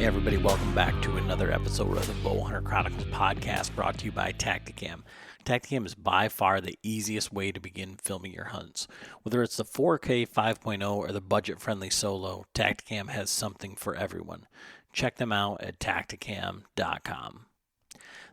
everybody, welcome back to another episode of the Bowhunter Chronicles podcast brought to you by Tacticam. Tacticam is by far the easiest way to begin filming your hunts. Whether it's the 4K 5.0 or the budget-friendly solo, Tacticam has something for everyone. Check them out at tacticam.com.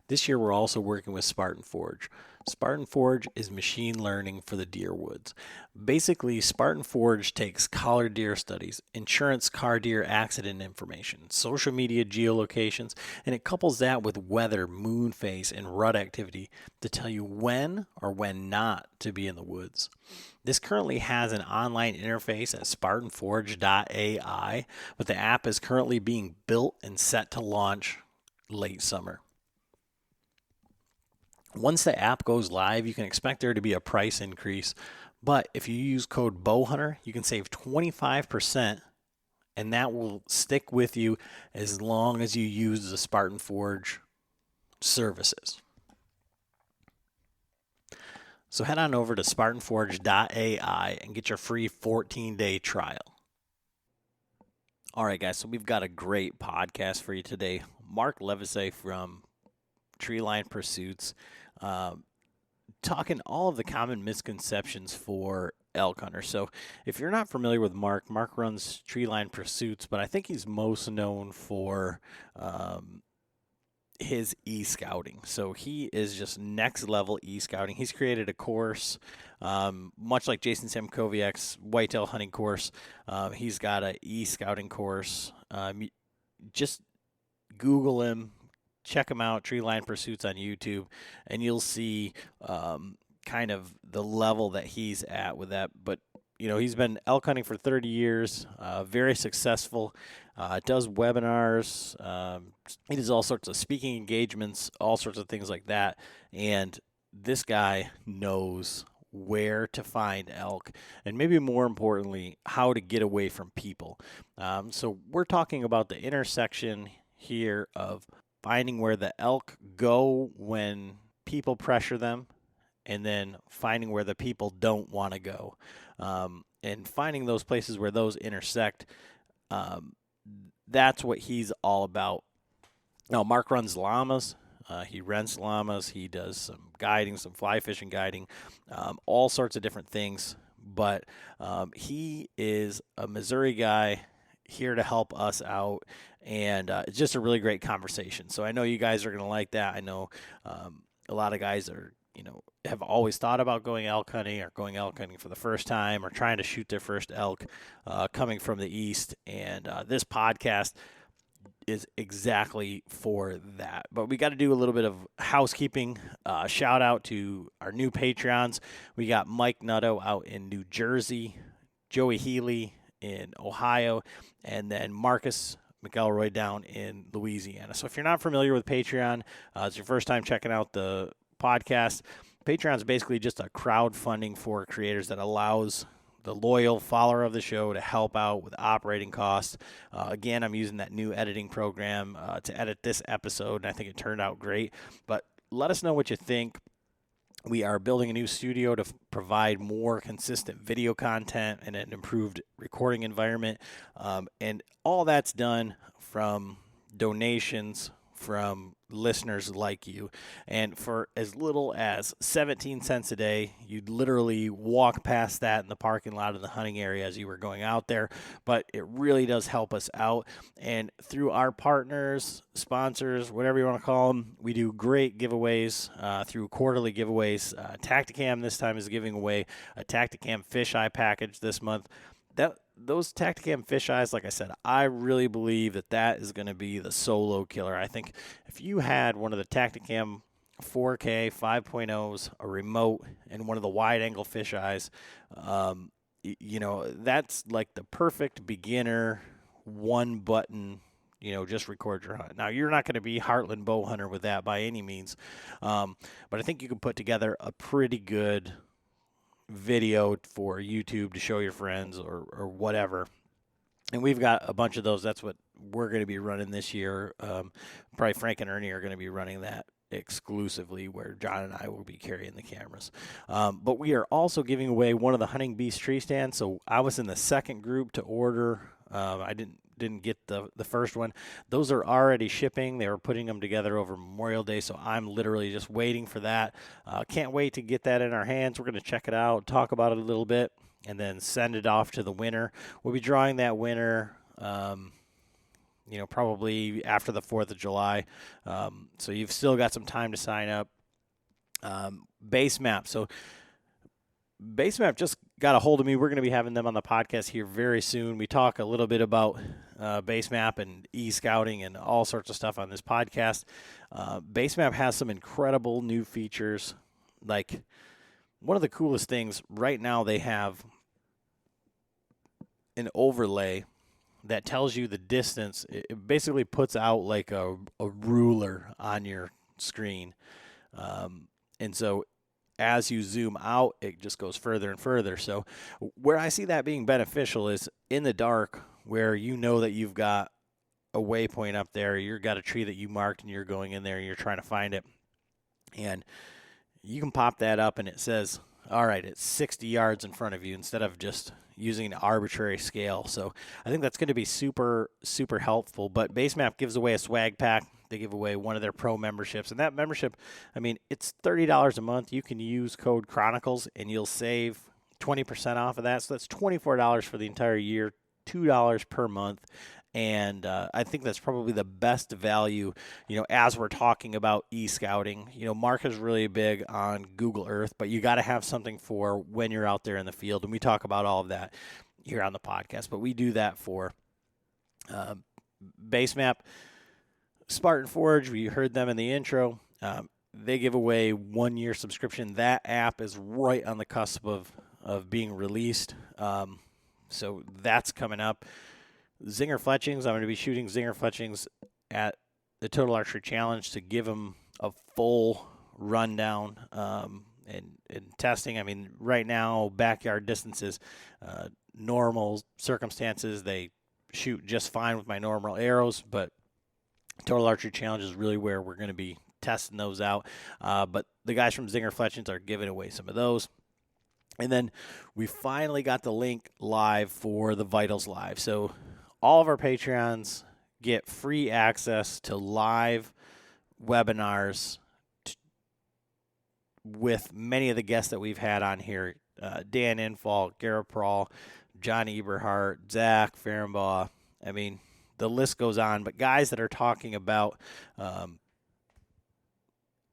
This year we're also working with Spartan Forge. Spartan Forge is machine learning for the deer woods. Basically, Spartan Forge takes collared deer studies, insurance car deer accident information, social media geolocations, and it couples that with weather, moon phase, and rut activity to tell you when or when not to be in the woods. This currently has an online interface at spartanforge.ai, but the app is currently being built and set to launch late summer. Once the app goes live, you can expect there to be a price increase, but if you use code BOWHUNTER, you can save 25%, and that will stick with you as long as you use the Spartan Forge services. So head on over to spartanforge.ai and get your free 14-day trial. All right, guys, so we've got a great podcast for you today. Mark Livesay from Treeline Pursuits, talking all of the common misconceptions for elk hunters. So if you're not familiar with Mark runs Treeline Pursuits, but I think he's most known for his e-scouting. So he is just next level e-scouting. He's created a course, much like Jason Samkoviak's whitetail hunting course. He's got an e-scouting course. Just Google him. Check him out, Treeline Pursuits on YouTube, and you'll see kind of the level that he's at with that. But, you know, he's been elk hunting for 30 years, very successful, does webinars, he does all sorts of speaking engagements, all sorts of things like that. And this guy knows where to find elk, and maybe more importantly, how to get away from people. So we're talking about the intersection here of finding where the elk go when people pressure them, and then finding where the people don't want to go, and finding those places where those intersect. That's what he's all about. Now, Mark runs llamas. He rents llamas. He does some guiding, some fly fishing guiding, all sorts of different things. But he is a Missouri guy here to help us out, and it's just a really great conversation. So I know you guys are going to like that. I know a lot of guys are, have always thought about going elk hunting or going elk hunting for the first time or trying to shoot their first elk coming from the east, and this podcast is exactly for that. But we got to do a little bit of housekeeping. Shout out to our new Patreons. We got Mike Nutto out in New Jersey, Joey Healy in Ohio, and then Marcus McElroy down in Louisiana. So if you're not familiar with Patreon, it's your first time checking out the podcast. Patreon is basically just a crowdfunding for creators that allows the loyal follower of the show to help out with operating costs. Again, I'm using that new editing program to edit this episode, and I think it turned out great. But let us know what you think. We are building a new studio to provide more consistent video content and an improved recording environment. And all that's done from donations from listeners like you. And for as little as 17 cents a day, you'd literally walk past that in the parking lot of the hunting area as you were going out there. But it really does help us out. And through our partners, sponsors, whatever you want to call them, we do great giveaways through quarterly giveaways. Tacticam this time is giving away a Tacticam fisheye package this month. Those Tacticam fisheyes, like I said, I really believe that is going to be the solo killer. I think if you had one of the Tacticam 4K 5.0s, a remote, and one of the wide-angle fisheyes, that's like the perfect beginner one-button, just record your hunt. Now, you're not going to be Heartland bow hunter with that by any means, but I think you can put together a pretty good video for YouTube to show your friends or whatever. And we've got a bunch of those. That's what we're going to be running this year. Probably Frank and Ernie are going to be running that exclusively, where John and I will be carrying the cameras. But we are also giving away one of the Hunting Beast tree stands. So I was in the second group to order. I didn't didn't get the first one. Those are already shipping. They were putting them together over Memorial Day, so I'm literally just waiting for that. Can't wait to get that in our hands. We're going to check it out, talk about it a little bit, and then send it off to the winner. We'll be drawing that winner, probably after the 4th of July. So you've still got some time to sign up. Base Map. So Base Map just got a hold of me. We're going to be having them on the podcast here very soon. We talk a little bit about Base Map and e-scouting and all sorts of stuff on this podcast. Base Map has some incredible new features. Like, one of the coolest things right now, they have an overlay that tells you the distance. It basically puts out like a ruler on your screen. And so as you zoom out, it just goes further and further. So where I see that being beneficial is in the dark, where you know that you've got a waypoint up there, you've got a tree that you marked and you're going in there and you're trying to find it. And you can pop that up and it says, all right, it's 60 yards in front of you, instead of just using an arbitrary scale. So I think that's going to be super, super helpful. But Basemap gives away a swag pack. They give away one of their pro memberships. And that membership, I mean, it's $30 a month. You can use code Chronicles and you'll save 20% off of that. So that's $24 for the entire year, $2 per month. And I think that's probably the best value, as we're talking about e-scouting. Mark is really big on Google Earth, but you got to have something for when you're out there in the field. And we talk about all of that here on the podcast, but we do that for Basemap. Spartan Forge, we heard them in the intro. They give away 1-year subscription. That app is right on the cusp of being released. So that's coming up. Zinger Fletchings, I'm going to be shooting Zinger Fletchings at the Total Archery Challenge to give them a full rundown and testing. I mean, right now, backyard distances, normal circumstances, they shoot just fine with my normal arrows, but Total Archery Challenge is really where we're going to be testing those out. But the guys from Zinger Fletchings are giving away some of those. And then we finally got the link live for the Vitals Live. So all of our Patreons get free access to live webinars with many of the guests that we've had on here. Dan Infalt, Garrett Prawl, John Eberhardt, Zach Fehrenbaugh. I mean, the list goes on, but guys that are talking about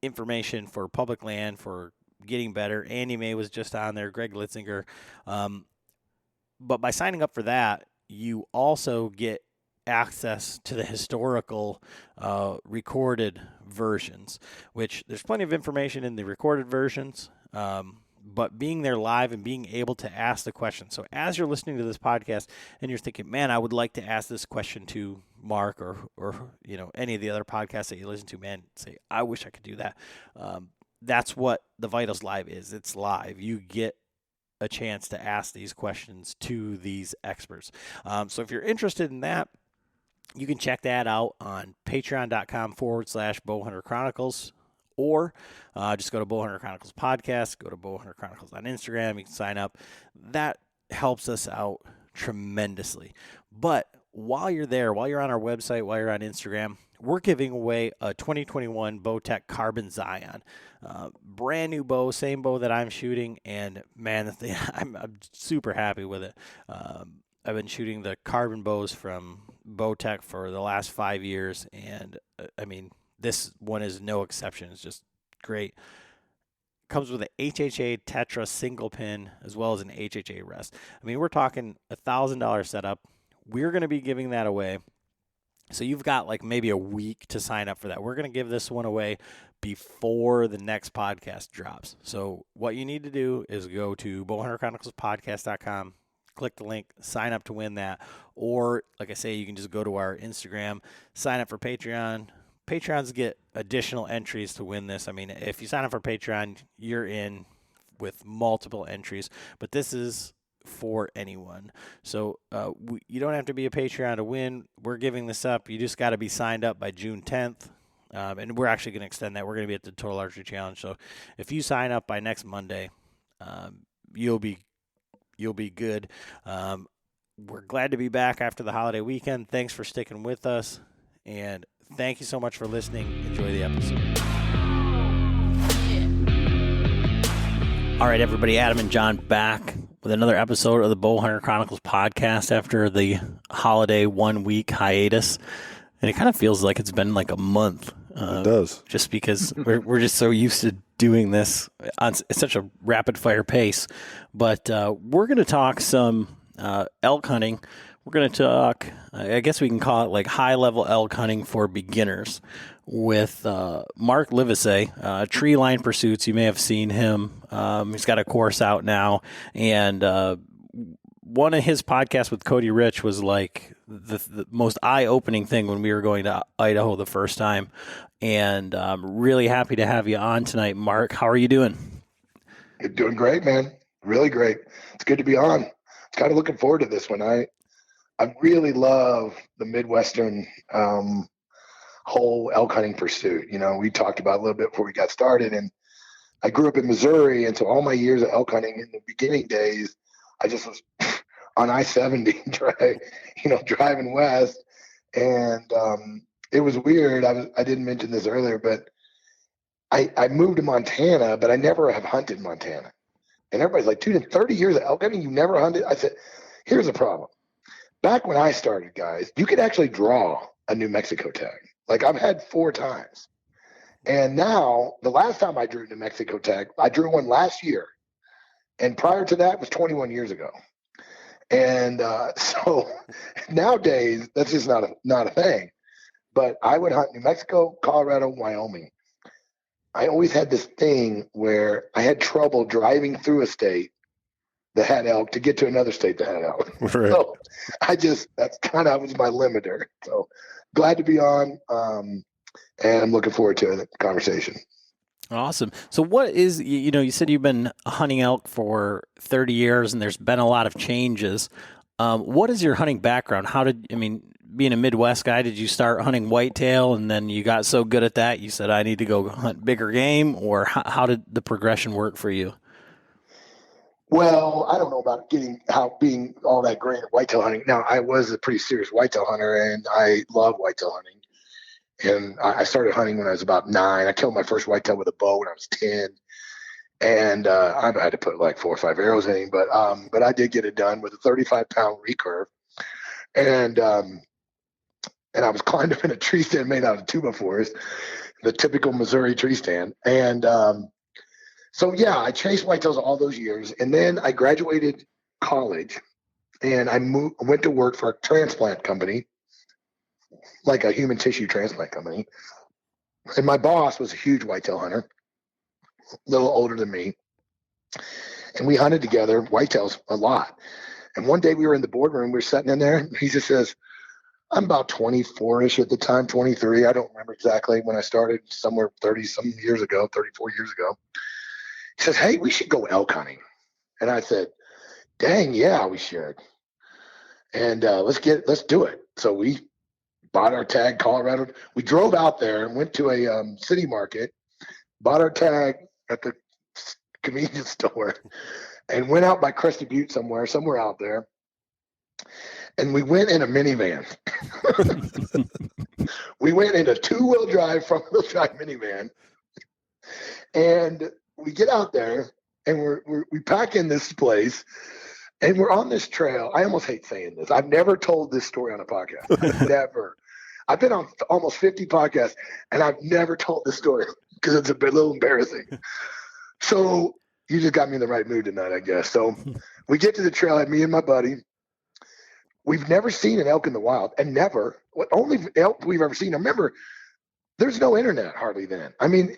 information for public land, for getting better. Andy May was just on there, Greg Litzinger. But by signing up for that, you also get access to the historical recorded versions, which there's plenty of information in the recorded versions. But being there live and being able to ask the question. So as you're listening to this podcast and you're thinking, man, I would like to ask this question to Mark or any of the other podcasts that you listen to, man, say, I wish I could do that. That's what the Vitals Live is. It's live. You get a chance to ask these questions to these experts. So if you're interested in that, you can check that out on patreon.com/Bowhunter Chronicles. Or just go to Bowhunter Chronicles Podcast, go to Bowhunter Chronicles on Instagram. You can sign up. That helps us out tremendously. But while you're there, while you're on our website, while you're on Instagram, we're giving away a 2021 Bowtech Carbon Zion. Brand new bow, same bow that I'm shooting. And, man, the thing, I'm super happy with it. I've been shooting the carbon bows from Bowtech for the last 5 years. And, I mean, this one is no exception. It's just great. Comes with an HHA Tetra single pin as well as an HHA rest. I mean, we're talking $1,000 setup. We're going to be giving that away. So you've got like maybe a week to sign up for that. We're going to give this one away before the next podcast drops. So what you need to do is go to bowhunterchroniclespodcast.com, click the link, sign up to win that. Or, like I say, you can just go to our Instagram, sign up for Patreon. Patrons get additional entries to win this. I mean, if you sign up for Patreon, you're in with multiple entries, but this is for anyone. So you don't have to be a Patreon to win. We're giving this up. You just got to be signed up by June 10th, and we're actually going to extend that. We're going to be at the Total Archery Challenge. So if you sign up by next Monday, you'll be good. We're glad to be back after the holiday weekend. Thanks for sticking with us, and thank you so much for listening. Enjoy the episode. All right, everybody, Adam and John back with another episode of the Bowhunter Chronicles podcast after the holiday 1 week hiatus. And it kind of feels like it's been like a month. It does. Just because we're just so used to doing this on such a rapid fire pace. But we're going to talk some elk hunting. We're going to talk, I guess we can call it like high level elk hunting for beginners with Mark Livesay, Treeline Pursuits. You may have seen him. He's got a course out now. And one of his podcasts with Cody Rich was like the most eye-opening thing when we were going to Idaho the first time. And I'm really happy to have you on tonight, Mark. How are you doing? You're doing great, man. Really great. It's good to be on. Kind of looking forward to this one. I really love the Midwestern whole elk hunting pursuit. You know, we talked about a little bit before we got started, and I grew up in Missouri, and so all my years of elk hunting in the beginning days, I just was on I-70 driving west, and it was weird. I didn't mention this earlier, but I moved to Montana, but I never have hunted Montana. And everybody's like, dude, in 30 years of elk hunting, you never hunted? I said, here's the problem. Back when I started, guys, you could actually draw a New Mexico tag. Like I've had 4 times. And now, the last time I drew a New Mexico tag, I drew one last year. And prior to that was 21 years ago. And so nowadays, that's just not a thing. But I would hunt New Mexico, Colorado, Wyoming. I always had this thing where I had trouble driving through a state that had elk to get to another state that had elk. Right. So that's kind of was my limiter. So glad to be on, and I'm looking forward to the conversation. Awesome. So what is, you said you've been hunting elk for 30 years and there's been a lot of changes. What is your hunting background? Being a Midwest guy, did you start hunting whitetail and then you got so good at that you said, I need to go hunt bigger game? Or how did the progression work for you? Well, I don't know about being all that great at whitetail hunting. Now, I was a pretty serious whitetail hunter, and I love whitetail hunting. And I started hunting when I was about 9. I killed my first whitetail with a bow when I was 10. And I had to put like 4 or 5 arrows in him, but I did get it done with a 35-pound recurve. And I was climbed up in a tree stand made out of 2x4s, the typical Missouri tree stand. And so, yeah, I chased whitetails all those years. And then I graduated college, and I went to work for a transplant company, like a human tissue transplant company. And my boss was a huge whitetail hunter, a little older than me. And we hunted together whitetails a lot. And one day we were in the boardroom, we were sitting in there, and he just says, I'm about 24-ish at the time, 23. I don't remember exactly when I started, somewhere 30-some years ago, 34 years ago. He says, hey, we should go elk hunting. And I said, dang, yeah, we should. And let's do it. So we bought our tag, Colorado. We drove out there and went to a city market, bought our tag at the convenience store, and went out by Crested Butte somewhere out there. And we went in a minivan. We went in a 2-wheel drive, front-wheel drive minivan. And we get out there, and we pack in this place, and we're on this trail. I almost hate saying this. I've never told this story on a podcast. Never. I've been on almost 50 podcasts, and I've never told this story because it's a little embarrassing. So you just got me in the right mood tonight, I guess. So we get to the trailhead, me and my buddy. We've never seen an elk in the wild, and only elk we've ever seen. I remember there's no internet hardly then. I mean,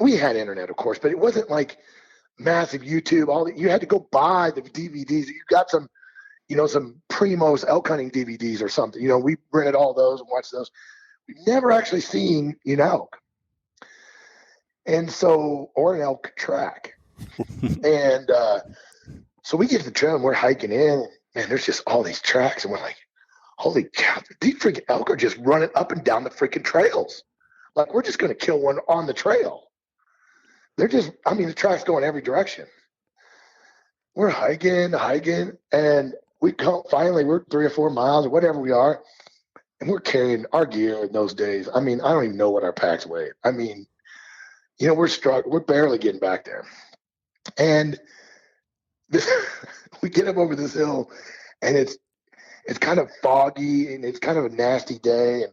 we had internet, of course, but it wasn't like massive YouTube. You had to go buy the DVDs. You got some Primos elk hunting DVDs or something. We rented all those and watched those. We've never actually seen an elk. And so, or an elk track. And so we get to the trail and we're hiking in. Man, there's just all these tracks. And we're like, holy cow, these freaking elk are just running up and down the freaking trails. Like, we're just going to kill one on the trail. The track's going every direction. We're hiking, and we come, finally, we're 3 or 4 miles or whatever we are, and we're carrying our gear in those days. I mean, I don't even know what our packs weigh. I mean, we're struggling. We're barely getting back there. And this, we get up over this hill, and it's kind of foggy, and it's kind of a nasty day, and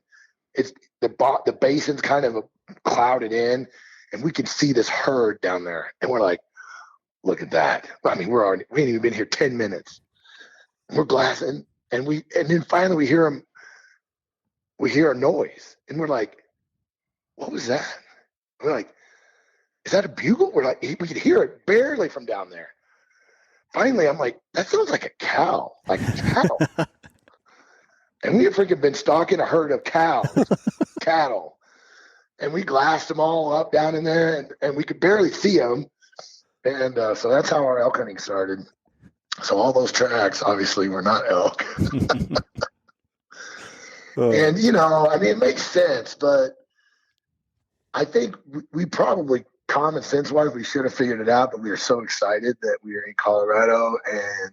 it's the basin's kind of clouded in, and we can see this herd down there, and we're like, look at that. I mean, we ain't even been here 10 minutes. We're glassing, and then finally we hear a noise, and we're like, what was that? We're like, is that a bugle? We're like, we could hear it barely from down there. Finally, I'm like, that sounds like a cow, And we had freaking been stalking a herd of cattle, and we glassed them all up down in there, and we could barely see them. And so that's how our elk hunting started. So all those tracks obviously were not elk. And, I mean, it makes sense, but I think we probably, common sense wise, we should have figured it out, but we were so excited that we were in Colorado, and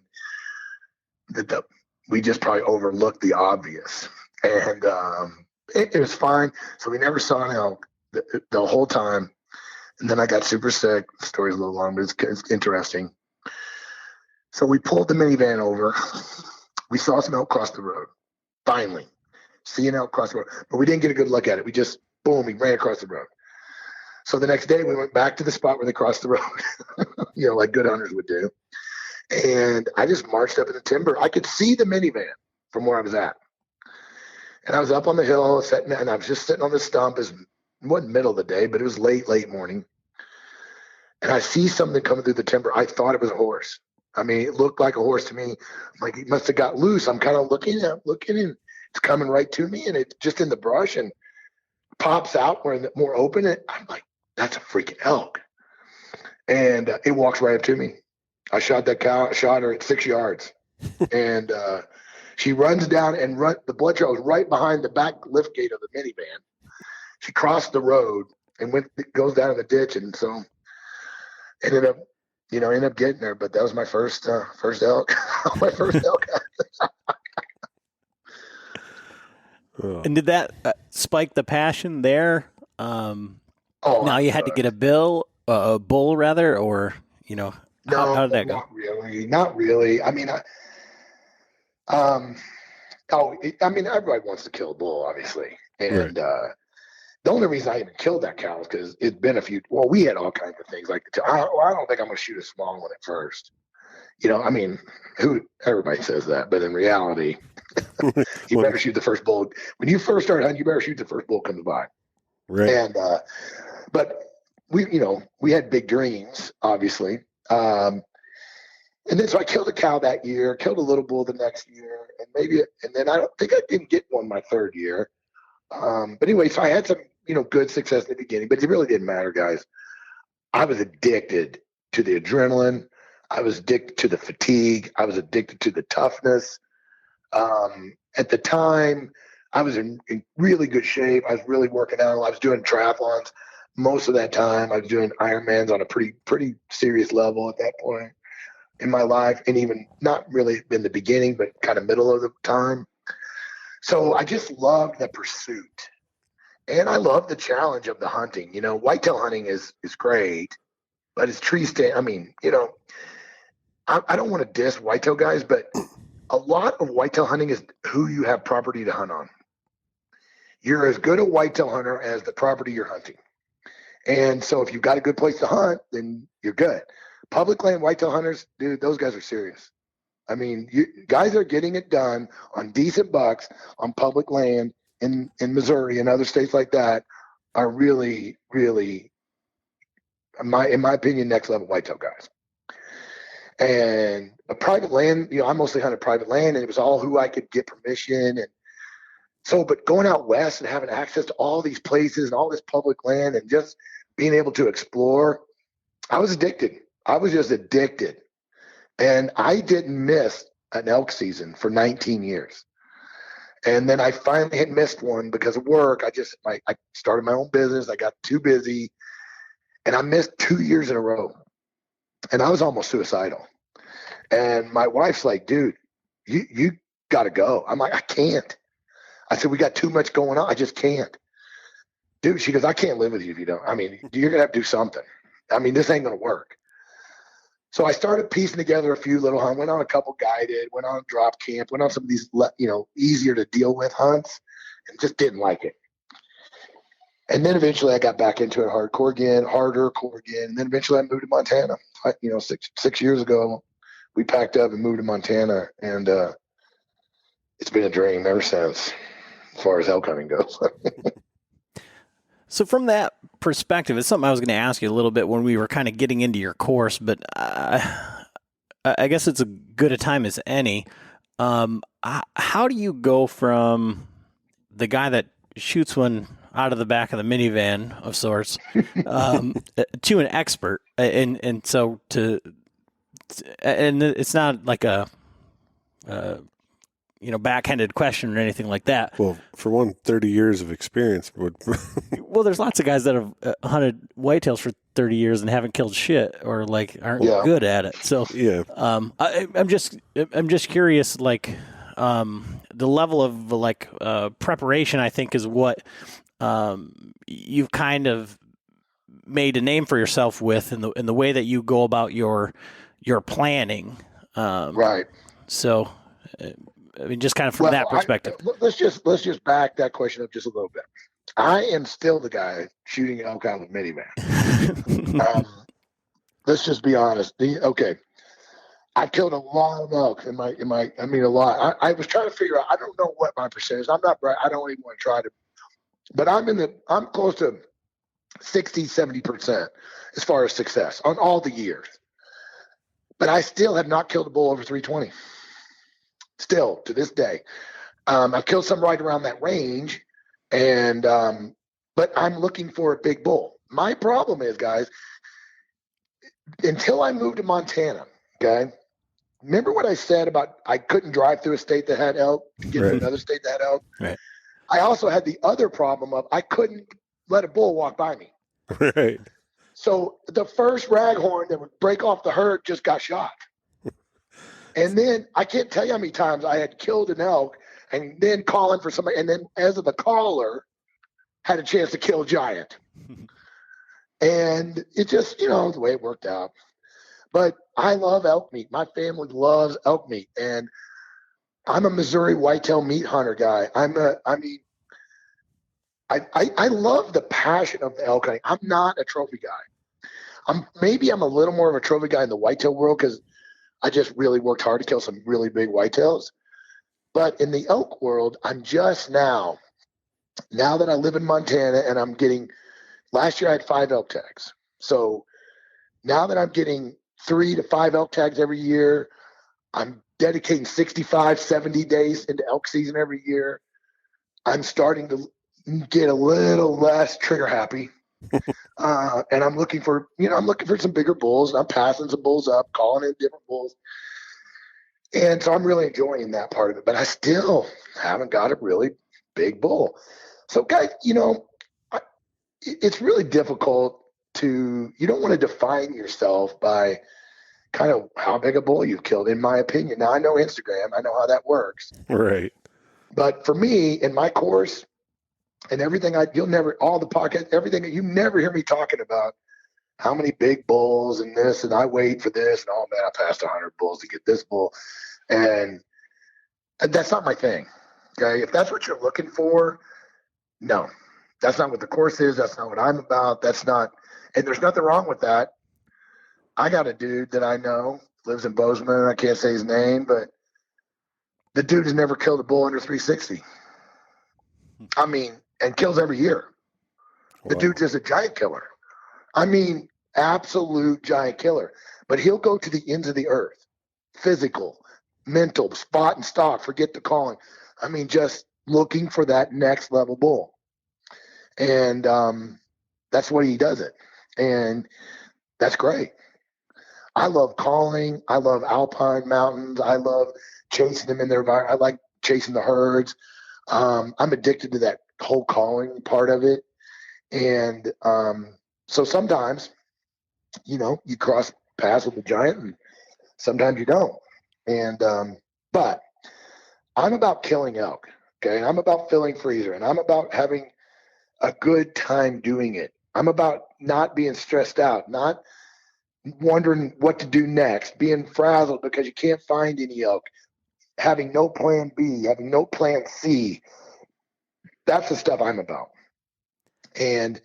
that we just probably overlooked the obvious. And it was fine. So we never saw an elk the whole time. And then I got super sick. The story's a little long, but it's interesting. So we pulled the minivan over. We saw some elk cross the road. Finally, see an elk cross the road. But we didn't get a good look at it. We just, boom, he ran across the road. So the next day we went back to the spot where they crossed the road, like good hunters would do. And I just marched up in the timber. I could see the minivan from where I was at. And I was up on the hill sitting, and I was just sitting on the stump. It wasn't middle of the day, but it was late morning. And I see something coming through the timber. I thought it was a horse. I mean, it looked like a horse to me. I'm like, he must have got loose. I'm kind of looking, and it's coming right to me, and it's just in the brush and pops out where it's more open. And I'm like, that's a freaking elk. And it walks right up to me. I shot that cow. I shot her at 6 yards, and she runs down and the blood trail was right behind the back lift gate of the minivan. She crossed the road and goes down in the ditch, and so ended up getting her. But that was my first elk, my first elk. And did that spike the passion there? Now you had to get a bull rather, or No, how did that go? Not really. I mean, everybody wants to kill a bull, obviously, and Right. The only reason I even killed that cow is because it's been a few. Well, we had all kinds of things like I don't think I'm going to shoot a small one at first. I mean, everybody says that, but in reality, you better shoot the first bull. When you first start hunting, you better shoot the first bull comes by. Right. And but we had big dreams, obviously. And then so I killed a cow that year, killed a little bull the next year, and then I don't think I didn't get one my third year. But anyway, so I had some good success in the beginning, but it really didn't matter, guys. I was addicted to the adrenaline. I was addicted to the fatigue. I was addicted to the toughness. At the time, I was in really good shape. I was really working out. I was doing triathlons most of that time. I was doing Ironmans on a pretty serious level at that point in my life, and even not really in the beginning, but kind of middle of the time. So I just loved the pursuit, and I loved the challenge of the hunting. Whitetail hunting is great, but it's tree stand. I mean, I don't want to diss whitetail guys, but a lot of whitetail hunting is who you have property to hunt on. You're as good a whitetail hunter as the property you're hunting. And so if you've got a good place to hunt, then you're good. Public land whitetail hunters, dude, those guys are serious. I mean, guys are getting it done on decent bucks on public land in Missouri and other states like that are really, really, in my opinion, next level whitetail guys. And a private land, I mostly hunted private land, and it was all who I could get permission. And so, but going out west and having access to all these places and all this public land and just being able to explore, I was addicted. I was just addicted. And I didn't miss an elk season for 19 years. And then I finally had missed one because of work. I started my own business. I got too busy, and I missed 2 years in a row. And I was almost suicidal. And my wife's like, dude, you got to go. I'm like, I can't. I said, we got too much going on. I just can't. Dude, she goes, I can't live with you if you don't. I mean, you're going to have to do something. I mean, this ain't going to work. So I started piecing together a few little hunts, went on a couple guided, went on drop camp, went on some of these, easier to deal with hunts, and just didn't like it. And then eventually I got back into it hardcore again, And then eventually I moved to Montana. 6 years ago, we packed up and moved to Montana, and it's been a dream ever since, as far as elk hunting goes. So from that perspective, it's something I was going to ask you a little bit when we were kind of getting into your course, but I guess it's as good a time as any. How do you go from the guy that shoots one out of the back of the minivan of sorts to an expert? And it's not like a backhanded question or anything like that. Well, for 30 years of experience would. Well, there's lots of guys that have hunted whitetails for 30 years and haven't killed shit, or like aren't good at it. So yeah, I'm just curious, like the level of like preparation, I think, is what you've kind of made a name for yourself with in the way that you go about your planning. Right. So. I mean, just kind of from that perspective. Let's just back that question up just a little bit. I am still the guy shooting elk out of a minivan. Let's just be honest. I killed a lot of elk a lot. I was trying to figure out. I don't know what my percentage. I'm not. I don't even want to try to. But I'm close to 60-70% as far as success on all the years. But I still have not killed a bull over 320. Still to this day. I've killed some right around that range, and but I'm looking for a big bull. My problem is, guys, until I moved to Montana, okay, remember what I said about I couldn't drive through a state that had elk to get to another state that had elk? Right. I also had the other problem of I couldn't let a bull walk by me. Right. So the first raghorn that would break off the herd just got shot. And then I can't tell you how many times I had killed an elk and then calling for somebody. And then as of the caller, had a chance to kill a giant. And it just, the way it worked out. But I love elk meat. My family loves elk meat. And I'm a Missouri whitetail meat hunter guy. I love the passion of the elk hunting. I'm not a trophy guy. I'm a little more of a trophy guy in the whitetail world because I just really worked hard to kill some really big whitetails. But in the elk world, I'm just now that I live in Montana and last year I had 5 elk tags. So now that I'm getting 3 to 5 elk tags every year, I'm dedicating 65, 70 days into elk season every year. I'm starting to get a little less trigger happy. And I'm looking for some bigger bulls, and I'm passing some bulls up, calling in different bulls. And so I'm really enjoying that part of it, but I still haven't got a really big bull. So guys, it's really difficult you don't want to define yourself by kind of how big a bull you've killed, in my opinion. Now I know Instagram, I know how that works. Right. But for me, in my course, and everything you never hear me talking about how many big bulls and this, and I wait for this, and oh man, I passed 100 bulls to get this bull. And that's not my thing. Okay. If that's what you're looking for, no, that's not what the course is. That's not what I'm about. And there's nothing wrong with that. I got a dude that I know lives in Bozeman. I can't say his name, but the dude has never killed a bull under 360. I mean, and kills every year. The dude's just a giant killer. I mean, absolute giant killer. But he'll go to the ends of the earth, physical, mental, spot and stock, forget the calling. I mean, just looking for that next level bull. And that's what he does it. And that's great. I love calling. I love alpine mountains. I love chasing them in their environment. I like chasing the herds. I'm addicted to that whole calling part of it. And so sometimes, you cross paths with the giant and sometimes you don't. And but I'm about killing elk. Okay. I'm about filling freezer, and I'm about having a good time doing it. I'm about not being stressed out, not wondering what to do next, being frazzled because you can't find any elk, having no plan B, having no plan C. That's the stuff I'm about. And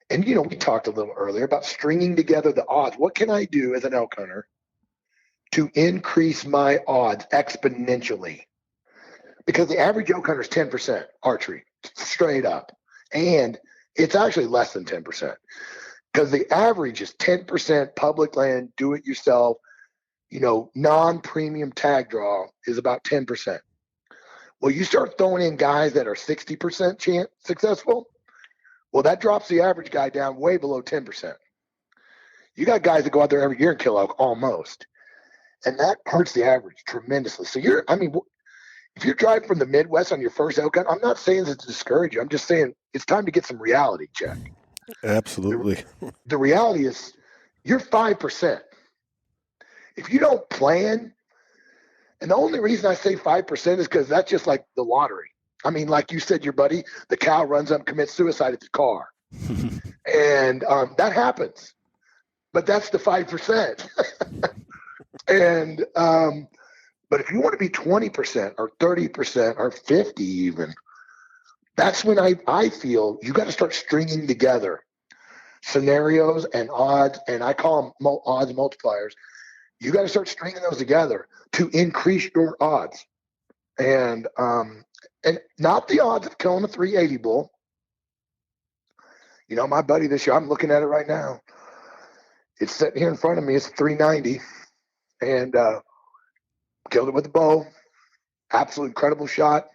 we talked a little earlier about stringing together the odds. What can I do as an elk hunter to increase my odds exponentially? Because the average elk hunter is 10% archery, straight up. And it's actually less than 10%, because the average is 10% public land, do it yourself, non-premium tag draw is about 10%. Well, you start throwing in guys that are 60% chance successful, well, that drops the average guy down way below 10%. You got guys that go out there every year and kill elk almost. And that hurts the average tremendously. So if you're driving from the Midwest on your first elk hunt, I'm not saying this to discourage you. I'm just saying it's time to get some reality check. Absolutely. The reality is you're 5%. If you don't plan, and the only reason I say 5% is because that's just like the lottery. I mean, like you said, your buddy, the cow runs up and commits suicide at the car. And that happens. But that's the 5%. And but if you want to be 20% or 30% or 50 even, that's when I feel you got to start stringing together scenarios and odds, and I call them odds multipliers. You got to start stringing those together to increase your odds. And not the odds of killing a 380 bull. My buddy this year, I'm looking at it right now. It's sitting here in front of me. It's 390, and killed it with a bow. Absolute incredible shot.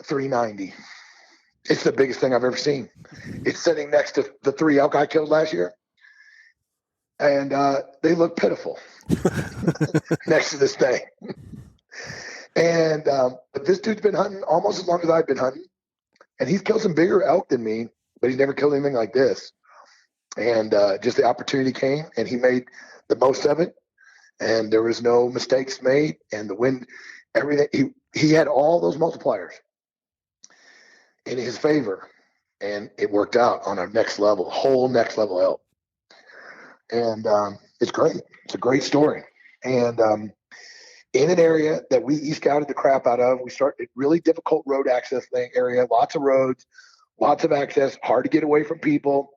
390. It's the biggest thing I've ever seen. It's sitting next to the 3 elk I killed last year, and they look pitiful next to this thing. And but this dude's been hunting almost as long as I've been hunting, and he's killed some bigger elk than me, but he's never killed anything like this. And just the opportunity came, and he made the most of it, and there was no mistakes made, and the wind, everything. He had all those multipliers in his favor, and it worked out on a whole next level elk. And it's great. It's a great story. And in an area that we e-scouted the crap out of, we started really difficult road access area, lots of roads, lots of access, hard to get away from people,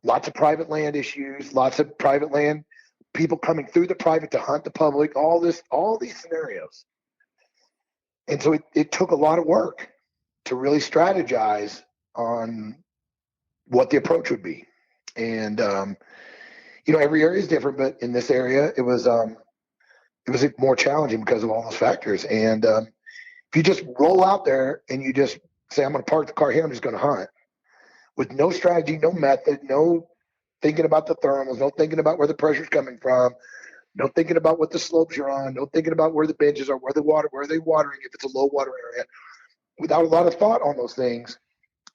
lots of private land issues, lots of private land, people coming through the private to hunt the public, all these scenarios. And so it took a lot of work to really strategize on what the approach would be. And, every area is different, but in this area, it was more challenging because of all those factors. And if you just roll out there and you just say, I'm going to park the car here, I'm just going to hunt, with no strategy, no method, no thinking about the thermals, no thinking about where the pressure's coming from, no thinking about what the slopes you're on, no thinking about where the benches are, where are they watering if it's a low water area. Without a lot of thought on those things,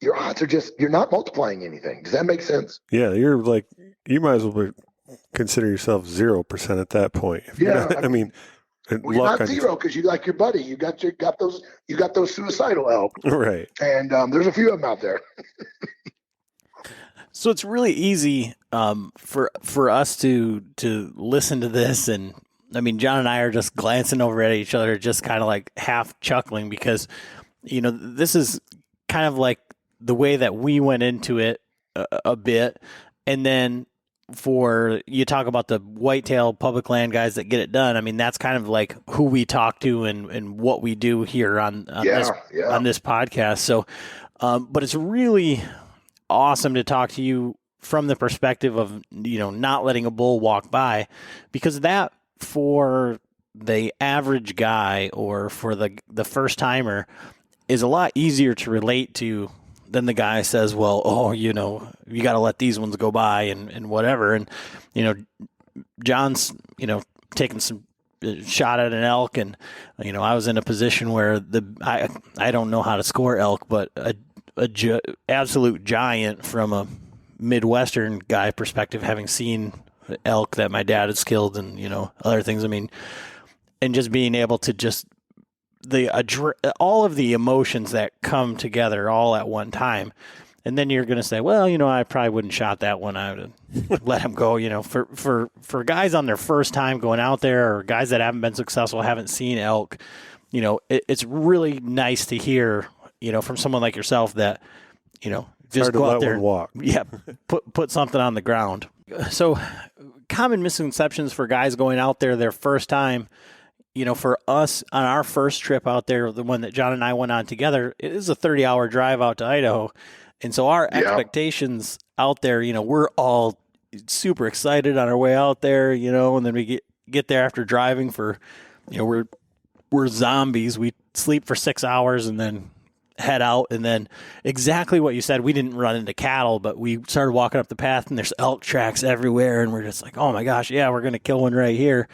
your odds are you're not multiplying anything. Does that make sense? Yeah, you might as well consider yourself 0% at that point. Yeah. I mean, well, you're not zero because you like your buddy. You got those suicidal elk. Right. And there's a few of them out there. So it's really easy for us to listen to this, and I mean, John and I are just glancing over at each other, just kind of like half chuckling, because this is kind of like the way that we went into it a bit, and then for you talk about the whitetail public land guys that get it done. I mean, that's kind of like who we talk to and what we do here on this podcast. So, but it's really awesome to talk to you from the perspective of, not letting a bull walk by, because that, for the average guy or for the first timer, is a lot easier to relate to than the guy says, well, you got to let these ones go by and whatever. And, John's, taking some shot at an elk, and, I was in a position where I don't know how to score elk, but absolute giant from a Midwestern guy perspective, having seen elk that my dad has killed and, other things. I mean, and just being able to just all of the emotions that come together all at one time. And then you're going to say, well, I probably wouldn't shot that one. I would let him go. For guys on their first time going out there, or guys that haven't been successful, haven't seen elk, it's really nice to hear, from someone like yourself that, just go out there and walk. Yeah, put something on the ground. So, common misconceptions for guys going out there their first time. For us on our first trip out there, the one that John and I went on together, it is a 30-hour drive out to Idaho. And so our expectations out there, we're all super excited on our way out there, and then we get there after driving for, we're zombies. We sleep for 6 hours and then head out. And then exactly what you said, we didn't run into cattle, but we started walking up the path and there's elk tracks everywhere. And we're just like, oh my gosh, yeah, we're going to kill one right here.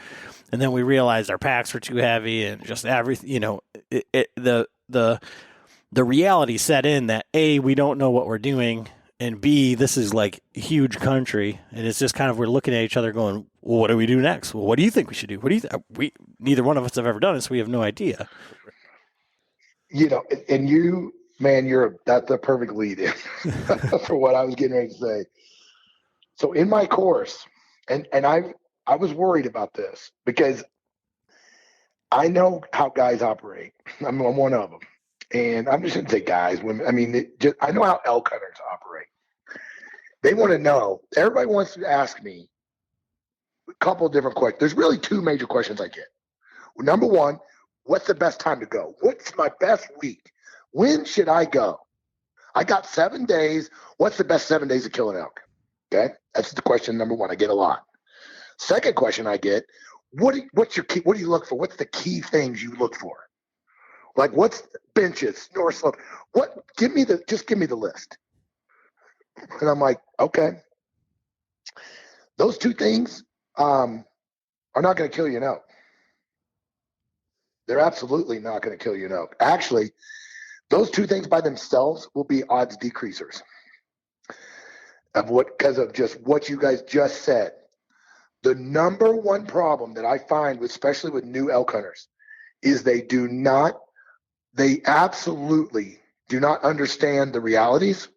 And then we realized our packs were too heavy and just everything, the reality set in that A, we don't know what we're doing, and B, this is like huge country, and it's just kind of, we're looking at each other going, well, what do we do next? Well, what do you think we should do? What do you neither one of us have ever done it, so we have no idea. And you, man, that's the perfect lead in for what I was getting ready to say. So in my course, and I was worried about this because I know how guys operate. I'm one of them. And I'm just going to say guys, women. I mean, I know how elk hunters operate. They want to know. Everybody wants to ask me a couple of different questions. There's really two major questions I get. Well, number one, what's the best time to go? What's my best week? When should I go? I got 7 days. What's the best 7 days to kill an elk? Okay, that's the question number one. I get a lot. Second question I get, what's your key? What do you look for? What's the key things you look for? Like what's benches, north slope? Give me the list. And I'm like, okay. Those two things are not going to kill you an elk. They're absolutely not going to kill you an elk. Actually, those two things by themselves will be odds decreasers because of just what you guys just said. The number one problem that I find, especially with new elk hunters, is they absolutely do not understand the realities,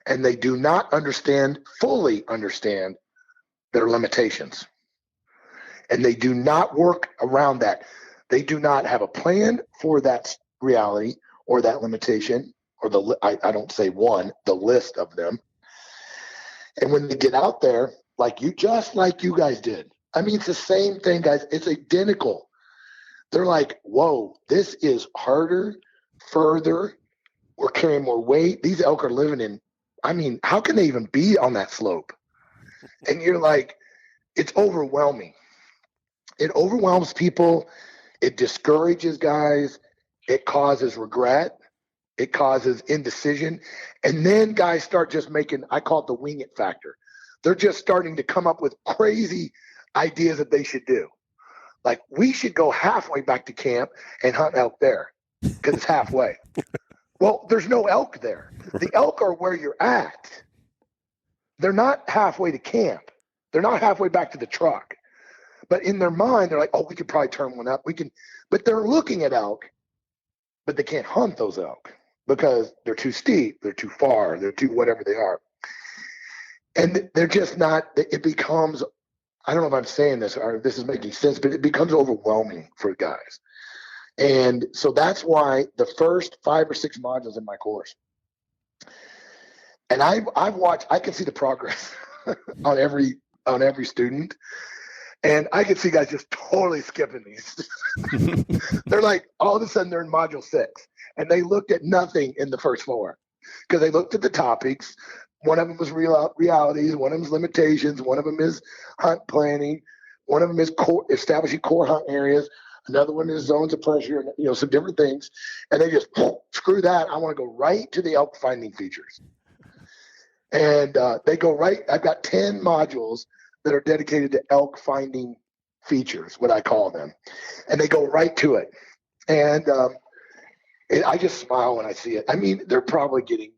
and they do not fully understand their limitations. And they do not work around that. They do not have a plan for that reality or that limitation, or I don't say one, the list of them. And when they get out there, like you guys did, I mean, it's the same thing, guys. It's identical. They're like, whoa, this is harder, further. We're carrying more weight. These elk are living in, I mean, how can they even be on that slope? And you're like, it's overwhelming. It overwhelms people. It discourages guys. It causes regret. It causes indecision. And then guys start just making, I call it the wing it factor. They're just starting to come up with crazy ideas that they should do. Like, we should go halfway back to camp and hunt elk there because it's halfway. Well, there's no elk there. The elk are where you're at. They're not halfway to camp. They're not halfway back to the truck. But in their mind, they're like, oh, we could probably turn one up. But they're looking at elk, but they can't hunt those elk because they're too steep, they're too far, they're too whatever they are. And they're just not, it becomes, I don't know if I'm saying this or if this is making sense, but it becomes overwhelming for guys. And so that's why the first 5 or 6 modules in my course, and I've watched, I can see the progress on every student. And I can see guys just totally skipping these. They're like, all of a sudden they're in module 6 and they looked at nothing in the first 4 because they looked at the topics. One of them was realities. One of them is limitations. One of them is hunt planning. One of them is establishing core hunt areas. Another one is zones of pressure, and some different things. And they just screw that. I want to go right to the elk finding features. And they go right. I've got 10 modules that are dedicated to elk finding features, what I call them. And they go right to it. And I just smile when I see it. I mean, they're probably getting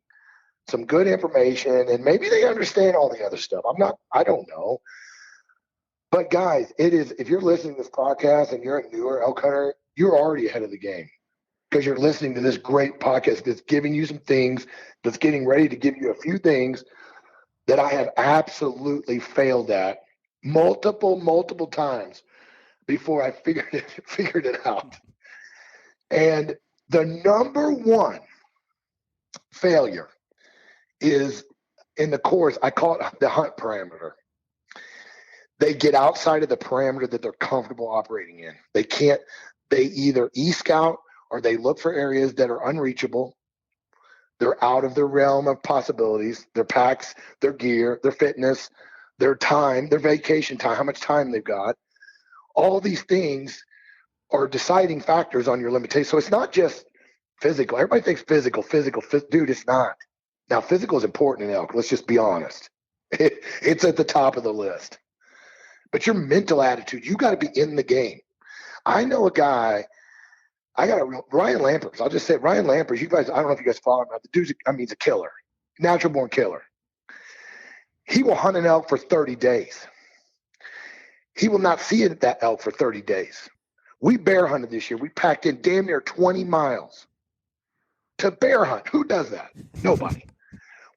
some good information, and maybe they understand all the other stuff. I don't know. But guys, it is, if you're listening to this podcast and you're a newer elk hunter, you're already ahead of the game because you're listening to this great podcast that's giving you some things, that's getting ready to give you a few things that I have absolutely failed at multiple times before I figured it out. And the number one failure is in the course, I call it the hunt parameter. They get outside of the parameter that they're comfortable operating in. They either e-scout or they look for areas that are unreachable. They're out of their realm of possibilities, their packs, their gear, their fitness, their time, their vacation time, how much time they've got. All these things are deciding factors on your limitation. So it's not just physical. Everybody thinks physical. Dude, it's not. Now, physical is important in elk. Let's just be honest. It's at the top of the list. But your mental attitude, you got to be in the game. I know a guy, Ryan Lampers. I'll just say Ryan Lampers. You guys, I don't know if you guys follow him. The dude's, he's a killer, natural born killer. He will hunt an elk for 30 days. He will not see that elk for 30 days. We bear hunted this year. We packed in damn near 20 miles to bear hunt. Who does that? Nobody.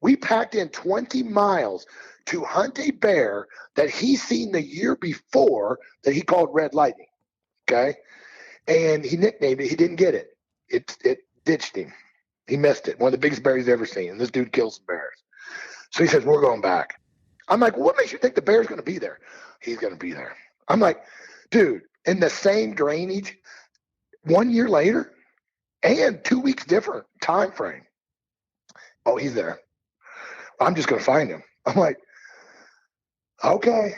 We packed in 20 miles to hunt a bear that he seen the year before that he called Red Lightning. Okay. And he nicknamed it. He didn't get it. It ditched him. He missed it. One of the biggest bears he's ever seen. And this dude kills some bears. So he says, we're going back. I'm like, what makes you think the bear's going to be there? He's going to be there. I'm like, dude, in the same drainage 1 year later and 2 weeks different time frame. Oh, he's there. I'm just going to find him. I'm like, okay.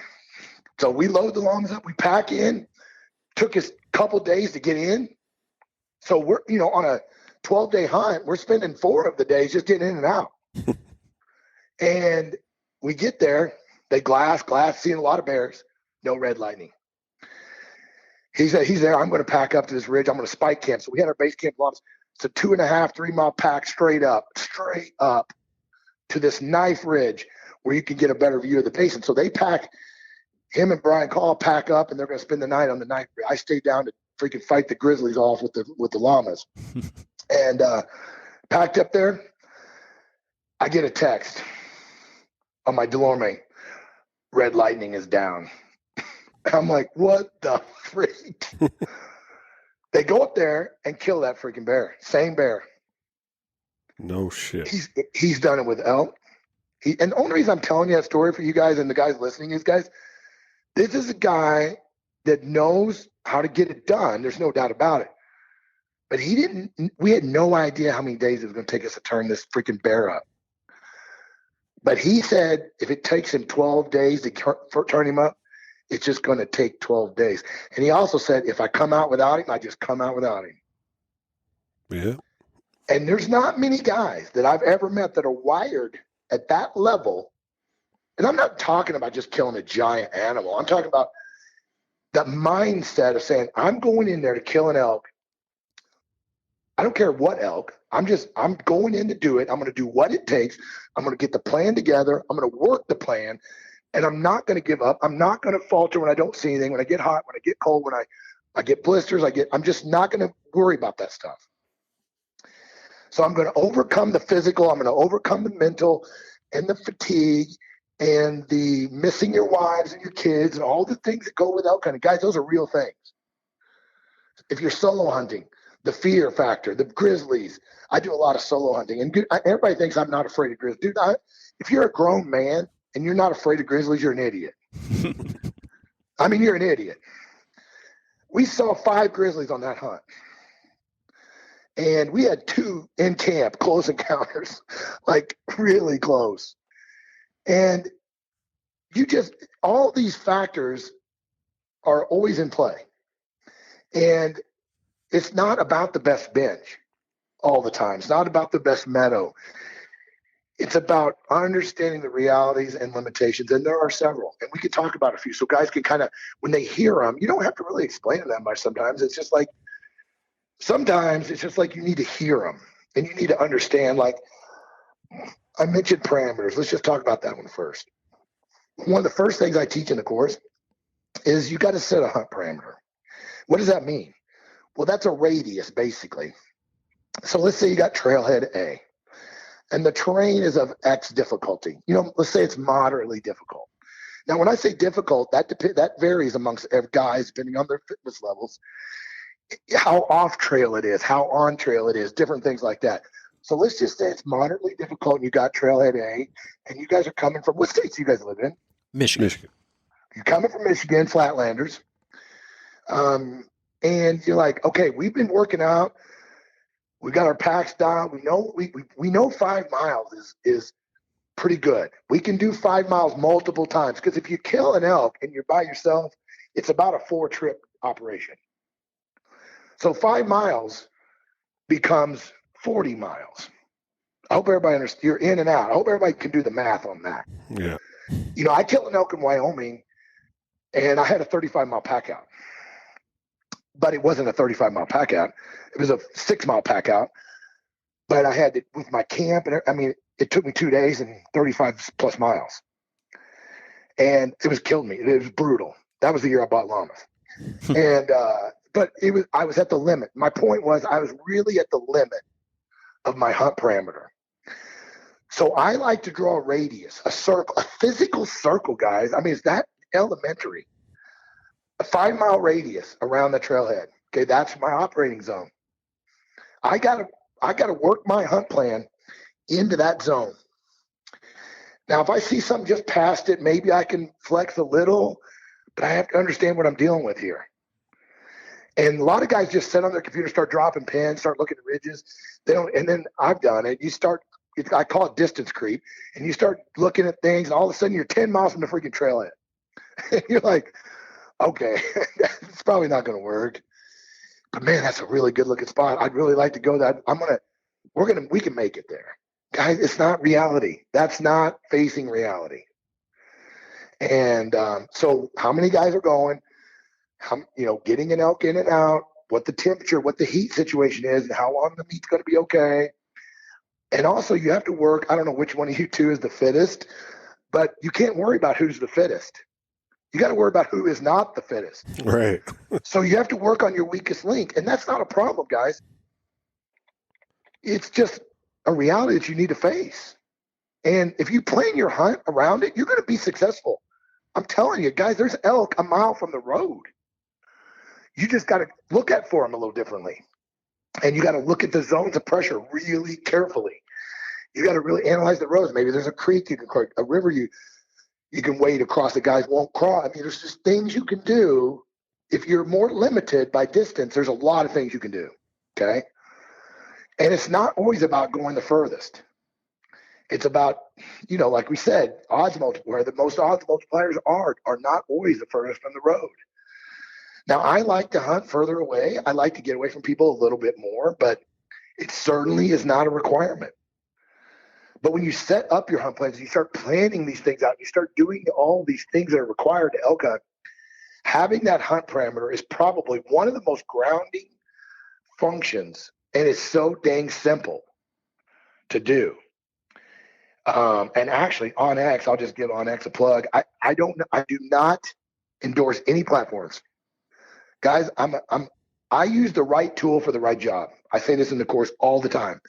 So we load the llamas up. We pack in. Took us a couple days to get in. So we're, on a 12-day hunt, we're spending 4 of the days just getting in and out. And we get there. They glass, seeing a lot of bears. No Red Lightning. He said, he's there. I'm going to pack up to this ridge. I'm going to spike camp. So we had our base camp llamas. It's a 2.5, 3 mile pack straight up to this knife ridge where you can get a better view of the basin. So they pack, him and Brian Call pack up, and they're going to spend the night on the knife ridge. I stayed down to freaking fight the grizzlies off with the llamas. And packed up there, I get a text on my Delorme, Red Lightning is down. I'm like, what the freak? They go up there and kill that freaking bear. Same bear. No shit. He's done it with elk. And the only reason I'm telling you that story for you guys and the guys listening is, guys, this is a guy that knows how to get it done. There's no doubt about it. But we had no idea how many days it was going to take us to turn this freaking bear up. But he said if it takes him 12 days to turn him up, it's just going to take 12 days. And he also said, if I come out without him, I just come out without him. Yeah. And there's not many guys that I've ever met that are wired at that level. And I'm not talking about just killing a giant animal. I'm talking about the mindset of saying, I'm going in there to kill an elk. I don't care what elk. I'm going in to do it. I'm going to do what it takes. I'm going to get the plan together. I'm going to work the plan. And I'm not going to give up. I'm not going to falter when I don't see anything, when I get hot, when I get cold, when I get blisters. I'm just not going to worry about that stuff. So I'm going to overcome the physical. I'm going to overcome the mental and the fatigue and the missing your wives and your kids and all the things that go with elk hunting. Guys, those are real things. If you're solo hunting, the fear factor, the grizzlies. I do a lot of solo hunting. And everybody thinks I'm not afraid of grizzlies. Dude, if you're a grown man and you're not afraid of grizzlies, you're an idiot. I mean, you're an idiot. We saw 5 grizzlies on that hunt. And we had 2 in camp, close encounters, like really close. And all these factors are always in play. And it's not about the best bench all the time. It's not about the best meadow. It's about understanding the realities and limitations. And there are several. And we can talk about a few. So guys can kind of, when they hear them, you don't have to really explain them that much sometimes. It's just like, sometimes it's just like you need to hear them. And you need to understand, like, I mentioned parameters. Let's just talk about that one first. One of the first things I teach in the course is you got to set a hunt parameter. What does that mean? Well, that's a radius, basically. So let's say you got trailhead A, and the terrain is of X difficulty. Let's say it's moderately difficult. Now, when I say difficult, that varies amongst guys depending on their fitness levels, how off trail it is, how on trail it is, different things like that. So let's just say it's moderately difficult and you got trailhead A, and you guys are coming from, what states do you guys live in? Michigan. You're coming from Michigan, Flatlanders. And you're like, okay, we've been working out. We got our packs down. We know 5 miles is pretty good. We can do 5 miles multiple times, because if you kill an elk and you're by yourself, it's about a 4-trip operation. So 5 miles becomes 40 miles. I hope everybody understands. You're in and out. I hope everybody can do the math on that. Yeah. I killed an elk in Wyoming, and I had a 35-mile pack out. But it wasn't a 35-mile pack out. It was a 6-mile pack out. But I had it with my camp, and it took me 2 days and 35 plus miles. And it was killed me. It was brutal. That was the year I bought llamas. And but I was at the limit. My point was I was really at the limit of my hunt parameter. So I like to draw a radius, a circle, a physical circle, guys. It's that elementary. A 5-mile radius around the trailhead. Okay, that's my operating zone. I gotta work my hunt plan into that zone. Now, if I see something just past it, maybe I can flex a little, but I have to understand what I'm dealing with here. And a lot of guys just sit on their computer, start dropping pins, start looking at ridges. They don't, and then I've done it. I call it distance creep, and you start looking at things, and all of a sudden you're 10 miles from the freaking trailhead. You're like, okay, it's probably not going to work. But man, that's a really good looking spot. I'd really like to go there. We can make it there. Guys, it's not reality. That's not facing reality. And so how many guys are going, getting an elk in and out, what the temperature, what the heat situation is, and how long the meat's going to be okay. And also you have to work, I don't know which one of you two is the fittest, but you can't worry about who's the fittest. You got to worry about who is not the fittest. Right. So you have to work on your weakest link. And that's not a problem, guys. It's just a reality that you need to face. And if you plan your hunt around it, you're going to be successful. I'm telling you, guys, there's elk a mile from the road. You just got to look for them a little differently. And you got to look at the zones of pressure really carefully. You got to really analyze the roads. Maybe there's a creek you can cross, a river you can wade across that guys won't cross. There's just things you can do. If you're more limited by distance, there's a lot of things you can do, okay? And it's not always about going the furthest. It's about, like we said, where the most odds multipliers are not always the furthest from the road. Now, I like to hunt further away. I like to get away from people a little bit more, but it certainly is not a requirement. But when you set up your hunt plans, you start planning these things out, you start doing all these things that are required to elk hunt, having that hunt parameter is probably one of the most grounding functions, and it's so dang simple to do. And actually, OnX, I'll just give OnX a plug. I do not endorse any platforms. Guys, I use the right tool for the right job. I say this in the course all the time.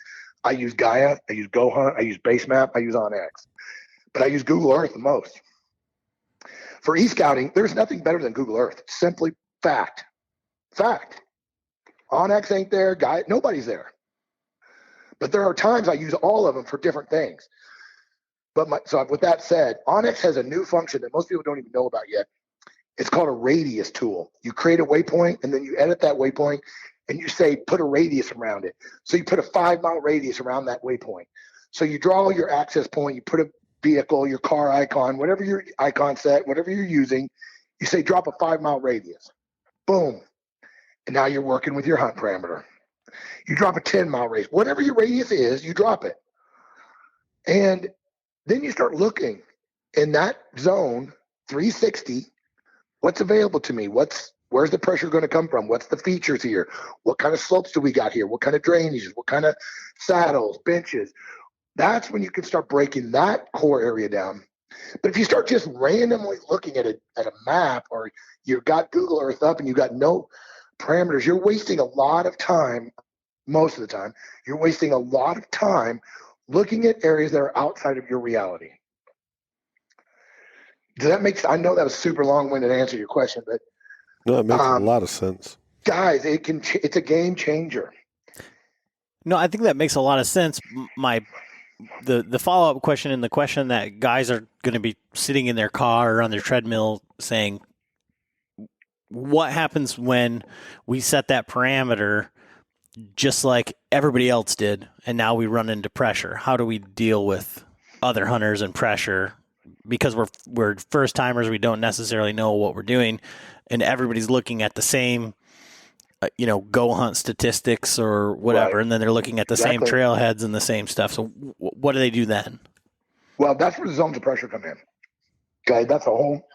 I use Gaia, I use GoHunt, I use Basemap, I use OnX. But I use Google Earth the most. For e-scouting, there's nothing better than Google Earth. Simply fact. Fact. OnX ain't there, Gaia, nobody's there. But there are times I use all of them for different things. So with that said, OnX has a new function that most people don't even know about yet. It's called a radius tool. You create a waypoint, and then you edit that waypoint, and you say, put a radius around it. So you put a 5-mile radius around that waypoint. So you draw your access point, you put a vehicle, your car icon, whatever your icon set, whatever you're using, you say, drop a 5-mile radius. Boom. And now you're working with your hunt parameter. You drop a 10-mile radius. Whatever your radius is, you drop it. And then you start looking in that zone, 360, what's available to me? Where's the pressure going to come from? What's the features here? What kind of slopes do we got here? What kind of drainages? What kind of saddles, benches? That's when you can start breaking that core area down But if you start just randomly looking at a map, or you've got Google Earth up and you've got no parameters, you're wasting a lot of time. Most of the time, you're wasting a lot of time looking at areas that are outside of your reality. Does that make sense? I know that was super long-winded to answer your question, but No, it makes a lot of sense. guys, it's a game changer. No, I think that makes a lot of sense. The follow-up question, and the question that guys are going to be sitting in their car or on their treadmill saying, what happens when we set that parameter just like everybody else did, and now we run into pressure? How do we deal with other hunters and pressure? Because we're first timers, we don't necessarily know what we're doing, and everybody's looking at the same go hunt statistics or whatever, Right. and then they're looking at the same trailheads and the same stuff. So what do they do then? Well, that's where the zones of pressure come in. Okay, that's a whole.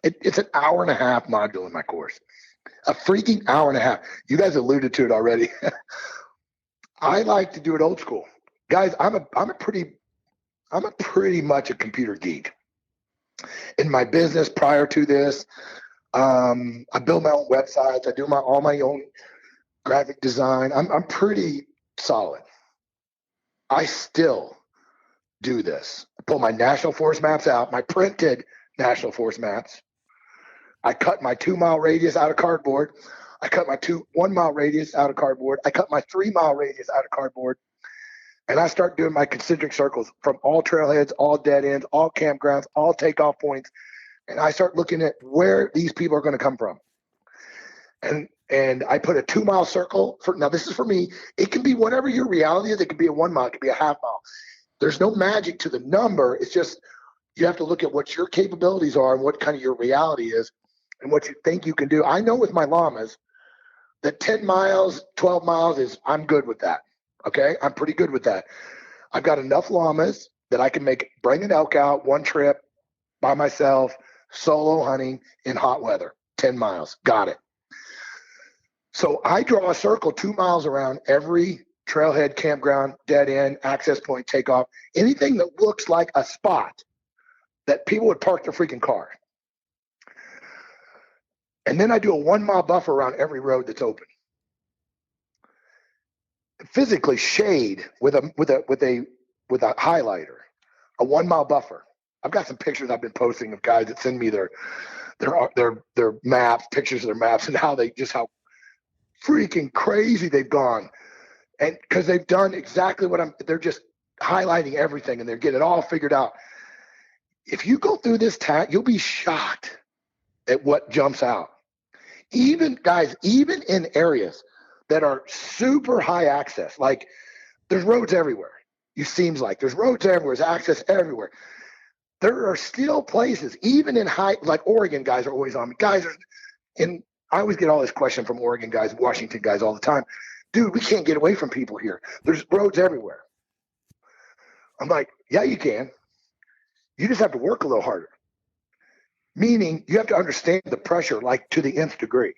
It's an hour and a half module in my course. A freaking hour and a half. You guys alluded to it already. I like to do it old school, guys. I'm a pretty much a computer geek. In my business prior to this, I build my own websites. I do all my own graphic design. I'm pretty solid. I still do this. I pull my national forest maps out, my printed national forest maps. I cut my 2-mile radius out of cardboard. I cut my 1 mile radius out of cardboard. I cut my 3-mile radius out of cardboard. And I start doing my concentric circles from all trailheads, all dead ends, all campgrounds, all takeoff points. And I start looking at where these people are going to come from. And I put a 2-mile circle now this is for me. It can be whatever your reality is. It could be a 1 mile, it could be a half mile. There's no magic to the number. It's just, you have to look at what your capabilities are and what kind of your reality is and what you think you can do. I know with my llamas that 10 miles, 12 miles I'm good with that. Okay. I'm pretty good with that. I've got enough llamas that I can bring an elk out one trip by myself, solo hunting in hot weather, 10 miles. Got it. So I draw a circle 2 miles around every trailhead, campground, dead end, access point, takeoff, anything that looks like a spot that people would park their freaking car. And then I do a 1 mile buffer around every road that's open. Physically shade with a highlighter, a 1 mile buffer. I've got some pictures I've been posting of guys that send me their maps, pictures of their maps, and how freaking crazy they've gone. And because they've done exactly they're just highlighting everything and they're getting it all figured out. If you go through this tag, you'll be shocked at what jumps out. Even in areas that are super high access, like there's roads everywhere. It seems like there's roads everywhere, there's access everywhere. There are still places, even in like Oregon guys are always on me. I always get all this question from Oregon guys, Washington guys all the time. Dude, we can't get away from people here. There's roads everywhere. I'm like, yeah, you can. You just have to work a little harder. Meaning you have to understand the pressure like to the nth degree.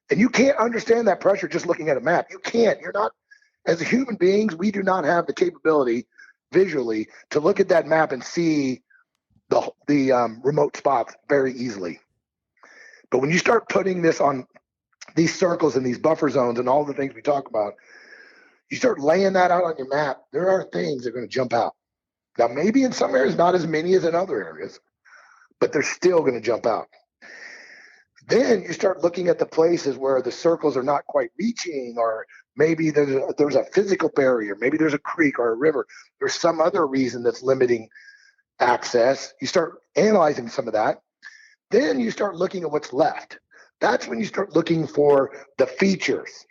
And you can't understand that pressure just looking at a map. You can't. You're not, as human beings, we do not have the capability visually to look at that map and see the remote spots very easily. But when you start putting this on these circles and these buffer zones and all the things we talk about, you start laying that out on your map, there are things that are going to jump out. Now, maybe in some areas, not as many as in other areas, but they're still going to jump out. Then you start looking at the places where the circles are not quite reaching, or maybe there's a physical barrier. Maybe there's a creek or a river. There's some other reason that's limiting access. You start analyzing some of that. Then you start looking at what's left. That's when you start looking for the features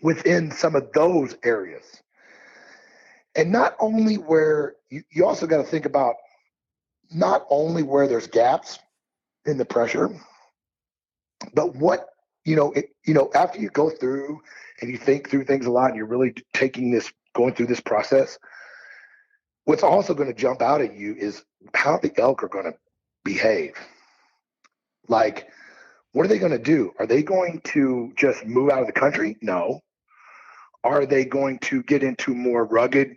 within some of those areas. And not only where, you also got to think about not only where there's gaps in the pressure, but what, after you go through and you think through things a lot and you're really going through this process, what's also going to jump out at you is how the elk are going to behave. Like, what are they going to do? Are they going to just move out of the country? No. Are they going to get into more rugged,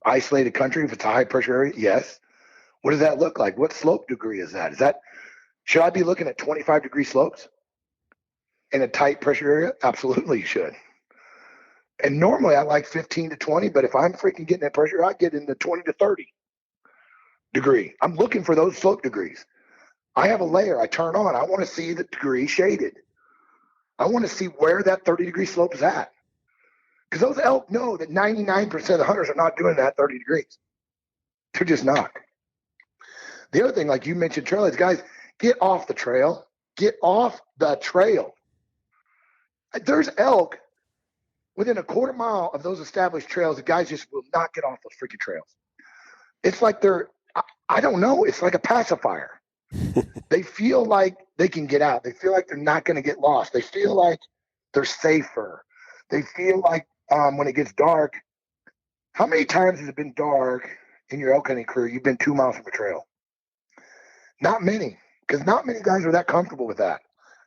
isolated country if it's a high pressure area? Yes. What does that look like? What slope degree is that? Should I be looking at 25-degree slopes in a tight pressure area? Absolutely, you should. And normally I like 15 to 20, but if I'm freaking getting that pressure, I get into 20 to 30 degree. I'm looking for those slope degrees. I have a layer I turn on. I want to see the degree shaded. I want to see where that 30-degree slope is at. Because those elk know that 99% of the hunters are not doing that 30 degrees. They're just not. The other thing, like you mentioned, trailheads, guys, get off the trail. Get off the trail. There's elk within a quarter mile of those established trails. The guys just will not get off those freaking trails. It's like I don't know. It's like a pacifier. They feel like they can get out. They feel like they're not going to get lost. They feel like they're safer. They feel like when it gets dark, how many times has it been dark in your elk hunting career? You've been 2 miles from a trail. Not many, because not many guys are that comfortable with that.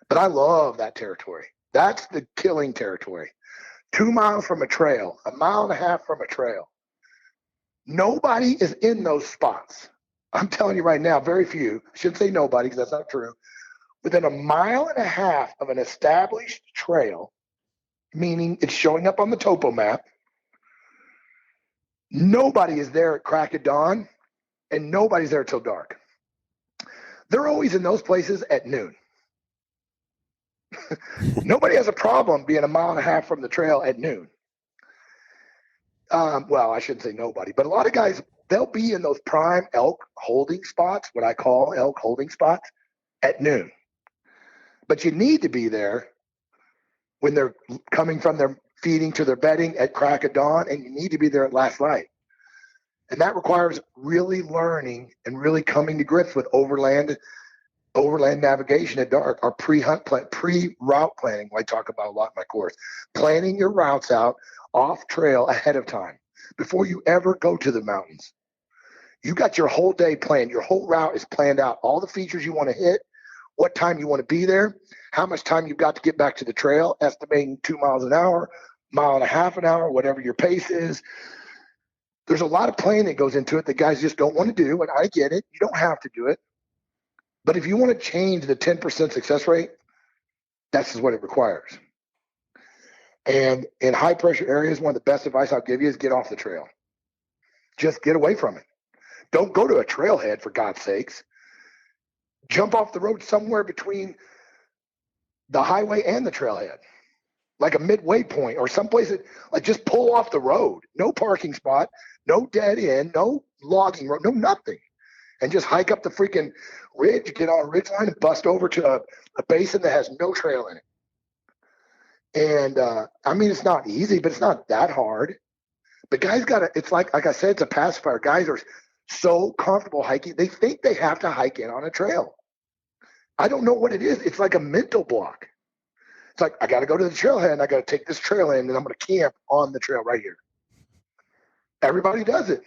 But I love that territory. That's the killing territory. 2 miles from a trail, 1.5 miles from a trail. Nobody is in those spots. I'm telling you right now, very few. I shouldn't say nobody because that's not true. Within 1.5 miles of an established trail, meaning it's showing up on the topo map, nobody is there at crack of dawn, and nobody's there till dark. They're always in those places at noon. Nobody has a problem being 1.5 miles from the trail at noon. Well, I shouldn't say nobody, but a lot of guys, they'll be in those prime elk holding spots, what I call elk holding spots, at noon. But you need to be there when they're coming from their feeding to their bedding at crack of dawn, and you need to be there at last light. And that requires really learning and really coming to grips with overland navigation at dark, or pre-route planning, I talk about a lot in my course. Planning your routes out off trail ahead of time before you ever go to the mountains. You got your whole day planned. Your whole route is planned out. All the features you want to hit, what time you want to be there, how much time you've got to get back to the trail, estimating 2 miles an hour, 1.5 miles an hour, whatever your pace is. There's a lot of planning that goes into it that guys just don't want to do, and I get it. You don't have to do it. But if you want to change the 10% success rate, that's what it requires. And in high pressure areas, one of the best advice I'll give you is get off the trail. Just get away from it. Don't go to a trailhead, for God's sakes. Jump off the road somewhere between the highway and the trailhead, like a midway point or someplace that, like, just pull off the road. No parking spot, no dead end, no logging road, no nothing. And just hike up the freaking ridge, get on a ridge line and bust over to a basin that has no trail in it. And I mean, it's not easy, but it's not that hard. But guys it's like I said, it's a pacifier. Guys are so comfortable hiking, they think they have to hike in on a trail. I don't know what it is. It's like a mental block. It's like, I got to go to the trailhead and I got to take this trail in and I'm going to camp on the trail right here. Everybody does it.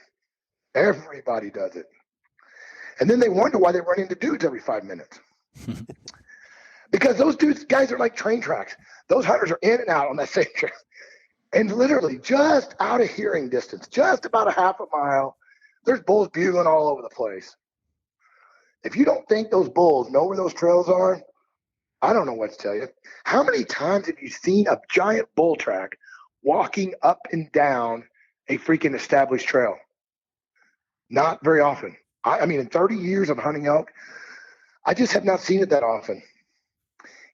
Everybody does it. And then they wonder why they run into dudes every 5 minutes. Because those guys are like train tracks. Those hunters are in and out on that same trail. And literally just out of hearing distance, just about 1/2 mile, there's bulls bugling all over the place. If you don't think those bulls know where those trails are, I don't know what to tell you. How many times have you seen a giant bull track walking up and down a freaking established trail? Not very often. I mean, in 30 years of hunting elk, I just have not seen it that often.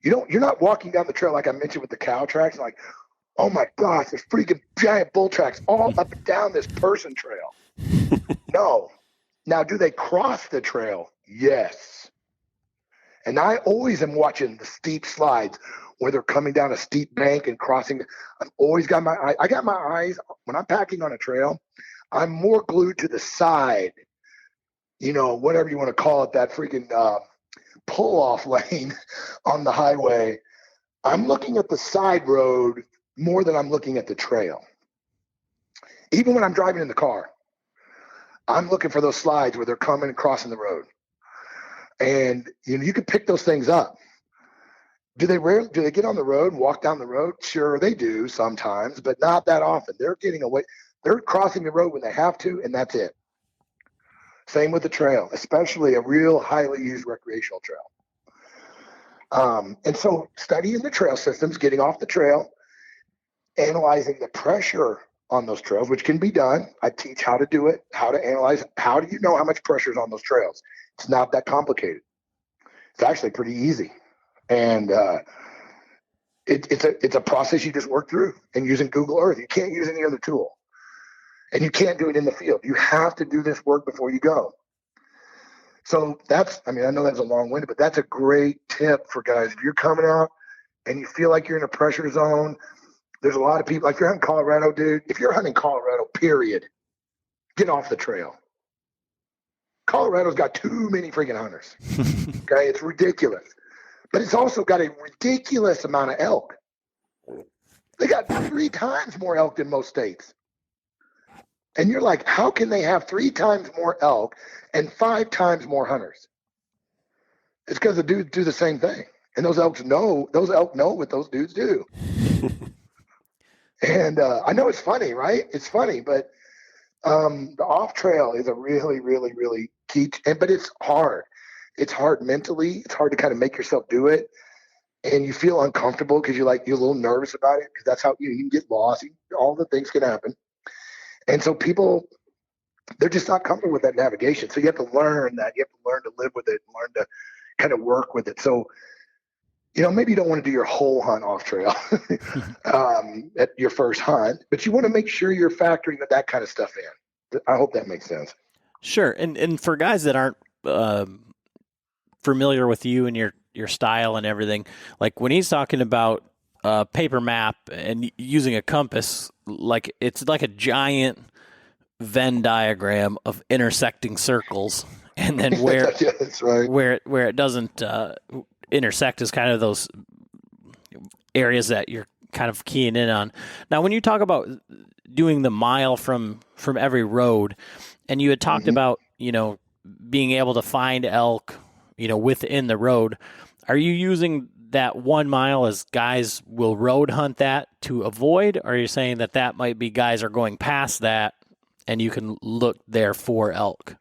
You're not walking down the trail like I mentioned with the cow tracks, like, oh my gosh, there's freaking giant bull tracks all up and down this person trail. No. Now, do they cross the trail? Yes. And I always am watching the steep slides where they're coming down a steep bank and crossing. I've always got I got my eyes, when I'm packing on a trail, I'm more glued to the side, whatever you want to call it, that freaking pull-off lane on the highway. I'm looking at the side road more than I'm looking at the trail. Even when I'm driving in the car, I'm looking for those slides where they're coming and crossing the road. And you can pick those things up. Do they get on the road and walk down the road? Sure, they do sometimes, but not that often. They're getting away. They're crossing the road when they have to, and that's it. Same with the trail, especially a real highly used recreational trail. And so studying the trail systems, getting off the trail, analyzing the pressure on those trails, which can be done. I teach how to do it, how to analyze. How do you know how much pressure is on those trails? It's not that complicated. It's actually pretty easy. And it's a process you just work through, and using Google Earth. You can't use any other tool. And you can't do it in the field. You have to do this work before you go. So I know that's a long-winded, but that's a great tip for guys. If you're coming out and you feel like you're in a pressure zone, there's a lot of people, like, if you're hunting Colorado, dude, if you're hunting Colorado, period, get off the trail. Colorado's got too many freaking hunters. Okay, it's ridiculous. But it's also got a ridiculous amount of elk. They got 3 times more elk than most states. And you're like, how can they have 3 times more elk and 5 times more hunters? It's because the dudes do the same thing. And those elk know what those dudes do. And I know it's funny, right? It's funny, but the off trail is a really, really, really key. But it's hard. It's hard mentally. It's hard to kind of make yourself do it. And you feel uncomfortable because you're a little nervous about it, because that's how you can get lost. All the things can happen. And so people, they're just not comfortable with that navigation. So you have to learn that. You have to learn to live with it and learn to kind of work with it. So, maybe you don't want to do your whole hunt off trail at your first hunt, but you want to make sure you're factoring that kind of stuff in. I hope that makes sense. Sure. And for guys that aren't familiar with you and your style and everything, like when he's talking about paper map and using a compass, like it's like a giant Venn diagram of intersecting circles, and then where that's right. where it doesn't intersect is kind of those areas that you're kind of keying in on. Now, when you talk about doing the mile from every road, and you had talked about being able to find elk within the road, are you using that 1 mile as guys will road hunt that to avoid? Or are you saying that might be guys are going past that and you can look there for elk?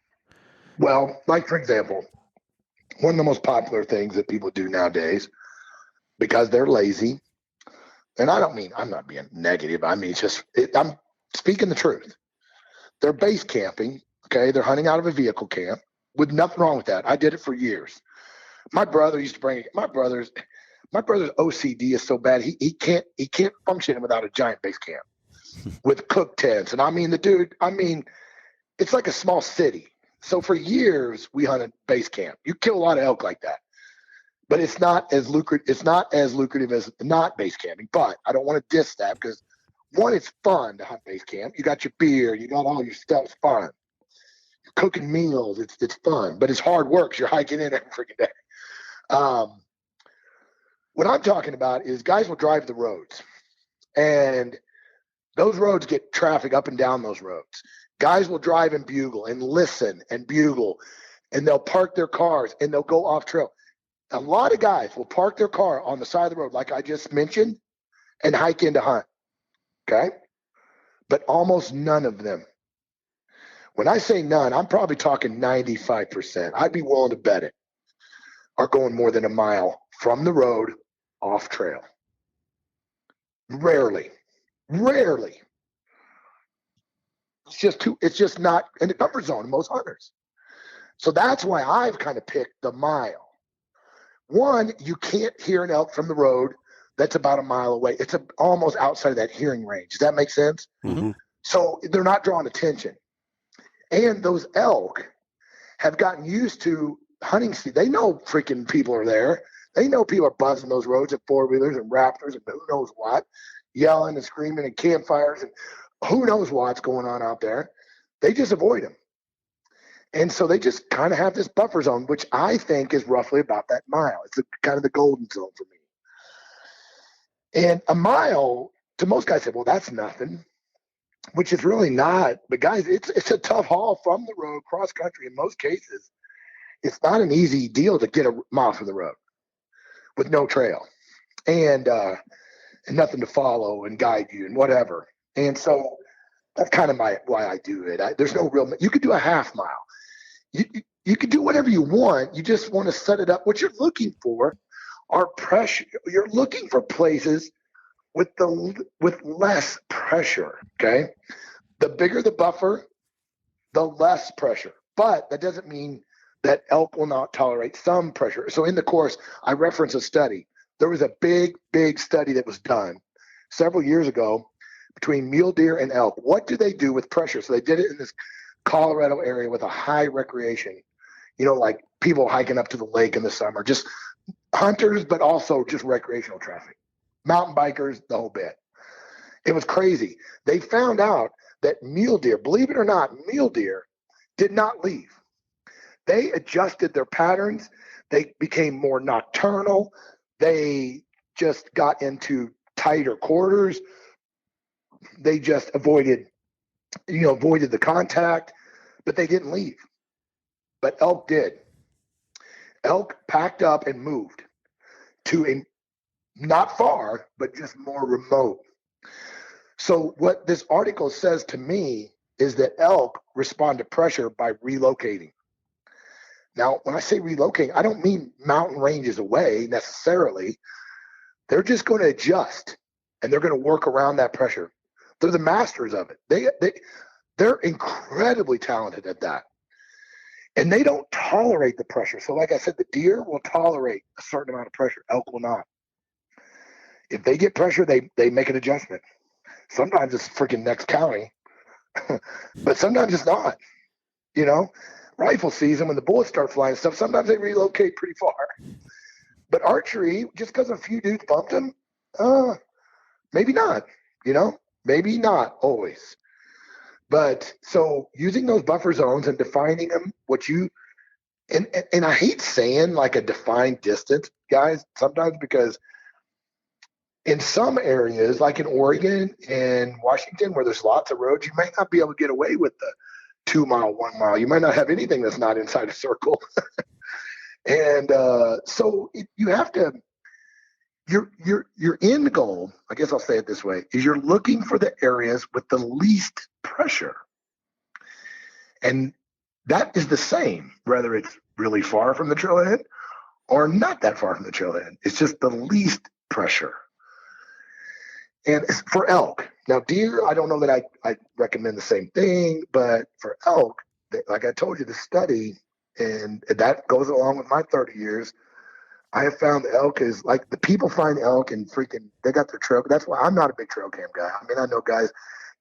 Well, like, for example, one of the most popular things that people do nowadays, because they're lazy, and I'm not being negative. I mean, I'm speaking the truth. They're base camping. Okay. They're hunting out of a vehicle camp, with nothing wrong with that. I did it for years. My brother used to bring it. My brother's OCD is so bad. He can't function without a giant base camp with cook tents. And it's like a small city. So for years we hunted base camp. You kill a lot of elk like that, but it's not as lucrative. It's not as lucrative as not base camping. But I don't want to diss that, because one, it's fun to hunt base camp. You got your beer, you got all your stuff. It's fun. You're cooking meals. It's fun, but it's hard work, 'cause you're hiking in every freaking day. What I'm talking about is guys will drive the roads, and those roads get traffic up and down those roads. Guys will drive and bugle and listen and bugle, and they'll park their cars and they'll go off trail. A lot of guys will park their car on the side of the road, like I just mentioned, and hike in to hunt. Okay. But almost none of them. When I say none, I'm probably talking 95%. I'd be willing to bet it, are going more than a mile from the road off trail. Rarely. It's just not in the comfort zone of most hunters. So that's why I've kind of picked the mile. One, you can't hear an elk from the road that's about a mile away. It's almost outside of that hearing range. Does that make sense? Mm-hmm. So they're not drawing attention. And those elk have gotten used to hunting. They know freaking people are there. They know people are buzzing those roads at 4-wheelers and Raptors and who knows what, yelling and screaming and campfires and who knows what's going on out there. They just avoid them. And so they just kind of have this buffer zone, which I think is roughly about that mile. It's kind of the golden zone for me. And a mile, to most guys, say, well, that's nothing, which is really not. But guys, it's a tough haul from the road, cross country. In most cases, it's not an easy deal to get a mile from the road with no trail and nothing to follow and guide you and whatever. And so that's kind of why I do it. There's no real. You could do a half mile. you can do whatever you want. You just want to set it up. What you're looking for are pressure. You're looking for places with less pressure. Okay, the bigger the buffer, the less pressure. But that doesn't mean that elk will not tolerate some pressure. So in the course, I reference a study. There was a big study that was done several years ago between mule deer and elk. What do they do with pressure? So they did it in this Colorado area with a high recreation, like people hiking up to the lake in the summer, just hunters, but also just recreational traffic, mountain bikers, the whole bit. It was crazy. They found out that mule deer, believe it or not, mule deer did not leave. They adjusted their patterns. They became more nocturnal. They just got into tighter quarters. They just avoided the contact, but they didn't leave. But elk did. Elk packed up and moved to a not far, but just more remote. So what this article says to me is that elk respond to pressure by relocating. Now, when I say relocating, I don't mean mountain ranges away necessarily. They're just going to adjust, and they're going to work around that pressure. They're the masters of it. They're incredibly talented at that. And they don't tolerate the pressure. So like I said, the deer will tolerate a certain amount of pressure. Elk will not. If they get pressure, they make an adjustment. Sometimes it's freaking next county, but sometimes it's not. Rifle season, when the bullets start flying and stuff, sometimes they relocate pretty far. But archery, just because a few dudes bumped them, maybe not, maybe not always. But so using those buffer zones and defining them, and I hate saying like a defined distance, guys, sometimes, because in some areas, like in Oregon and Washington, where there's lots of roads, you might not be able to get away with the 2 mile, 1 mile. You might not have anything that's not inside a circle. And so you have to, your end goal, I guess I'll say it this way, is you're looking for the areas with the least pressure. And that is the same, whether it's really far from the trailhead or not that far from the trailhead. It's just the least pressure. And for elk, now deer, I don't know that I recommend the same thing, but for elk, like I told you, the study, and that goes along with my 30 years, I have found elk is like, the people find elk and freaking, they got their trail. That's why I'm not a big trail cam guy. I mean, I know guys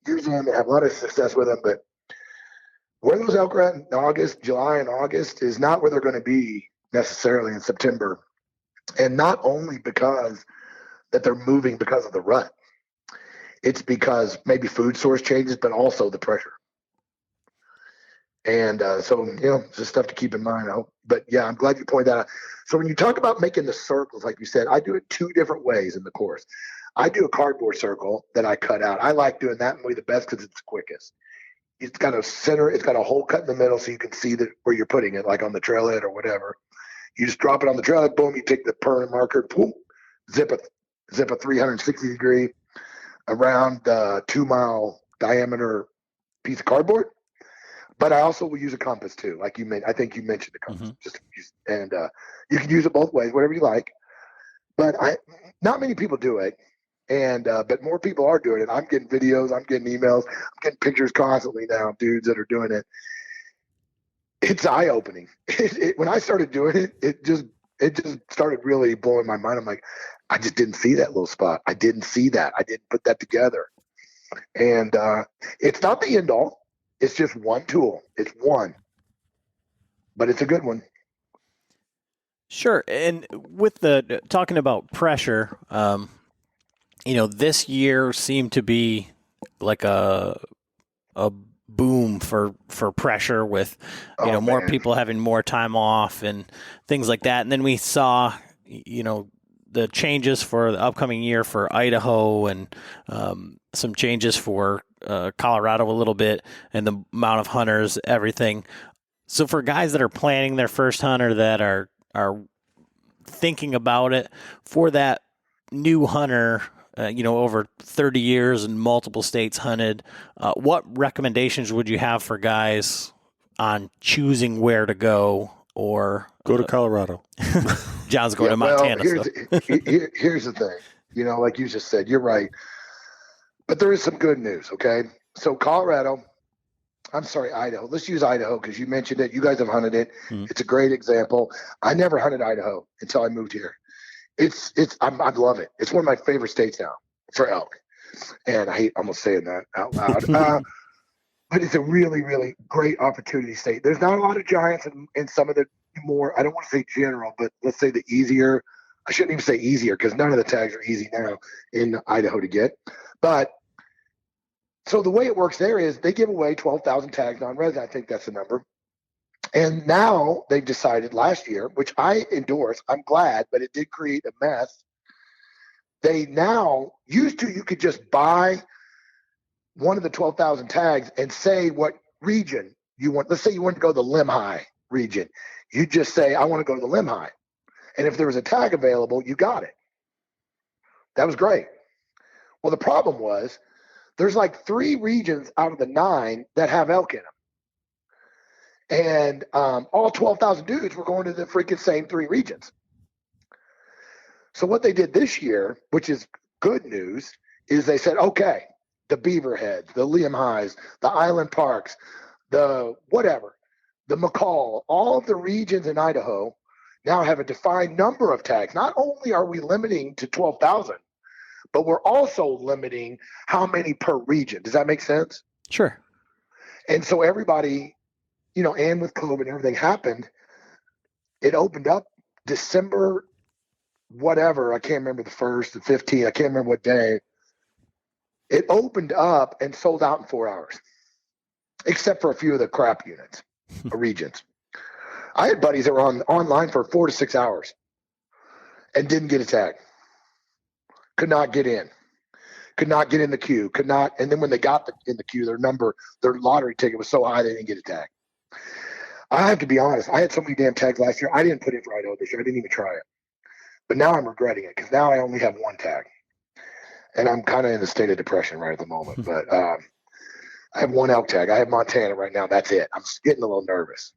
use them and have a lot of success with them, but where those elk are at in August, July and August is not where they're going to be necessarily in September. And not only because that they're moving because of the rut, it's because maybe food source changes, but also the pressure. And so, it's just stuff to keep in mind. But yeah, I'm glad you pointed that out. So when you talk about making the circles, like you said, I do it 2 different ways in the course. I do a cardboard circle that I cut out. I like doing that way the best because it's the quickest. It's got a center, it's got a hole cut in the middle so you can see where you're putting it, like on the trailhead or whatever. You just drop it on the trailhead, boom, you take the permanent marker, boom, zip a 360 degree around the 2 mile diameter piece of cardboard. But I also will use a compass too. Like I think you mentioned the compass. Mm-hmm. You can use it both ways, whatever you like. But not many people do it. And but more people are doing it. I'm getting videos, I'm getting emails, I'm getting pictures constantly now, dudes that are doing it. It's eye opening. When I started doing it, it just started really blowing my mind. I'm like, I just didn't see that little spot. I didn't see that. I didn't put that together. And it's not the end all. It's just one tool. It's one, but it's a good one. Sure. And with the talking about pressure, this year seemed to be like a boom for pressure with, more people having more time off and things like that. And then we saw, the changes for the upcoming year for Idaho and some changes for Colorado a little bit, and the amount of hunters, everything. So for guys that are planning their first hunt or that are thinking about it, for that new hunter, over 30 years and multiple states hunted, what recommendations would you have for guys on choosing where to go, or Go to Colorado. John's going to Well, Montana. here's the thing. Like you just said, you're right. But there is some good news, okay? So Idaho. Let's use Idaho because you mentioned it. You guys have hunted it. Mhm. It's a great example. I never hunted Idaho until I moved here. I love it. It's one of my favorite states now for elk. And I hate almost saying that out loud. But it's a really, really great opportunity state. There's not a lot of giants in some of the more, I don't want to say general, but let's say the easier. I shouldn't even say easier because none of the tags are easy now in Idaho to get. But so the way it works there is they give away 12,000 tags non-resident. I think that's the number. And now they've decided last year, which I endorse, I'm glad, but it did create a mess. They now, used to, you could just buy one of the 12,000 tags and say what region you want. Let's say you want to go to the Limhi region. You just say, I want to go to the Limhi. And if there was a tag available, you got it. That was great. Well, the problem was there's like 3 regions out of the 9 that have elk in them. And all 12,000 dudes were going to the freaking same 3 regions. So what they did this year, which is good news, is they said, okay, the Beaverheads, the Limhis, the Island Parks, the whatever, the McCall, all of the regions in Idaho now have a defined number of tags. Not only are we limiting to 12,000, but we're also limiting how many per region. Does that make sense? Sure. And so everybody, and with COVID and everything happened, it opened up December, whatever. I can't remember the 1st, the 15th. I can't remember what day. It opened up and sold out in 4 hours, except for a few of the crap units or regions. I had buddies that were online for 4 to 6 hours and didn't get a tag. Could not get in. Could not get in the queue. Could not. And then when they got in the queue, their lottery ticket was so high they didn't get a tag. I have to be honest. I had so many damn tags last year. I didn't put in for Idaho this year. I didn't even try it. But now I'm regretting it because now I only have 1 tag. And I'm kind of in a state of depression right at the moment. But I have 1 elk tag. I have Montana right now. That's it. I'm getting a little nervous.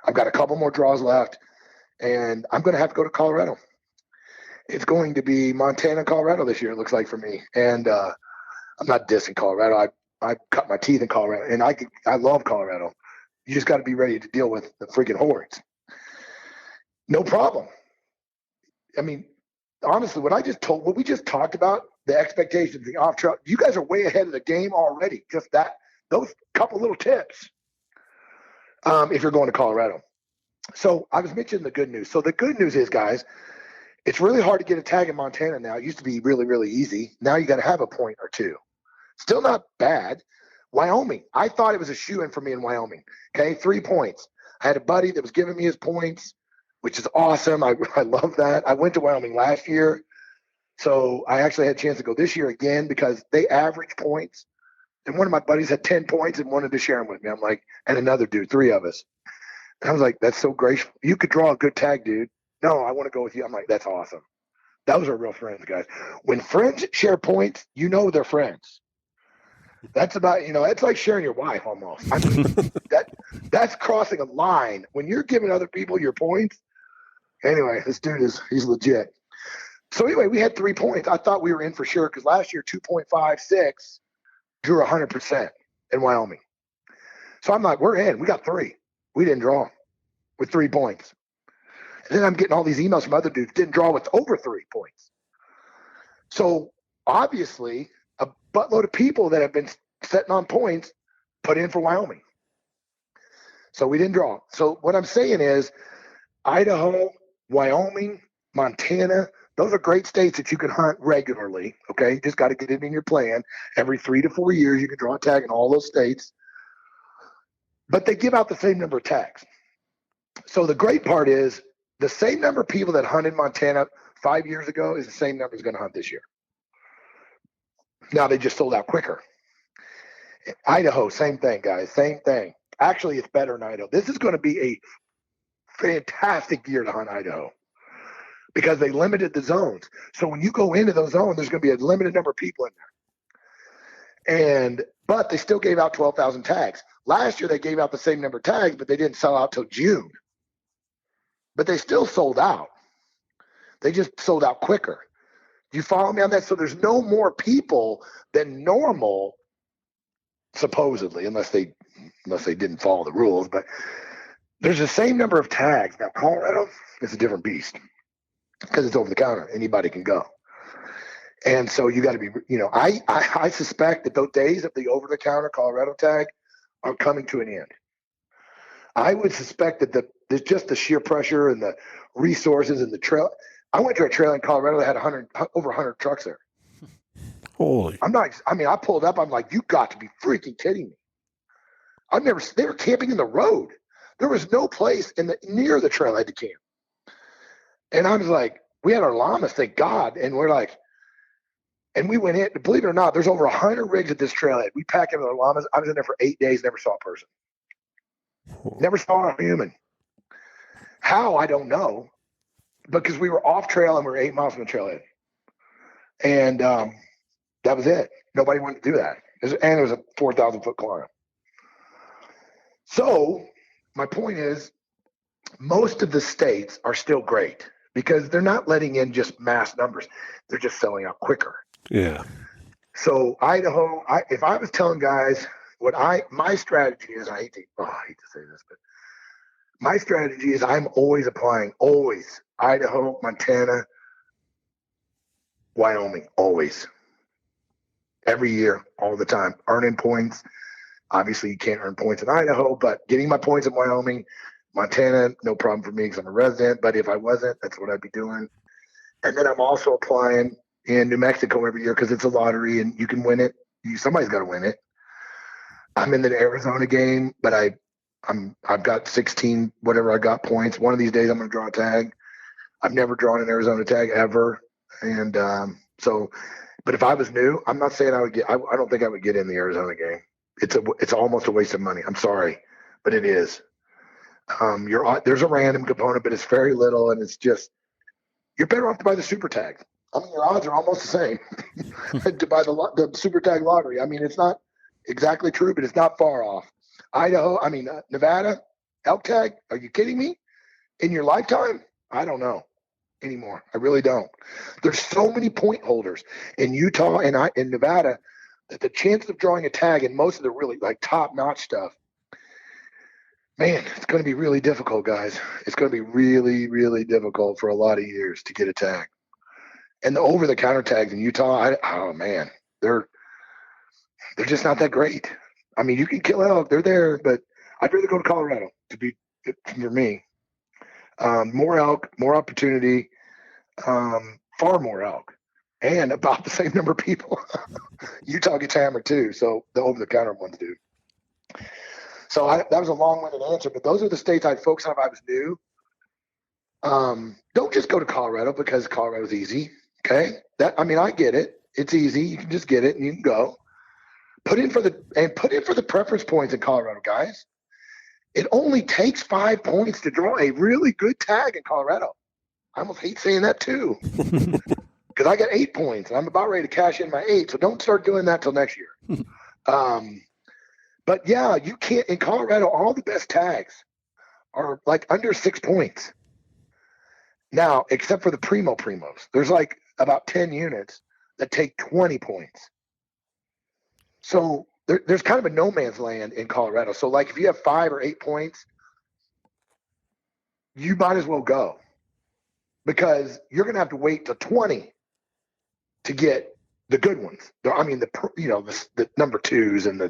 I've got a couple more draws left, and I'm going to have to go to Colorado. It's going to be Montana, Colorado this year, it looks like for me. And I'm not dissing Colorado. I cut my teeth in Colorado, and I love Colorado. You just got to be ready to deal with the freaking hordes. No problem. I mean, honestly, what we just talked about, the expectations, the off trail, you guys are way ahead of the game already. Just those couple little tips. If you're going to Colorado. So I was mentioning the good news. So the good news is, guys, it's really hard to get a tag in Montana now. It used to be really, really easy. Now you got to have a point or 2. Still not bad. Wyoming. I thought it was a shoe-in for me in Wyoming. Okay, 3 points. I had a buddy that was giving me his points, which is awesome. I love that. I went to Wyoming last year. So I actually had a chance to go this year again because they average points. And one of my buddies had 10 points and wanted to share them with me. I'm like, and another dude, 3 of us. And I was like, that's so gracious. You could draw a good tag, dude. No, I want to go with you. I'm like, that's awesome. Those are real friends, guys. When friends share points, they're friends. That's about, it's like sharing your wife almost. I mean, that's crossing a line. When you're giving other people your points. Anyway, this dude he's legit. So anyway, we had 3 points. I thought we were in for sure because last year 2.56 drew 100% in Wyoming. So I'm like, we're in. We got 3. We didn't draw with 3 points. And then I'm getting all these emails from other dudes didn't draw with over 3 points. So obviously, a buttload of people that have been setting on points put in for Wyoming. So we didn't draw. So what I'm saying is Idaho, Wyoming, Montana, those are great states that you can hunt regularly. Okay. You just got to get it in your plan. Every 3 to 4 years, you can draw a tag in all those states. But they give out the same number of tags. So the great part is the same number of people that hunted Montana 5 years ago is the same number that's going to hunt this year. Now they just sold out quicker. Idaho, same thing, guys. Same thing. Actually, it's better in Idaho. This is going to be a fantastic year to hunt Idaho because they limited the zones. So when you go into those zones, there's going to be a limited number of people in But they still gave out 12,000 tags. Last year they gave out the same number of tags, but they didn't sell out till June. But they still sold out. They just sold out quicker. Do you follow me on that? So there's no more people than normal, supposedly, unless they didn't follow the rules. But there's the same number of tags. Now Colorado is a different beast because it's over the counter. Anybody can go. And so you got to be, I suspect that those days of the over the counter Colorado tag are coming to an end. I would suspect that there's just the sheer pressure and the resources and the trail. I went to a trail in Colorado that had over 100 trucks there. Holy. I pulled up. I'm like, you got to be freaking kidding me. They were camping in the road. There was no place near the trailhead to camp. And I was like, we had our llamas, thank God. And we're like, and we went in, believe it or not, there's over 100 rigs at this trailhead. We packed in with our llamas. I was in there for 8 days, never saw a person. Never saw a human. How, I don't know. Because we were off trail and we were 8 miles from the trailhead. And that was it. Nobody wanted to do that. And it was a 4,000-foot climb. So my point is, most of the states are still great because they're not letting in just mass numbers. They're just selling out quicker. Yeah. So Idaho, if I was telling guys my strategy is, I hate to say this, but my strategy is I'm always applying, always Idaho, Montana, Wyoming, always. Every year, all the time, earning points. Obviously, you can't earn points in Idaho, but getting my points in Wyoming, Montana, no problem for me because I'm a resident. But if I wasn't, that's what I'd be doing. And then I'm also applying in New Mexico every year because it's a lottery and you can win it. Somebody's got to win it. I'm in the Arizona game, but I've got 16 whatever I got points. One of these days I'm going to draw a tag. I've never drawn an Arizona tag ever, and but if I was new, I'm not saying I would get. I don't think I would get in the Arizona game. It's almost a waste of money. I'm sorry, but it is. There's a random component, but it's very little, and it's just you're better off to buy the super tag. I mean, your odds are almost the same to buy the super tag lottery. I mean, it's not exactly true, but it's not far off. Nevada, elk tag. Are you kidding me? In your lifetime? I don't know anymore. I really don't. There's so many point holders in Utah and in Nevada that the chances of drawing a tag in most of the really like top-notch stuff, man, it's going to be really difficult, guys. It's going to be really, really difficult for a lot of years to get a tag. And the over-the-counter tags in Utah, they're just not that great. I mean, you can kill elk, they're there, but I'd rather go to Colorado for me. More elk, more opportunity, far more elk, and about the same number of people. Utah gets hammered too, so the over-the-counter ones do. So that was a long-winded answer, but those are the states I'd focus on if I was new. Don't just go to Colorado because Colorado's easy. Okay, I get it. It's easy. You can just get it and you can go. Put in for the preference points in Colorado, guys. It only takes 5 points to draw a really good tag in Colorado. I almost hate saying that too, because I got 8 points and I'm about ready to cash in my 8. So don't start doing that till next year. But yeah, you can't in Colorado. All the best tags are like under 6 points. Now, except for the primos, there's like about 10 units that take 20 points. So there's kind of a no man's land in Colorado. So like if you have 5 or 8 points, you might as well go because you're going to have to wait till 20 to get the good ones. I mean, the number 2s and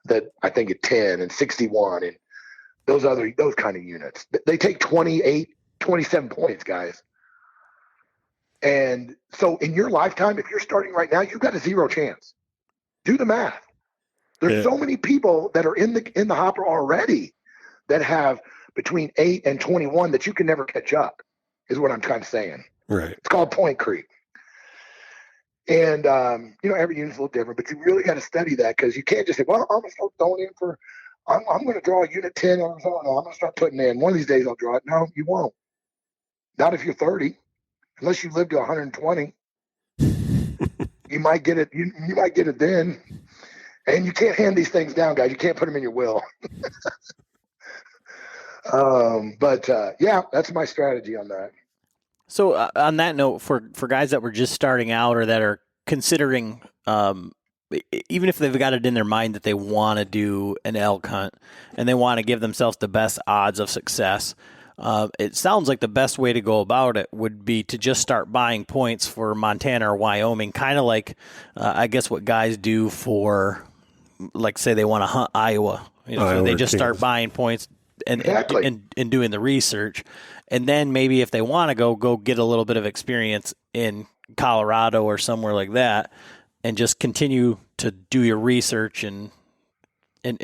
the I think at 10 and 61 and those kind of units. They take 28, 27 points, guys. And so in your lifetime, if you're starting right now, you've got a 0 chance. Do the math. There's so many people that are in the hopper already that have between 8 and 21 that you can never catch up, is what I'm kind of saying. Right. It's called point creep. And, every unit's a little different, but you really got to study that because you can't just say, well, I'm going to start throwing in I'm going to draw a unit 10 or so. I'm going to start putting in. One of these days I'll draw it. No, you won't. Not if you're 30, unless you live to 120. You might get it. You might get it then. And you can't hand these things down, guys. You can't put them in your will. Yeah, that's my strategy on that. So on that note, for guys that were just starting out or that are considering, even if they've got it in their mind that they want to do an elk hunt and they want to give themselves the best odds of success, it sounds like the best way to go about it would be to just start buying points for Montana or Wyoming, kind of like I guess what guys do for, like, say they want to hunt Iowa. So they just start buying points and doing the research. And then maybe if they want to go get a little bit of experience in Colorado or somewhere like that and just continue to do your research and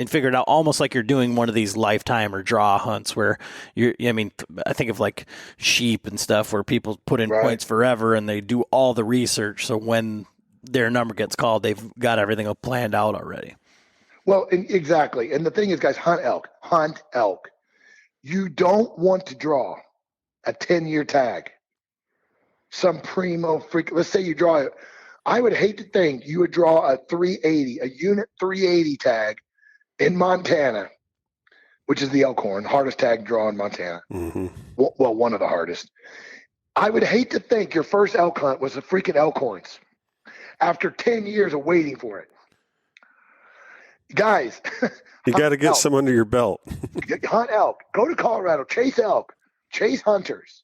figure it out, almost like you're doing one of these lifetime or draw hunts where I think of like sheep and stuff where people put in points forever and they do all the research. So when their number gets called, they've got everything planned out already. Well, exactly. And the thing is, guys, hunt elk. You don't want to draw a 10-year tag. Some primo freak. Let's say you draw it. I would hate to think you would draw a 380, a unit 380 tag in Montana, which is the elkhorn, hardest tag to draw in Montana. Mm-hmm. Well, one of the hardest. I would hate to think your first elk hunt was the freaking elkhorns after 10 years of waiting for it. Guys, you got to get some under your belt. Hunt elk. Go to Colorado. Chase elk. Chase hunters.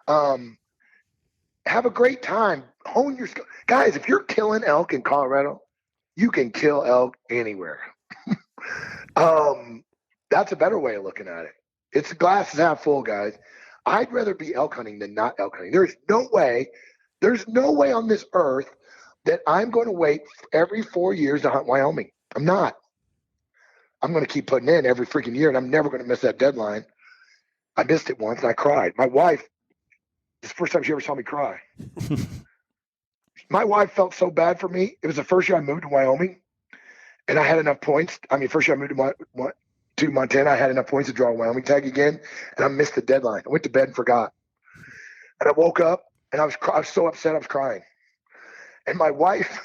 Have a great time. Hone your skill. Guys, if you're killing elk in Colorado, you can kill elk anywhere. That's a better way of looking at it. It's glass is half full, guys. I'd rather be elk hunting than not elk hunting. There's no way on this earth that I'm going to wait every 4 years to hunt Wyoming. I'm not. I'm going to keep putting in every freaking year, and I'm never going to miss that deadline. I missed it once, and I cried. My wife, it's the first time she ever saw me cry. My wife felt so bad for me. It was the first year I moved to Wyoming, and I had enough points. First year I moved to Montana, I had enough points to draw a Wyoming tag again, and I missed the deadline. I went to bed and forgot. And I woke up, and I was so upset I was crying. And my wife...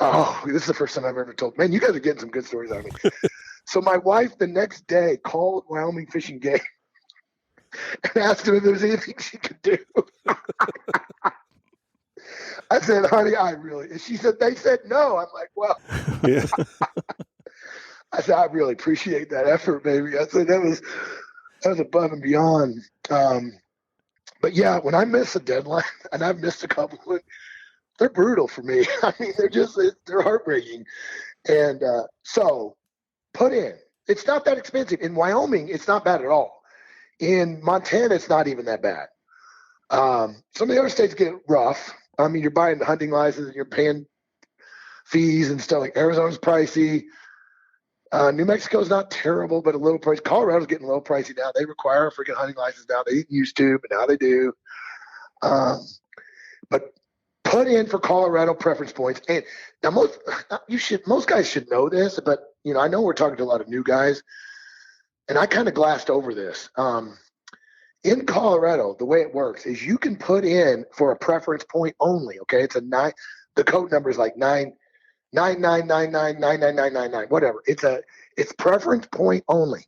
Oh, this is the first time I've ever told. Man, you guys are getting some good stories out of me. So my wife the next day called Wyoming Fish and Game and asked him if there was anything she could do. I said, honey, and she said, they said no. I'm like, well, yeah. I said, I really appreciate that effort, baby. I said, that was above and beyond. But yeah, when I miss a deadline, and I've missed a couple of, they're brutal for me. They're heartbreaking. And so put in. It's not that expensive. In Wyoming, it's not bad at all. In Montana, it's not even that bad. Some of the other states get rough. You're buying the hunting license and you're paying fees and stuff. Like Arizona's pricey. New Mexico's not terrible, but a little pricey. Colorado's getting a little pricey now. They require a freaking hunting license now. They didn't used to, but now they do. But put in for Colorado preference points. And now most guys should know this, but I know we're talking to a lot of new guys, and I kind of glassed over this. In Colorado, the way it works is you can put in for a preference point only. Okay, it's a 9. The code number is like 999999999, whatever. It's preference point only,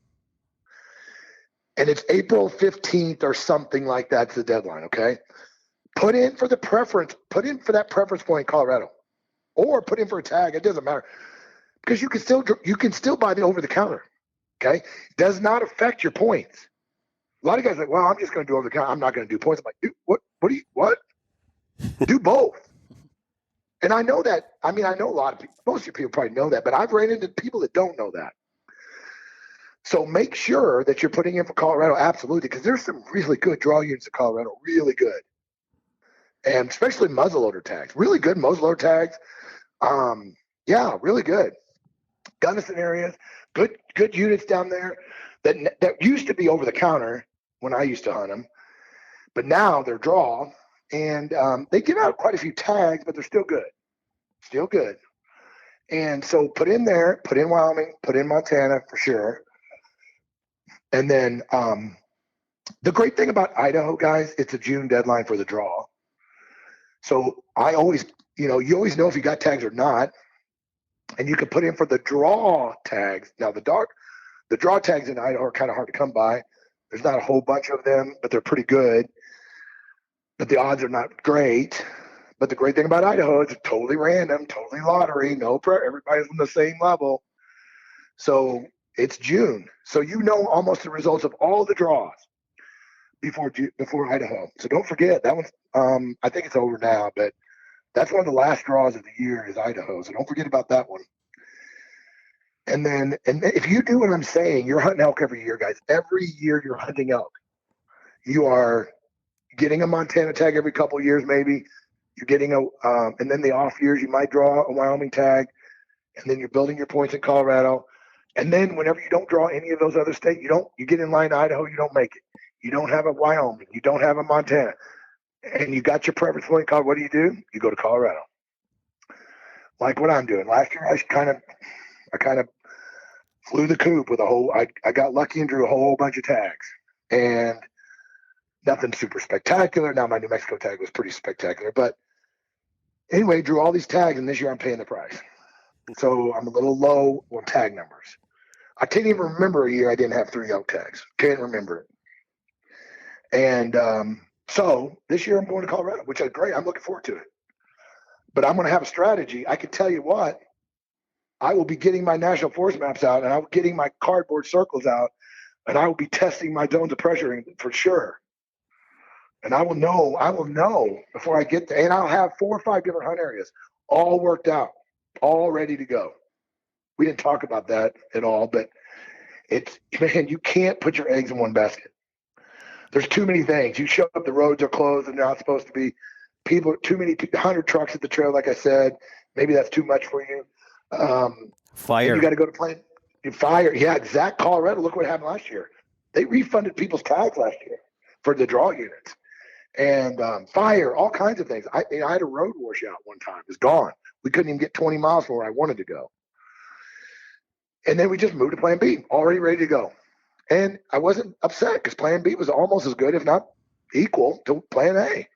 and it's April 15th or something like that's the deadline. Okay. Put in for that preference point in Colorado, or put in for a tag. It doesn't matter, because you can still buy the over the counter. Okay, does not affect your points. A lot of guys are like, well, I'm just going to do over the counter. I'm not going to do points. I'm like, dude, what? Do both. And I know that. I know a lot of people. Most of your people probably know that, but I've ran into people that don't know that. So make sure that you're putting in for Colorado, absolutely, because there's some really good draw units in Colorado, really good. And especially muzzleloader tags, really good muzzleloader tags. Yeah, really good. Gunnison areas, good units down there that used to be over the counter when I used to hunt them, but now they're draw, and they give out quite a few tags, but they're still good. And so put in there, put in Wyoming, put in Montana for sure. And then the great thing about Idaho, guys, it's a June deadline for the draw. So I always, you always know if you got tags or not. and you can put in for the draw tags. Now the draw tags in Idaho are kind of hard to come by. There's not a whole bunch of them, but they're pretty good. But the odds are not great. But the great thing about Idaho is it's totally random, totally lottery, no prayer. Everybody's on the same level. So it's June. So you know almost the results of all the draws before Idaho. So don't forget that one's. I think it's over now, but that's one of the last draws of the year is Idaho. So don't forget about that one. And if you do what I'm saying, you're hunting elk every year, guys. Every year you're hunting elk. You are getting a Montana tag every couple of years, maybe. You're getting and then the off years you might draw a Wyoming tag, and then you're building your points in Colorado. And then whenever you don't draw any of those other states, you get in line to Idaho, you don't make it. You don't have a Wyoming, you don't have a Montana, and you got your preference point card. What do? You go to Colorado. Like what I'm doing. Last year I kind of flew the coop with I got lucky and drew a whole bunch of tags. And nothing super spectacular. Now my New Mexico tag was pretty spectacular, but anyway, drew all these tags, and this year I'm paying the price. So I'm a little low on tag numbers. I can't even remember a year I didn't have 3 elk tags. Can't remember it. And so this year I'm going to Colorado, which is great. I'm looking forward to it. But I'm going to have a strategy. I can tell you what, I will be getting my national forest maps out, and I'm getting my cardboard circles out, and I will be testing my zones of pressure for sure. And I will know before I get there. And I'll have 4 or 5 different hunt areas all worked out, all ready to go. We didn't talk about that at all, but man, you can't put your eggs in one basket. There's too many things. You show up, the roads are closed, and they're not supposed to be. Too many 100 trucks at the trail, like I said. Maybe that's too much for you. Fire. You got to go to plan. Fire. Yeah, exact Colorado. Look what happened last year. They refunded people's tags last year for the draw units. And fire, all kinds of things. I had a road washout one time. It was gone. We couldn't even get 20 miles from where I wanted to go. And then we just moved to Plan B, already ready to go. And I wasn't upset because Plan B was almost as good, if not equal, to Plan A.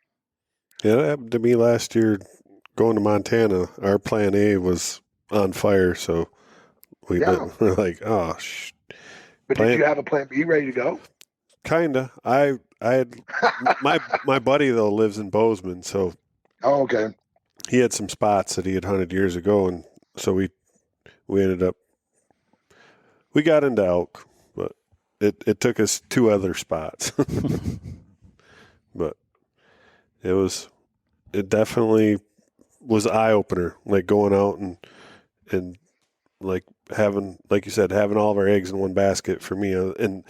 Yeah, that happened to me last year going to Montana. Our Plan A was on fire, so we're like, oh, But did you have a Plan B ready to go? Kinda. I had my buddy though lives in Bozeman, so okay. He had some spots that he had hunted years ago, and so we ended up got into elk, but it took us 2 other spots. But it definitely was eye opener, like going out and like having, like you said, having all of our eggs in one basket for me. And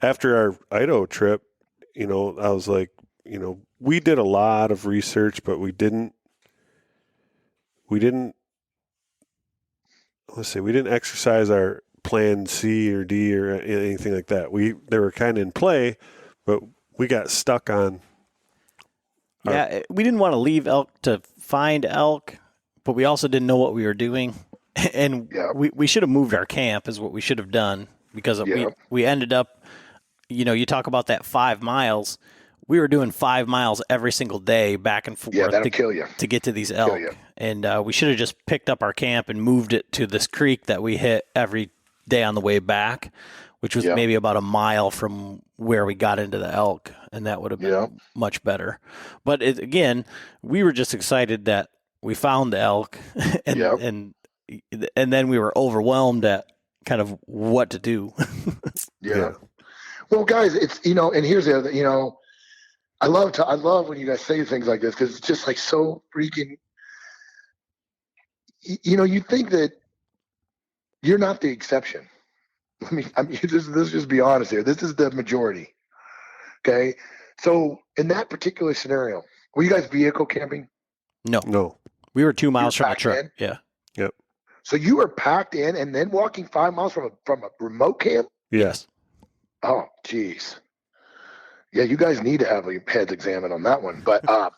after our Idaho trip, I was like, we did a lot of research, but we didn't exercise our plan C or D or anything like that. They were kind of in play, but we got stuck on. We didn't want to leave elk to find elk, but we also didn't know what we were doing. And we should have moved our camp is what we should have done, because we ended up, you talk about that 5 miles. We were doing 5 miles every single day back and forth to get to these elk. And we should have just picked up our camp and moved it to this creek that we hit every day on the way back, which was maybe about a mile from where we got into the elk. And that would have been much better. But again, we were just excited that we found the elk and then we were overwhelmed at kind of what to do. Well, guys, it's, and here's the other, I love when you guys say things like this, because it's just like so freaking, you think that you're not the exception. I mean, let's just be honest here. This is the majority. Okay. So in that particular scenario, were you guys vehicle camping? No. We were 2 miles from the truck. In? Yeah. Yep. So you were packed in and then walking 5 miles from a remote camp? Yes. Oh, geez. Yeah, you guys need to have your heads examined on that one. But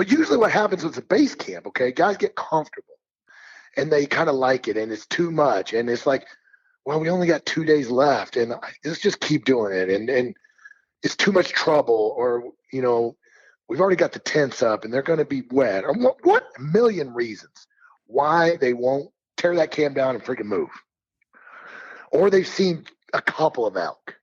usually what happens with the base camp, okay, guys get comfortable and they kind of like it, and it's too much. And it's like, well, we only got 2 days left, and let's just keep doing it. And it's too much trouble, or, we've already got the tents up and they're going to be wet, or what a million reasons why they won't tear that cam down and freaking move. Or they've seen a couple of elk.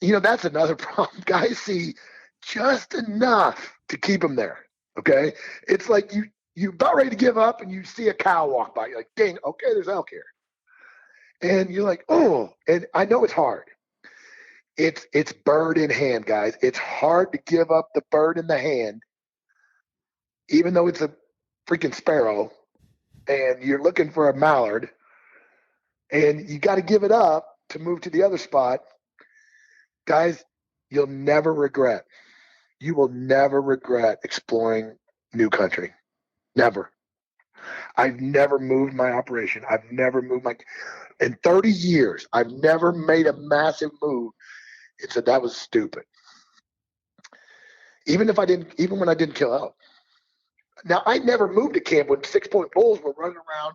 That's another problem. Guys see just enough to keep them there. Okay. It's like you about ready to give up and you see a cow walk by. You're like, dang, okay, there's elk here. And you're like, oh, and I know it's hard. It's bird in hand, guys. It's hard to give up the bird in the hand, even though it's a freaking sparrow and you're looking for a mallard and you got to give it up to move to the other spot. Guys, you'll never regret. You will never regret exploring new country. Never. I've never moved my operation. I've never moved in 30 years, I've never made a massive move. It said that was stupid. Even when I didn't kill elk. Now, I never moved to camp when 6-point bulls were running around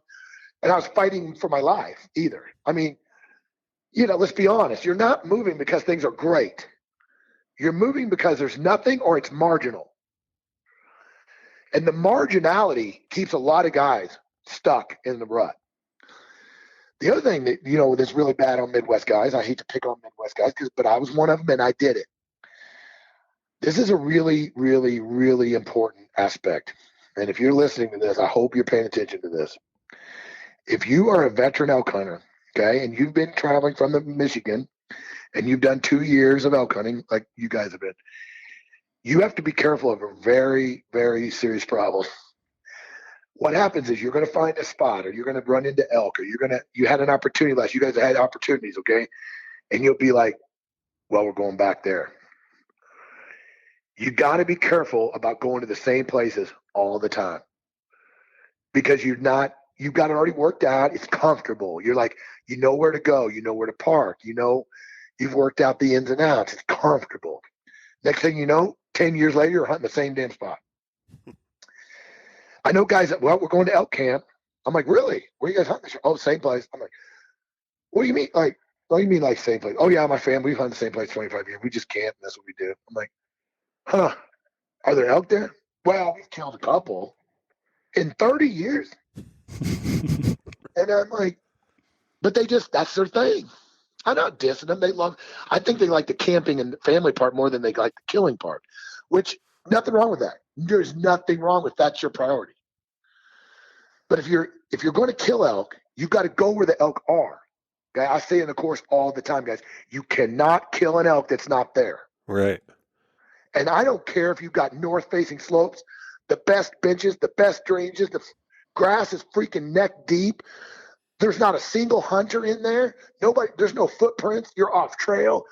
and I was fighting for my life either. I mean, let's be honest. You're not moving because things are great. You're moving because there's nothing or it's marginal. And the marginality keeps a lot of guys stuck in the rut. The other thing that, that's really bad on Midwest guys, I hate to pick on Midwest guys, but I was one of them and I did it. This is a really, really, really important aspect. And if you're listening to this, I hope you're paying attention to this. If you are a veteran elk hunter, okay, and you've been traveling from Michigan and you've done 2 years of elk hunting like you guys have been, you have to be careful of a very, very serious problem. What happens is you're going to find a spot or you're going to run into elk or you had an opportunity last, you guys had opportunities, okay? And you'll be like, well, we're going back there. You got to be careful about going to the same places all the time because you've got it already worked out. It's comfortable. You're like, you know where to go. You know where to park. You've worked out the ins and outs. It's comfortable. Next thing you know, 10 years later, you're hunting the same damn spot. I know guys that, well, we're going to elk camp. I'm like, really? Where you guys hunting? Oh, same place. I'm like, what do you mean? Like, what do you mean like same place? Oh, yeah, my family, we've hunted the same place 25 years. We just camp, and that's what we do. I'm like, huh, are there elk there? Well, we've killed a couple in 30 years. And I'm like, but that's their thing. I'm not dissing them. I think they like the camping and the family part more than they like the killing part, which nothing wrong with that. There's nothing wrong with that's your priority. But if you're going to kill elk, you got to go where the elk are. Okay? I say in the course all the time, guys, you cannot kill an elk that's not there. Right. And I don't care if you've got north-facing slopes, the best benches, the best drainages, the grass is freaking neck deep. There's not a single hunter in there. There's no footprints. You're off trail.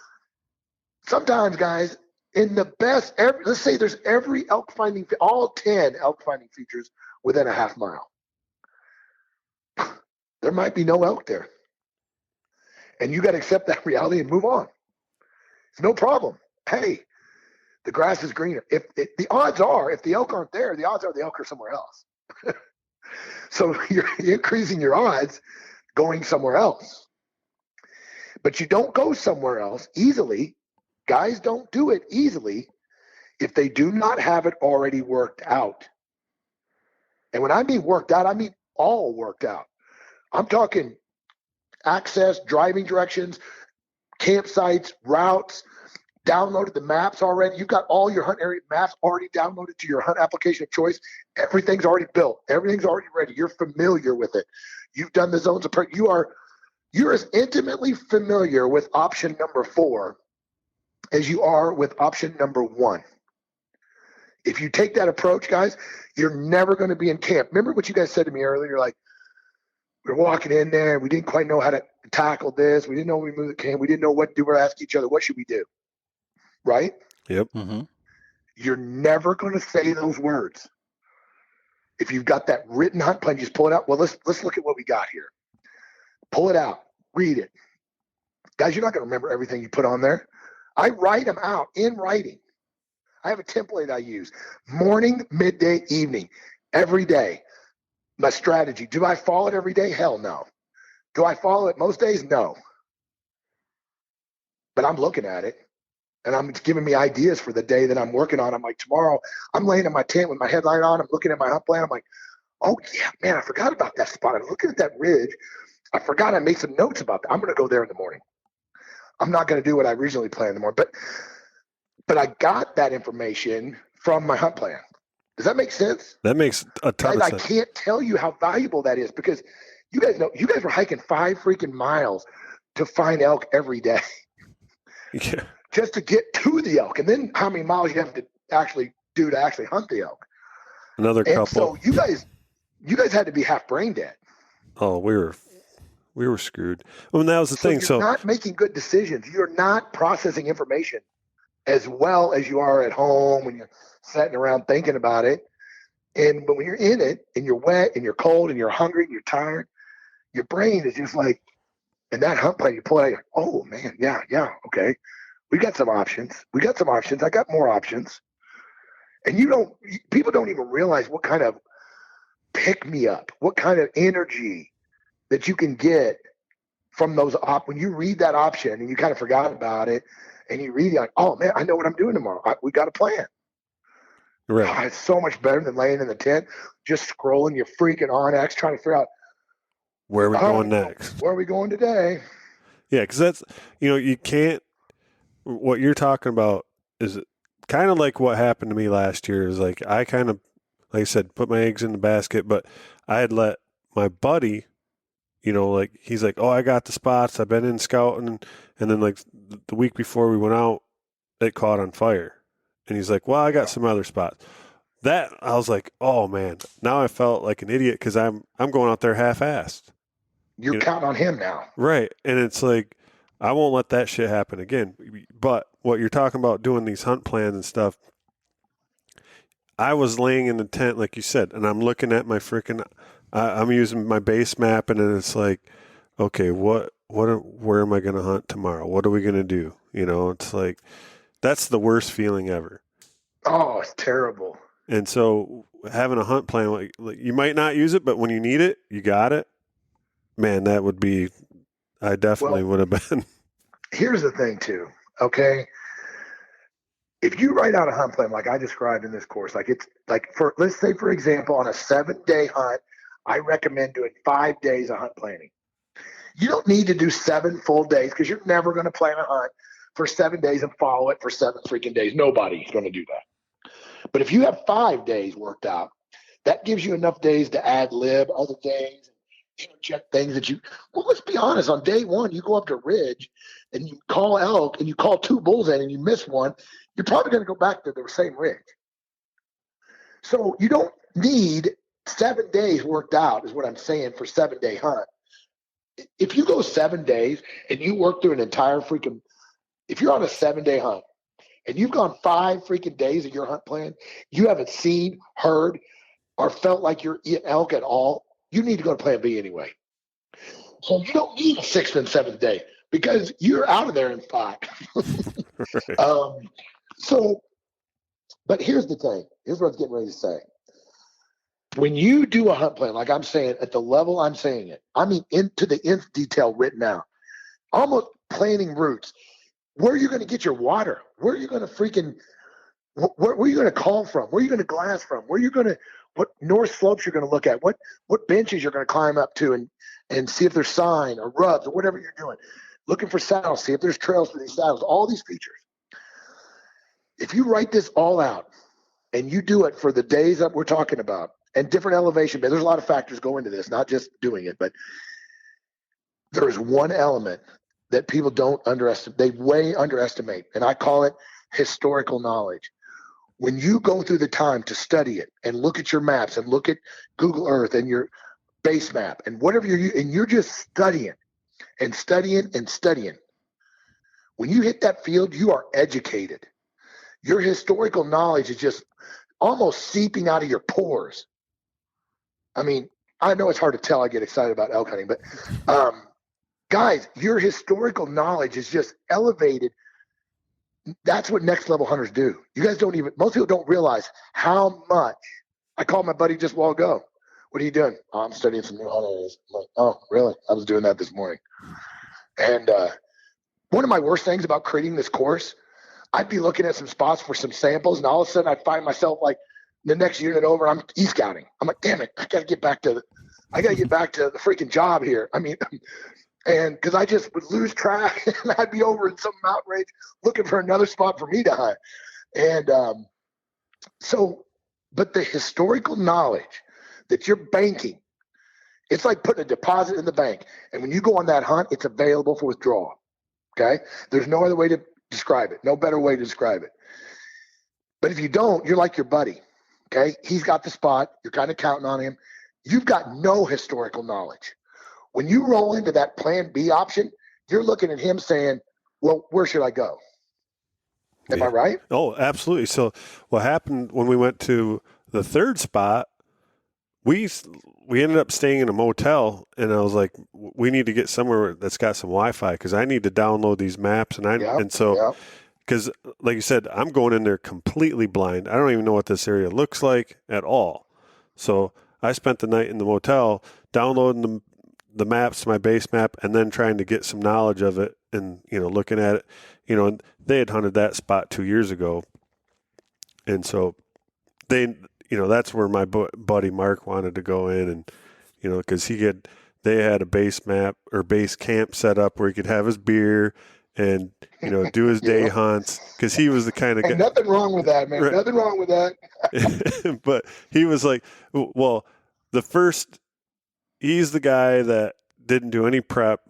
Sometimes, guys, let's say there's every elk finding, all 10 elk finding features within a half mile. There might be no elk there. And you got to accept that reality and move on. It's no problem. Hey, the grass is greener. The odds are, if the elk aren't there, the odds are the elk are somewhere else. So you're increasing your odds going somewhere else. But you don't go somewhere else easily. Guys don't do it easily if they do not have it already worked out. And when I mean worked out, I mean all worked out. I'm talking access, driving directions, campsites, routes, downloaded the maps already. You've got all your hunt area maps already downloaded to your hunt application of choice. Everything's already built. Everything's already ready. You're familiar with it. You've done the zones of you're as intimately familiar with option number 4 as you are with option number 1. If you take that approach, guys, you're never going to be in camp. Remember what you guys said to me earlier? Like, we're walking in there and we didn't quite know how to tackle this. We didn't know when we moved the camp. We didn't know what to do. We're asking each other, what should we do? Right? Yep. Mm-hmm. You're never going to say those words. If you've got that written hunt plan, you just pull it out. Well, let's look at what we got here. Pull it out. Read it. Guys, you're not going to remember everything you put on there. I write them out in writing. I have a template I use. Morning, midday, evening, every day. My strategy. Do I follow it every day? Hell no. Do I follow it most days? No. But I'm looking at it. And it's giving me ideas for the day that I'm working on. I'm like, tomorrow, I'm laying in my tent with my headlight on. I'm looking at my hunt plan. I'm like, oh yeah, man, I forgot about that spot. I'm looking at that ridge. I forgot I made some notes about that. I'm going to go there in the morning. I'm not going to do what I originally planned in the morning, but I got that information from my hunt plan. Does that make sense? That makes a ton Guys, of I sense. can't tell you how valuable that is, because you guys know, you guys were hiking 5 freaking miles to find elk every day Yeah. just to get to the elk. And then how many miles you have to actually do to actually hunt the elk. Another And couple. so you guys had to be half brain dead. Oh, we were screwed. Well, that was the So thing. you're So not making good decisions. You're not processing information as well as you are at home when you're sitting around thinking about it. And when you're in it and you're wet and you're cold and you're hungry and you're tired, your brain is just like, and that hunt plan you pull out, oh man, yeah, okay. We got some options. I got more options. And people don't even realize what kind of pick me up, what kind of energy that you can get from those when you read that option and you kind of forgot about it and you read it like, oh man, I know what I'm doing tomorrow. We got a plan. right. God, it's so much better than laying in the tent, just scrolling your freaking Onyx, trying to figure out Where are we going next? Where are we going today? Yeah, because that's, you can't, what you're talking about is kind of like what happened to me last year. Is like, I kind of, like I said, put my eggs in the basket, but I had let my buddy, like, he's like, oh, I got the spots. I've been in scouting. And then, like, the week before we went out, it caught on fire. And he's like, well, I got some other spots. That, I was like, oh, man. Now I felt like an idiot because I'm going out there half-assed. You're counting on him now. Right. And it's like, I won't let that shit happen again. But what you're talking about doing these hunt plans and stuff, I was laying in the tent, like you said, and I'm looking at my freaking, I'm using my base map, and then it's like, okay, where am I going to hunt tomorrow? What are we going to do? It's like, that's the worst feeling ever. Oh, it's terrible. And so having a hunt plan, like you might not use it, but when you need it, you got it. Man, that would be, I definitely would have been. Here's the thing too, okay? If you write out a hunt plan like I described in this course, like it's like, let's say for example, on a 7-day hunt, I recommend doing 5 days of hunt planning. You don't need to do 7 full days because you're never going to plan a hunt for 7 days and follow it for 7 freaking days. Nobody's going to do that. But if you have 5 days worked out, that gives you enough days to ad lib other days, check things that well, let's be honest, on day 1, you go up to Ridge and you call elk and you call 2 bulls in and you miss one, you're probably going to go back to the same ridge. So you don't need 7 days worked out is what I'm saying for 7-day hunt. If you go 7 days and you work through an entire freaking, if you're on a 7-day hunt and you've gone 5 freaking days of your hunt plan, you haven't seen, heard, or felt like you're eating elk at all, you need to go to plan B anyway. So you don't need a 6th and 7th day because you're out of there in 5. But here's the thing. Here's what I was getting ready to say. When you do a hunt plan, like I'm saying, at the level I'm saying it, I mean, into the nth detail written out, almost planning routes. Where are you going to get your water? Where are you going to where are you going to call from? Where are you going to glass from? What north slopes you're going to look at? What benches you're going to climb up to and see if there's sign or rubs or whatever you're doing. Looking for saddles, see if there's trails for these saddles, all these features. If you write this all out and you do it for the days that we're talking about and different elevation, there's a lot of factors go into this, not just doing it, but there is one element that people don't underestimate. They way underestimate, and I call it historical knowledge. When you go through the time to study it and look at your maps and look at Google Earth and your base map and whatever you're just studying and studying and studying. When you hit that field, you are educated. Your historical knowledge is just almost seeping out of your pores. I mean, I know it's hard to tell. I get excited about elk hunting, but guys, your historical knowledge is just elevated. That's what next level hunters do. You guys most people don't realize how much. I called my buddy just a while ago. What are you doing? Oh, I'm studying some new hunters. I'm like, oh, really? I was doing that this morning. And one of my worst things about creating this course, I'd be looking at some spots for some samples, and all of a sudden I'd find myself like The next unit over, I'm e-scouting. I'm like, damn it, I gotta get back to the freaking job here. I mean, and because I just would lose track and I'd be over in some mountain range looking for another spot for me to hunt. And but the historical knowledge that you're banking, it's like putting a deposit in the bank. And when you go on that hunt, it's available for withdrawal. Okay? There's no other way to describe it, no better way to describe it. But if you don't, you're like your buddy. Okay? He's got the spot. You're kind of counting on him. You've got no historical knowledge. When you roll into that plan B option, you're looking at him saying, well, where should I go? Am I right? Oh, absolutely. So what happened when we went to the third spot, we ended up staying in a motel, and I was like, we need to get somewhere that's got some Wi-Fi because I need to download these maps. Because like you said, I'm going in there completely blind. I don't even know what this area looks like at all. So I spent the night in the motel downloading the maps, my base map, and then trying to get some knowledge of it and, looking at it. And they had hunted that spot 2 years ago. And so that's where my buddy Mark wanted to go in and, because they had a base map or base camp set up where he could have his beer and, do his day hunts because he was the kind of guy. Nothing wrong with that, man. Right. Nothing wrong with that. But he was like, well, he's the guy that didn't do any prep.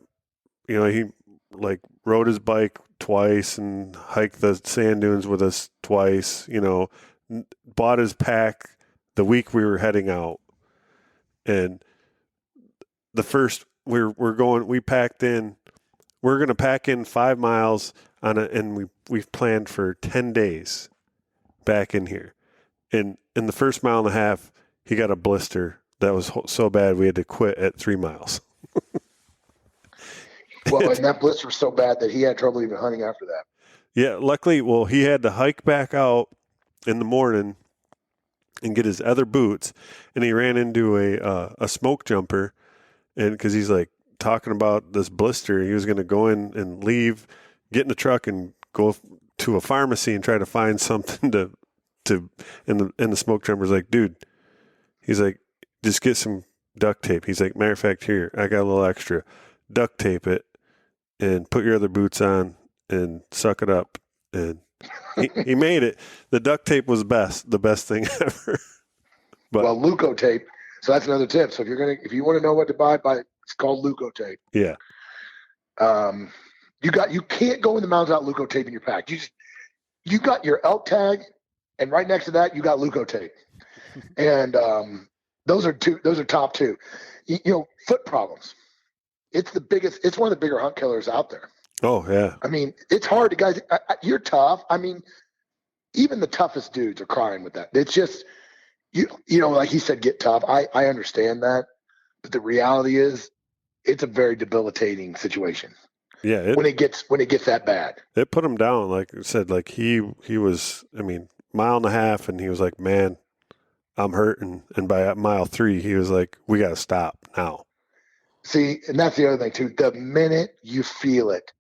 He like rode his bike twice and hiked the sand dunes with us twice, bought his pack the week we were heading out. And the first we packed in, we're going to pack in 5 miles and we've planned for 10 days back in here. And in the first mile and a half, he got a blister that was so bad we had to quit at 3 miles. Well, and that blister was so bad that he had trouble even hunting after that. Yeah, luckily, he had to hike back out in the morning and get his other boots, and he ran into a smoke jumper, and because he's like talking about this blister, he was going to go in and leave, get in the truck, and go to a pharmacy and try to find something to. And the smoke jumper's like, dude, he's like, just get some duct tape. He's like, matter of fact, here, I got a little extra. Duct tape it and put your other boots on and suck it up. And he made it. The duct tape was the best thing ever. But, well, Leuco tape. So that's another tip. So if you want to know what to buy, it's called Leuco tape. Yeah. You can't go in the mountains without Leuco tape in your pack. You got your elk tag, and right next to that you got Leuco tape. And those are top two. Foot problems. It's one of the bigger hunt killers out there. Oh yeah. I mean, it's hard to guys. You're tough. I mean, even the toughest dudes are crying with that. It's just, like he said, get tough. I understand that, but the reality is, it's a very debilitating situation. Yeah. When it gets that bad, it put him down. Like I said, like he was. I mean, mile and a half, and he was like, "Man, I'm hurting." And by mile 3, he was like, "We got to stop now." See, and that's the other thing too. The minute you feel it,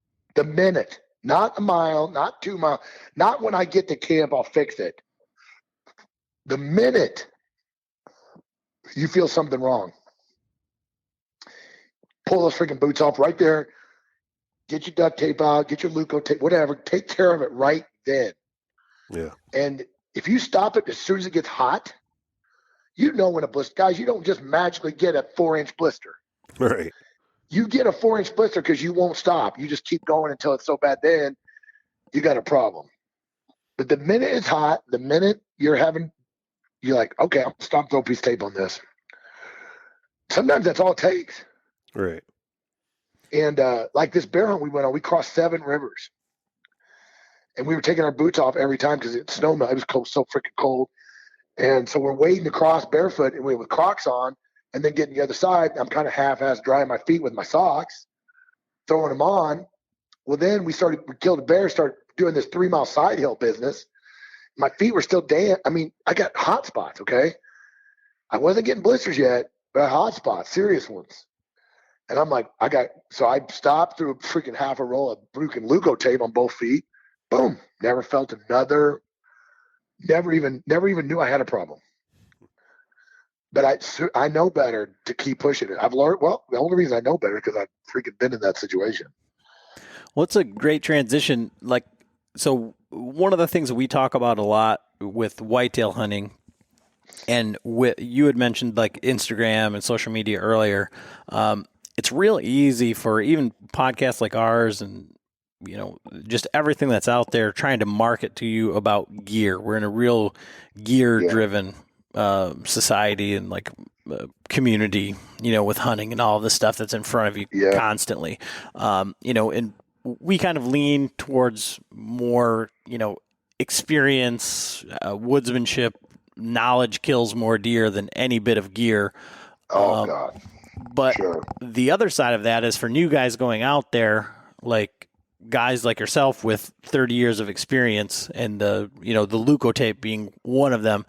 not a mile, not 2 miles, not when I get to camp, I'll fix it. The minute you feel something wrong, pull those freaking boots off right there. Get your duct tape out, get your Leuco tape, whatever. Take care of it right then. Yeah. And if you stop it as soon as it gets hot, when a blister, guys, you don't just magically get a 4-inch blister. Right. You get a 4-inch blister because you won't stop. You just keep going until it's so bad. Then you got a problem. But the minute it's hot, the minute you're like, okay, I'm going to stop, throw a piece of tape on this. Sometimes that's all it takes. Right. And like this bear hunt we went on, we crossed 7 rivers. And we were taking our boots off every time because it snowed. It was cold, so freaking cold. And so we're wading across barefoot and we with Crocs on, and then getting the other side. I'm kind of half-ass drying my feet with my socks, throwing them on. Well, then we killed a bear, started doing this 3-mile side hill business. My feet were still damp. I mean, I got hot spots, okay? I wasn't getting blisters yet, but hot spots, serious ones. And I'm like, so I stopped, threw a freaking half a roll of freaking Leuco tape on both feet. Boom. Never felt another Never even knew I had a problem. But I know better to keep pushing it. I've learned, well, the only reason I know better is because I've freaking been in that situation. Well, it's a great transition. Like, so one of the things that we talk about a lot with whitetail hunting, and you had mentioned like Instagram and social media earlier. It's real easy for even podcasts like ours and, you know, just everything that's out there trying to market to you about gear. We're in a real gear driven society and like community, you know, with hunting and all this stuff that's in front of you constantly. You know, and we kind of lean towards more, you know, experience, woodsmanship. Knowledge kills more deer than any bit of gear. Oh God. But the other side of that is for new guys going out there, like guys like yourself with 30 years of experience, and the leukotape being one of them,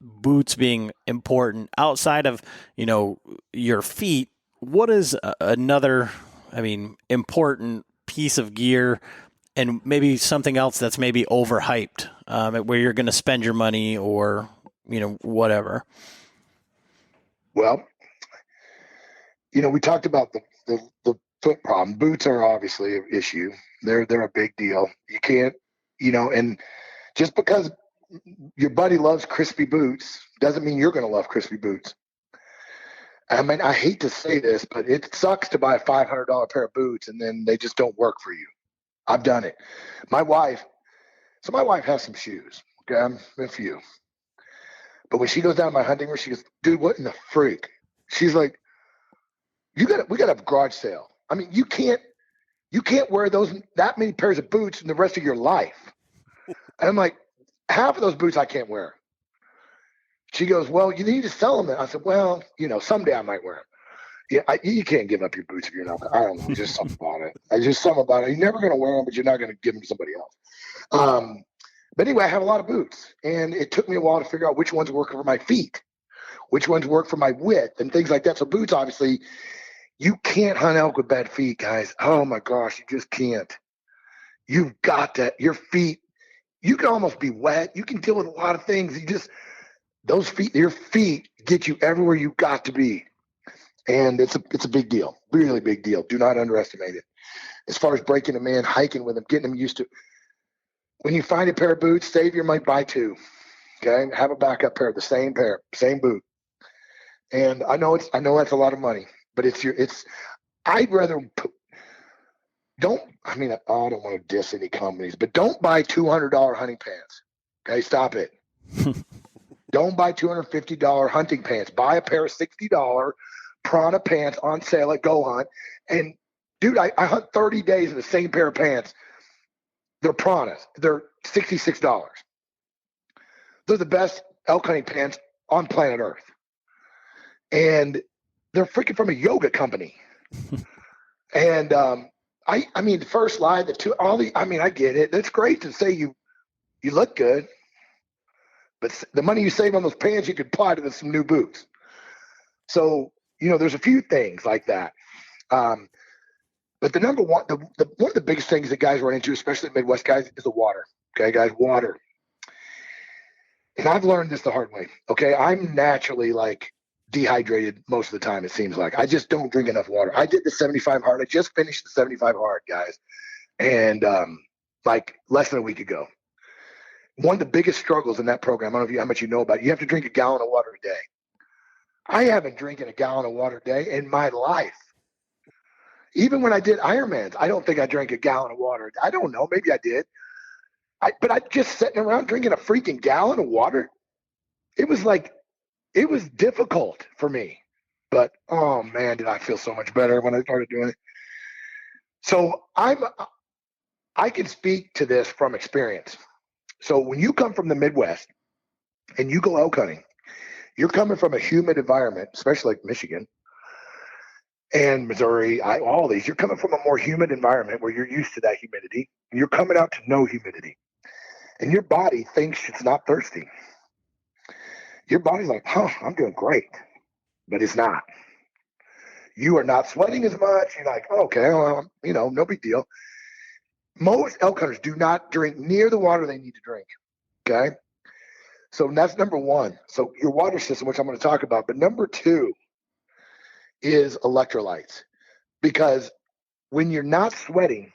boots being important outside of, you know, your feet. What is another, important piece of gear, and maybe something else that's maybe overhyped, where you're going to spend your money or, you know, whatever? Well, you know, we talked about the foot problem. Boots are obviously an issue. They're a big deal. You can't, you know, and just because your buddy loves crispy boots doesn't mean you're going to love crispy boots. I mean, I hate to say this, but it sucks to buy a $500 pair of boots and then they just don't work for you. I've done it. My wife has some shoes. Okay, a few. But when she goes down to my hunting room, she goes, "Dude, what in the freak?" She's like, we got to have a garage sale. I mean, you can't wear that many pairs of boots in the rest of your life. And I'm like, half of those boots I can't wear. She goes, "Well, you need to sell them." And I said, "Well, you know, someday I might wear them." Yeah, you can't give up your boots if you're not. I don't know. There's just something about it. You're never going to wear them, but you're not going to give them to somebody else. But anyway, I have a lot of boots, and it took me a while to figure out which ones work for my feet, which ones work for my width, and things like that. So boots, obviously, you can't hunt elk with bad feet, guys. Oh my gosh, you just can't. You've got to. Your feet, you can almost be wet. You can deal with a lot of things. Your feet get you everywhere you got to be. And it's a big deal, really big deal. Do not underestimate it. As far as breaking a man, hiking with him, getting him used to. When you find a pair of boots, save your money, buy two. Okay, have a backup pair, the same pair, same boot. And I know that's a lot of money, but I'd rather I don't want to diss any companies, but don't buy $200 hunting pants. Okay, stop it. Don't buy $250 hunting pants. Buy a pair of $60 Prana pants on sale at Go Hunt. And dude, I hunt 30 days in the same pair of pants. They're Pranas. They're $66. They're the best elk hunting pants on planet Earth. And they're freaking from a yoga company. And the first line, I get it. It's great to say you look good, but the money you save on those pants, you could apply to some new boots. So, you know, there's a few things like that. But the number one, one of the biggest things that guys run into, especially Midwest guys, is the water. Okay, guys, water. And I've learned this the hard way. Okay, I'm naturally like dehydrated most of the time. It seems like I just don't drink enough water. I did the 75 hard. I just finished the 75 hard, guys, and like less than a week ago. One of the biggest struggles in that program, I don't know how much you know about it, you have to drink a gallon of water a day. I haven't drinking a gallon of water a day in my life. Even when I did Ironmans, I don't think I drank a gallon of water. I don't know. Maybe I did. But I just sitting around drinking a freaking gallon of water. It was difficult for me. But, oh, man, did I feel so much better when I started doing it. So I can speak to this from experience. So when you come from the Midwest and you go elk hunting, you're coming from a humid environment, especially like Michigan and Missouri, all these. You're coming from a more humid environment where you're used to that humidity. And you're coming out to no humidity. And your body thinks it's not thirsty. Your body's like, I'm doing great. But it's not. You are not sweating as much. You're like, okay, well, you know, no big deal. Most elk hunters do not drink near the water they need to drink. Okay? So that's number one. So your water system, which I'm going to talk about. But number two is electrolytes. Because when you're not sweating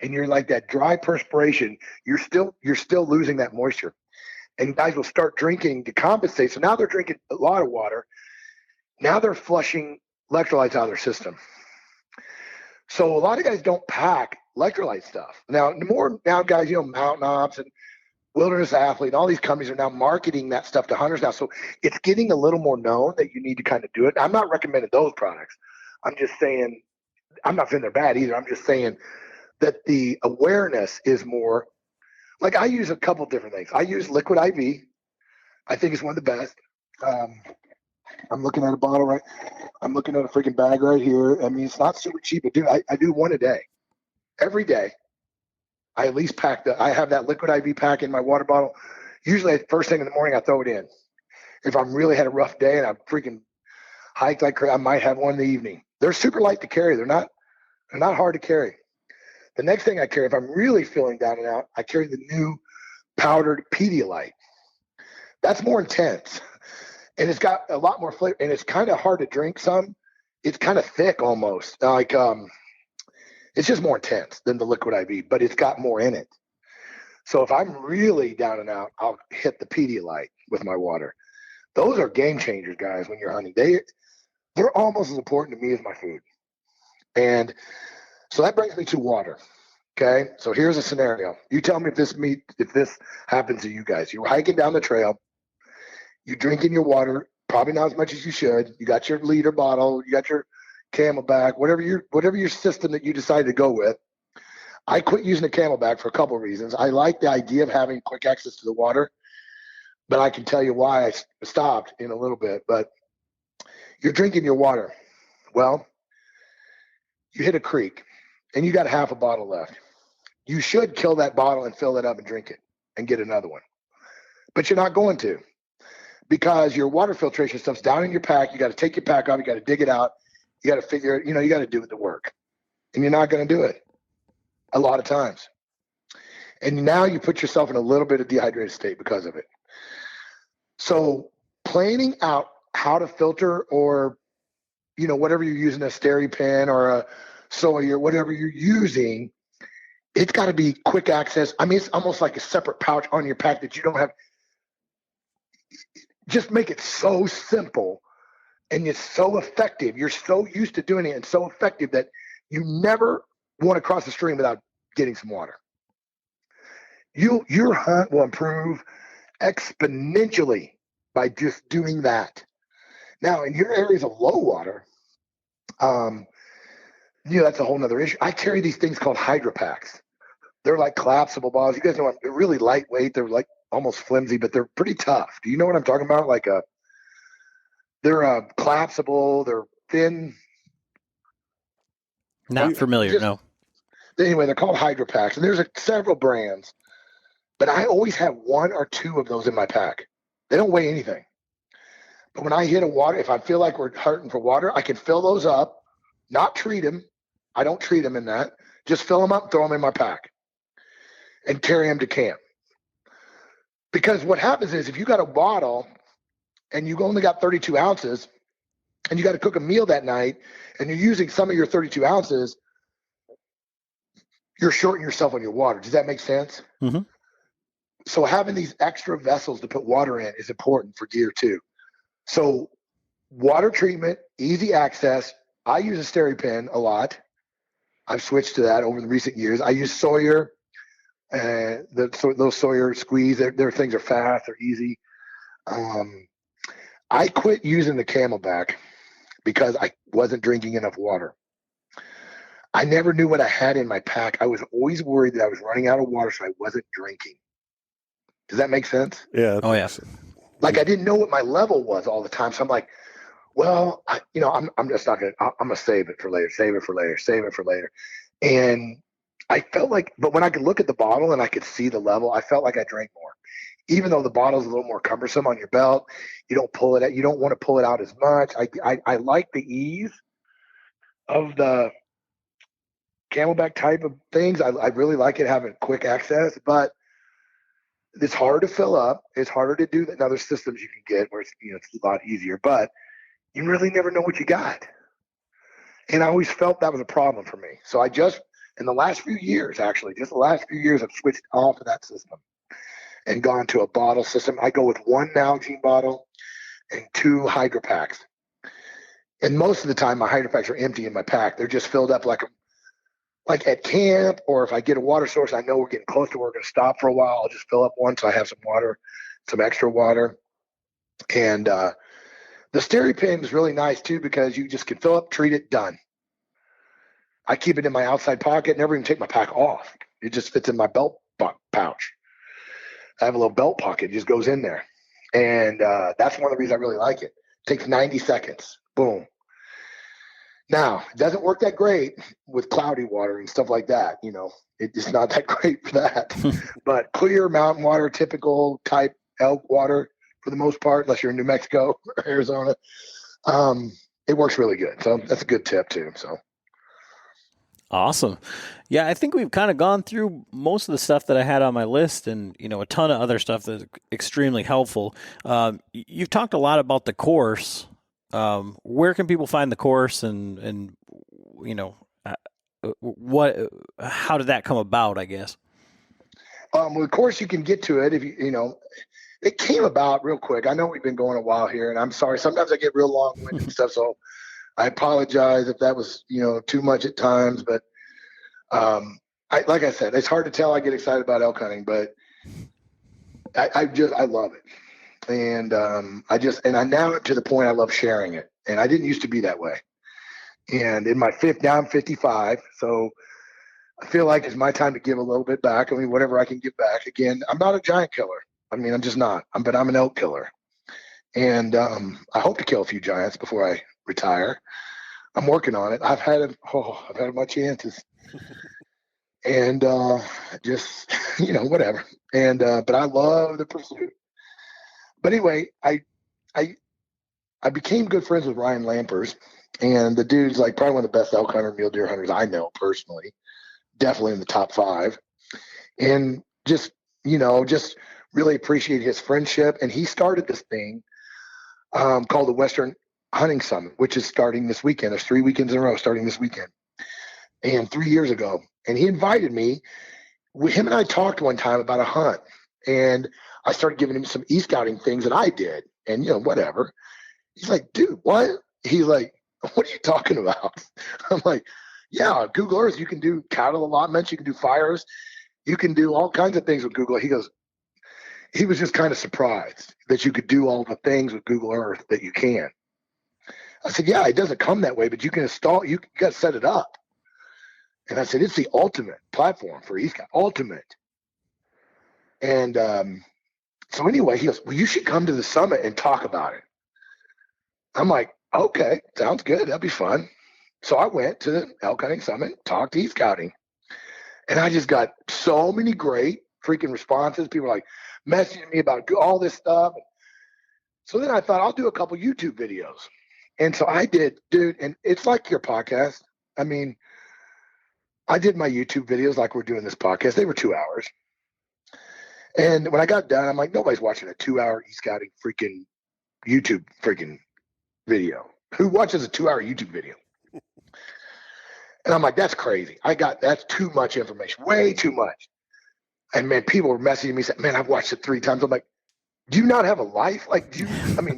and you're like that dry perspiration, you're still losing that moisture. And guys will start drinking to compensate. So now they're drinking a lot of water. Now they're flushing electrolytes out of their system. So a lot of guys don't pack electrolyte stuff. Now guys, Mountain Ops and Wilderness Athlete and all these companies are now marketing that stuff to hunters now. So it's getting a little more known that you need to kind of do it. I'm not recommending those products. I'm just saying, I'm not saying they're bad either. I'm just saying that the awareness is more. Like I use a couple different things. I use Liquid IV. I think it's one of the best. I'm looking at a bottle right. I'm looking at a freaking bag right here. I mean, it's not super cheap, but dude, I do one a day. Every day, I at least I have that Liquid IV pack in my water bottle. Usually, first thing in the morning, I throw it in. If I'm really had a rough day and I'm freaking hiked like crazy, I might have one in the evening. They're super light to carry. They're not hard to carry. The next thing I carry, if I'm really feeling down and out, I carry the new powdered Pedialyte. That's more intense. And it's got a lot more flavor. And it's kind of hard to drink some. It's kind of thick almost. It's just more intense than the Liquid IV, but it's got more in it. So if I'm really down and out, I'll hit the Pedialyte with my water. Those are game changers, guys, when you're hunting. They're almost as important to me as my food. And so that brings me to water. Okay. So here's a scenario. You tell me if this happens to you guys. You're hiking down the trail. You're drinking your water, probably not as much as you should. You got your liter bottle. You got your Camelback, whatever your system that you decide to go with. I quit using the Camelback for a couple of reasons. I like the idea of having quick access to the water, but I can tell you why I stopped in a little bit. But you're drinking your water. Well, you hit a creek and you got half a bottle left. You should kill that bottle and fill it up and drink it and get another one. But you're not going to, because your water filtration stuff's down in your pack. You got to take your pack off. You got to dig it out. You got to figure it, you got to do the work. And you're not going to do it a lot of times. And now you put yourself in a little bit of dehydrated state because of it. So planning out how to filter, or, whatever you're using, a SteriPen or a Sawyer, whatever you're using, it's got to be quick access. I mean, it's almost like a separate pouch on your pack that you don't have. Just make it so simple. And it's so effective. You're so used to doing it and so effective that you never want to cross the stream without getting some water. Your hunt will improve exponentially by just doing that. Now, in your areas of low water, that's a whole nother issue. I carry these things called Hydro Packs. They're like collapsible balls. You guys know they're really lightweight. They're like almost flimsy, but they're pretty tough. Do you know what I'm talking about? They're collapsible. They're thin. Not familiar, no. Anyway, they're called Hydro Packs, and there's several brands. But I always have one or two of those in my pack. They don't weigh anything. But when I hit a water, if I feel like we're hunting for water, I can fill those up, not treat them. I don't treat them in that. Just fill them up, throw them in my pack, and carry them to camp. Because what happens is if you got a bottle and you only got 32 ounces and you got to cook a meal that night and you're using some of your 32 ounces, you're shorting yourself on your water. Does that make sense? Mm-hmm. So having these extra vessels to put water in is important for deer too. So water treatment, easy access. I use a SteriPen a lot. I've switched to that over the recent years. I use Sawyer. Those Sawyer squeeze, their things are fast, they're easy. I quit using the Camelback because I wasn't drinking enough water. I never knew what I had in my pack. I was always worried that I was running out of water, so I wasn't drinking. Does that make sense? Yeah. Oh, yeah. Like I didn't know what my level was all the time. So I'm like, well, I'm just not going to, I'm going to save it for later. And I felt like, but when I could look at the bottle and I could see the level, I felt like I drank more. Even though the bottle's a little more cumbersome on your belt, you don't pull it out. You don't want to pull it out as much. I like the ease of the Camelback type of things. I really like it having quick access, but It's harder to fill up. It's harder to do than other systems you can get where it's, it's a lot easier, but you really never know what you got. And I always felt that was a problem for me. So I just, in the last few years, actually, just the last few years, I've switched off of that system and gone to a bottle system. I go with one Nalgene bottle and 2 Hydro Packs. And most of the time, my Hydro Packs are empty in my pack. They're just filled up like at camp, or if I get a water source, I know we're getting close to where we're going to stop for a while. I'll just fill up one so I have some water, some extra water. And the SteriPen is really nice too because you just can fill up, treat it, done. I keep it in my outside pocket, never even take my pack off. It just fits in my belt pouch. I have a little belt pocket, it just goes in there. And that's one of the reasons I really like it. It takes 90 seconds. Boom. Now, it doesn't work that great with cloudy water and stuff like that. It's not that great for that. But clear mountain water, typical type elk water for the most part, unless you're in New Mexico or Arizona, it works really good. So that's a good tip too. So. Awesome. Yeah, I think we've kind of gone through most of the stuff that I had on my list and, a ton of other stuff that's extremely helpful. You've talked a lot about the course. Where can people find the course and how did that come about, I guess? Well, of course you can get to it if it came about real quick. I know we've been going a while here and I'm sorry. Sometimes I get real long-winded and stuff. So I apologize if that was, too much at times, but like I said, it's hard to tell I get excited about elk hunting, but I love it. And I now to the point I love sharing it. And I didn't used to be that way. And in my now I'm 55. So I feel like it's my time to give a little bit back. I mean, whatever I can give back. Again, I'm not a giant killer. I mean, I'm just not. But I'm an elk killer. And I hope to kill a few giants before I retire. I'm working on it. I've had my chances. And just, whatever. And but I love the pursuit. But anyway, I became good friends with Ryan Lampers, and the dude's like probably one of the best elk hunter, mule deer hunters I know personally, definitely in the top 5. And just really appreciate his friendship. And he started this thing called the Western Hunting Summit, which is starting this weekend. There's 3 weekends in a row starting this weekend. And 3 years ago, and he invited me. Him and I talked one time about a hunt, and I started giving him some e-scouting things that I did, and whatever. He's like, dude, what? He's like, what are you talking about? I'm like, yeah, Google Earth, you can do cattle allotments, you can do fires, you can do all kinds of things with Google. He was just kind of surprised that you could do all the things with Google Earth that you can. I said, yeah, it doesn't come that way, but you can install, you got to set it up. And I said, it's the ultimate platform for e-scout, ultimate. And so anyway, he goes, well, you should come to the summit and talk about it. I'm like, okay, sounds good. That'd be fun. So I went to the elk hunting summit, talked to e-scouting, and I just got so many great freaking responses. People were like messaging me about all this stuff. So then I thought I'll do a couple YouTube videos. And so I did, dude, and it's like your podcast. I mean, I did my YouTube videos like we're doing this podcast. They were 2 hours. And when I got done, I'm like, nobody's watching a 2-hour e-scouting freaking YouTube freaking video. Who watches a 2-hour YouTube video? And I'm like, that's crazy. That's too much information, way too much. And man, people were messaging me saying, man, I've watched it 3 times. I'm like, do you not have a life? Like,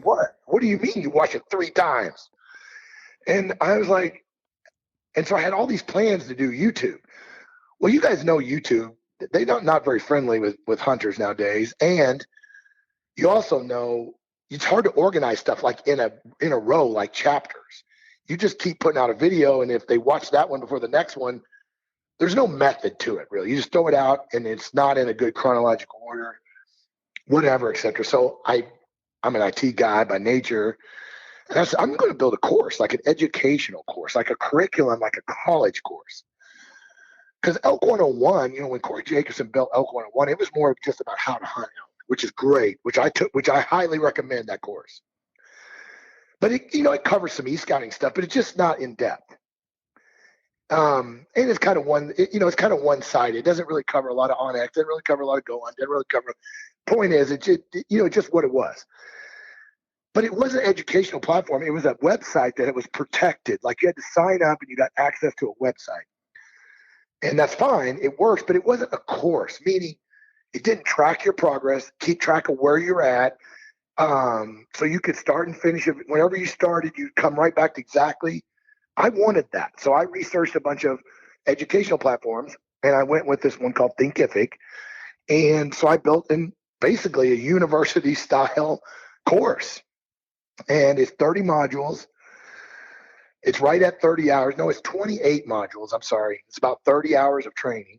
what? What do you mean you watch it 3 times? And I was like, and so I had all these plans to do YouTube. Well, you guys know YouTube, they're not very friendly with hunters nowadays. And you also know it's hard to organize stuff like in a row, like chapters. You just keep putting out a video, and if they watch that one before the next one, there's no method to it, really. You just throw it out, and it's not in a good chronological order, whatever, et cetera. So I'm an IT guy by nature, and I said, I'm going to build a course, like an educational course, like a curriculum, like a college course. Because Elk 101, when Corey Jacobson built Elk 101, it was more just about how to hunt elk, which is great, which I highly recommend that course. But it covers some e-scouting stuff, but it's just not in depth. And it's kind of it's kind of one-sided. It doesn't really cover a lot of on-X. Doesn't really cover a lot of go-on. Doesn't really cover. Point is, it's just what it was. But it was an educational platform. It was a website that it was protected. Like you had to sign up and you got access to a website. And that's fine. It works, but it wasn't a course, meaning it didn't track your progress, keep track of where you're at. So you could start and finish it. Whenever you started, you'd come right back to exactly. I wanted that. So I researched a bunch of educational platforms and I went with this one called Thinkific. And so I built basically a university style course. And it's 30 modules. It's right at 30 hours. No, it's 28 modules. I'm sorry. It's about 30 hours of training.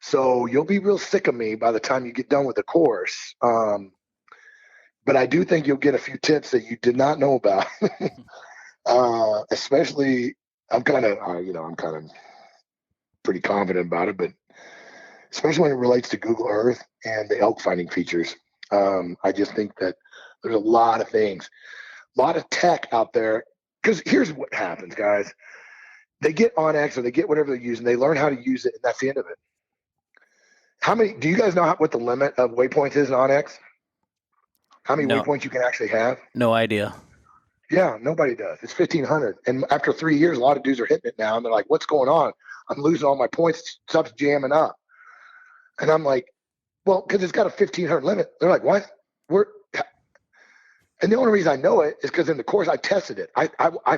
So you'll be real sick of me by the time you get done with the course. But I do think you'll get a few tips that you did not know about. Especially, I'm kind of pretty confident about it, but especially when it relates to Google Earth and the elk finding features. I just think that there's a lot of things, a lot of tech out there. Because here's what happens, guys. They get on-X or they get whatever they're using. They learn how to use it, and that's the end of it. Do you guys know what the limit of waypoints is in on-X? How many waypoints you can actually have? No idea. Yeah, nobody does. It's 1,500. And after 3 years, a lot of dudes are hitting it now, and they're like, what's going on? I'm losing all my points. Stuff's jamming up. And I'm like, well, because it's got a 1,500 limit. They're like, what? And the only reason I know it is because in the course I tested it. I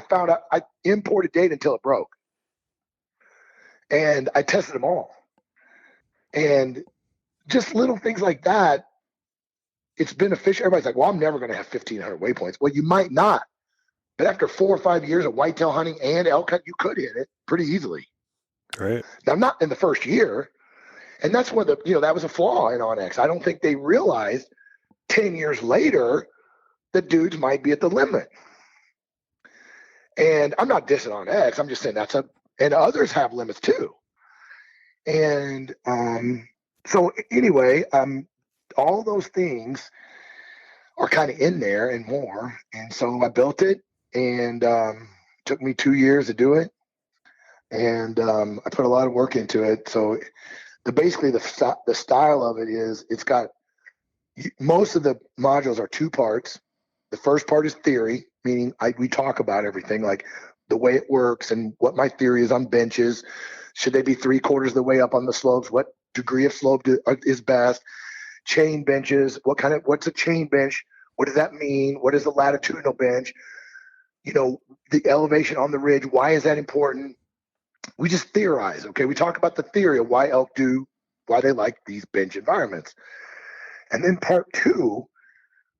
found out I imported data until it broke. And I tested them all. And just little things like that, it's beneficial. Everybody's like, well, I'm never going to have 1,500 waypoints. Well, you might not. But after 4 or 5 years of whitetail hunting and elk hunt, you could hit it pretty easily. Right. Now, not in the first year. And that's what that was a flaw in on-X. I don't think they realized 10 years later that dudes might be at the limit. And I'm not dissing on-X. I'm just saying and others have limits too. And so anyway, all those things are kind of in there and more. And so I built it, and took me 2 years to do it. And I put a lot of work into it. So basically the style of it is, it's got, most of the modules are 2 parts. The first part is theory, meaning we talk about everything, like the way it works and what my theory is on benches. Should they be 3/4 of the way up on the slopes? What degree of slope is best? Chain benches. What's a chain bench? What does that mean? What is a latitudinal bench? The elevation on the ridge. Why is that important? We just theorize. Okay. We talk about the theory of why elk why they like these bench environments. And then part 2,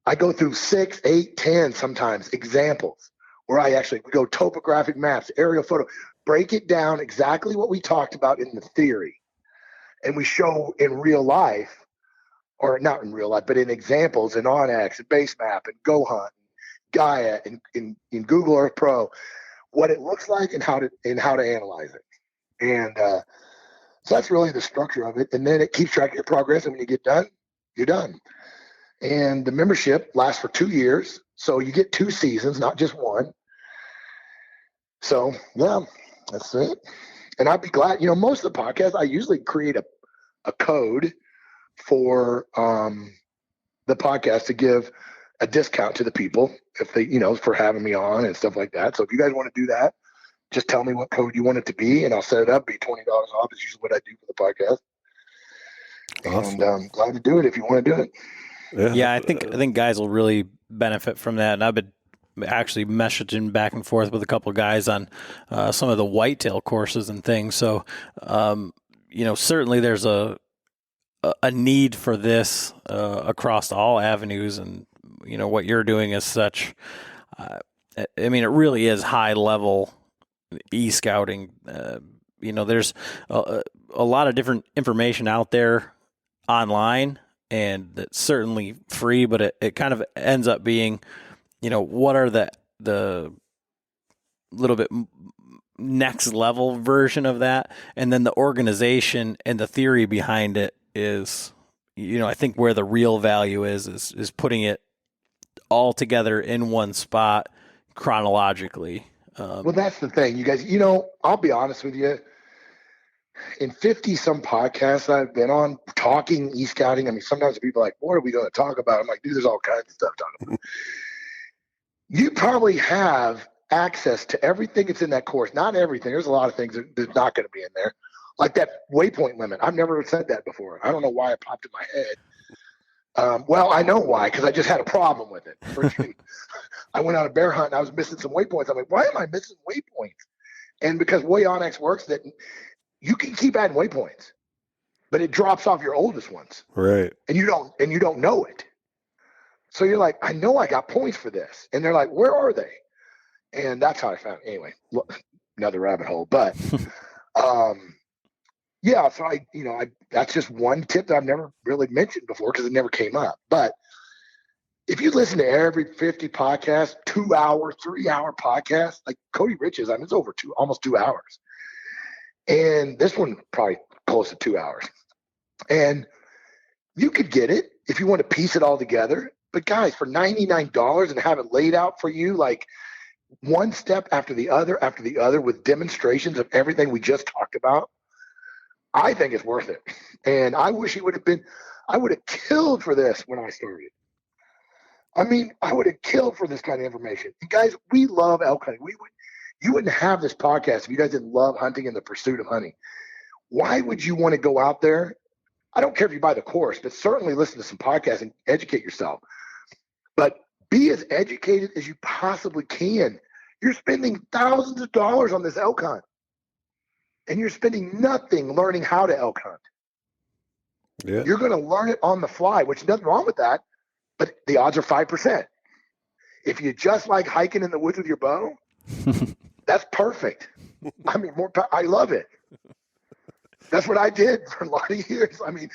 I go through 6, 8, 10 sometimes examples where we go topographic maps, aerial photo, break it down exactly what we talked about in the theory. And we show in real life, or not in real life, but in examples in on-X and base map and Go Hunt, and Gaia and in Google Earth Pro, what it looks like and how to analyze it. And so that's really the structure of it. And then it keeps track of your progress. And when you get done, you're done. And the membership lasts for 2 years. So you get 2 seasons, not just 1. So, yeah, that's it. And I'd be glad, most of the podcasts, I usually create a code for the podcast to give a discount to the people if they, for having me on and stuff like that. So if you guys want to do that, just tell me what code you want it to be, and I'll set it up. Be $20 off is usually what I do for the podcast. Awesome. And I'm glad to do it if you want to do it. Yeah, I think guys will really benefit from that. And I've been actually messaging back and forth with a couple of guys on some of the whitetail courses and things. So, certainly there's a need for this across all avenues. And, what you're doing is such, it really is high level e-scouting. There's a lot of different information out there online, and that's certainly free, but it kind of ends up being, what are the little bit next level version of that. And then the organization and the theory behind it is, I think where the real value is putting it all together in one spot chronologically. Well, that's the thing, you guys. I'll be honest with you. In 50 some podcasts I've been on talking e-scouting, I mean, sometimes people are like, what are we going to talk about? I'm like, dude, there's all kinds of stuff to talk about. You probably have access to everything that's in that course. Not everything. There's a lot of things that's not going to be in there. Like that waypoint limit. I've never said that before. I don't know why it popped in my head. Well, I know why, because I just had a problem with it. I went on a bear hunt and I was missing some waypoints. I'm like, why am I missing waypoints? And because way Onyx works, that you can keep adding waypoints, but it drops off your oldest ones. Right. And you don't know it. So you're like, I know I got points for this. And they're like, where are they? And that's how I found it. Anyway, another rabbit hole. But yeah, so that's just one tip that I've never really mentioned before because it never came up. But if you listen to every 50 podcast, 2 hour, 3 hour podcast, like Cody Rich's, I mean, it's over almost 2 hours. And this one probably close to 2 hours. And you could get it if you want to piece it all together. But guys, for $99 and have it laid out for you, like one step after the other with demonstrations of everything we just talked about, I think it's worth it. And I wish I would have killed for this when I started. I mean, I would have killed for this kind of information. And guys, we love elk hunting. You wouldn't have this podcast if you guys didn't love hunting and the pursuit of hunting. Why would you want to go out there? I don't care if you buy the course, but certainly listen to some podcasts and educate yourself. But be as educated as you possibly can. You're spending thousands of dollars on this elk hunt. And you're spending nothing learning how to elk hunt. Yeah. You're going to learn it on the fly, which nothing wrong with that. But the odds are 5%. If you just like hiking in the woods with your bow, that's perfect. I mean, I love it. That's what I did for a lot of years. I mean,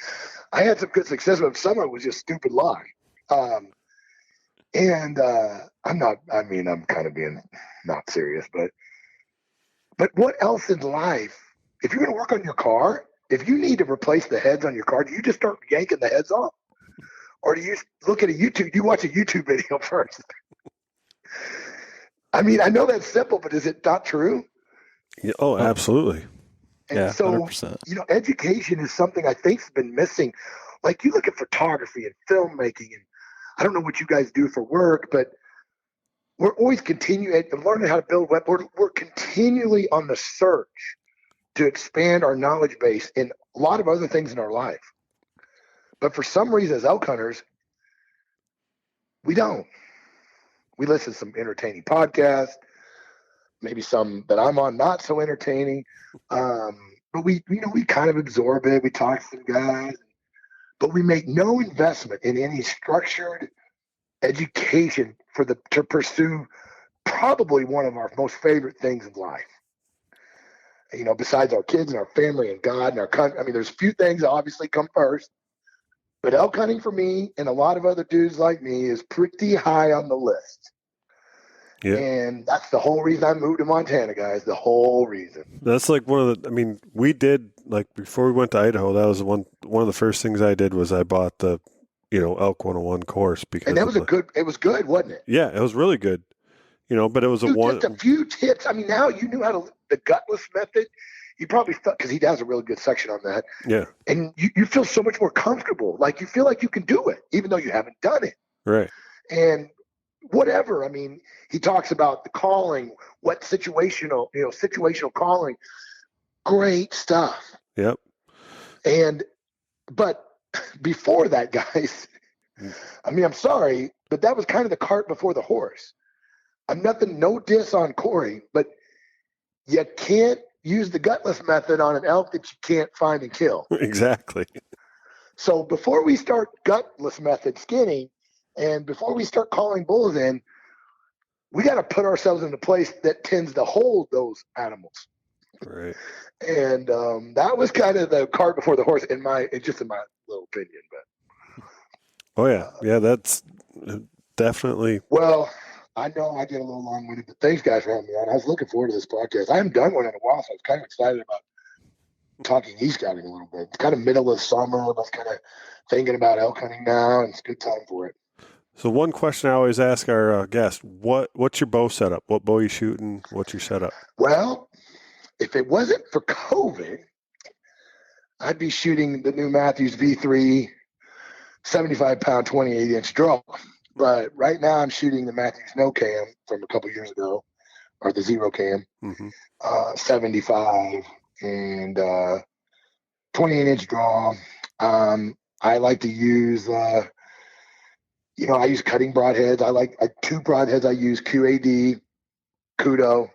I had some good success, but some of it was just stupid luck. I'm kind of being not serious, but what else in life? If you're going to work on your car, if you need to replace the heads on your car, do you just start yanking the heads off? Or do you look at you watch a YouTube video first? I mean, I know that's simple, but is it not true? Yeah, oh, absolutely. And Yeah, so, 100%. Education is something I think has been missing. Like you look at photography and filmmaking, and I don't know what you guys do for work, but we're always continuing learning how to build web. We're continually on the search to expand our knowledge base in a lot of other things in our life. But for some reason, as elk hunters, we don't. We listen to some entertaining podcasts, maybe some that I'm on not so entertaining. But we kind of absorb it. We talk to some guys, but we make no investment in any structured education to pursue probably one of our most favorite things in life. Besides our kids and our family and God and our country. I mean, there's a few things that obviously come first, but elk hunting for me and a lot of other dudes like me is pretty high on the list. Yeah. And that's the whole reason I moved to Montana, guys. The whole reason. That's like we did, like, before we went to Idaho, that was one of the first things I did was I bought the, Elk 101 course because and that was it was good, wasn't it? Yeah, it was really good. But it was just a few tips. I mean, now you knew how to, the gutless method, you probably felt, because he has a really good section on that. Yeah. And you feel so much more comfortable. Like you feel like you can do it, even though you haven't done it. Right. And whatever. I mean, he talks about the calling, what situational calling, great stuff. Yep. But before that, guys, I mean, I'm sorry, but that was kind of the cart before the horse. No diss on Corey, but you can't use the gutless method on an elk that you can't find and kill. Exactly. So before we start gutless method skinning, and before we start calling bulls in, we got to put ourselves in a place that tends to hold those animals. Right. And that was kind of the cart before the horse in my little opinion. But oh yeah, that's definitely. Well, I know I get a little long-winded, but thanks guys for having me on. I was looking forward to this podcast. I haven't done one in a while, so I was kind of excited about talking e-scouting a little bit. It's kind of middle of summer. I was kind of thinking about elk hunting now, and it's a good time for it. So one question I always ask our guests, what's your bow setup? What bow you shooting? What's your setup? Well, if it wasn't for COVID, I'd be shooting the new Matthews V3 75-pound 28-inch draw. But right now I'm shooting the Matthews No Cam from a couple years ago, or the Zero Cam, 75 and 28-inch draw. I like to use, I use cutting broadheads. I two broadheads I use: QAD, Kudo,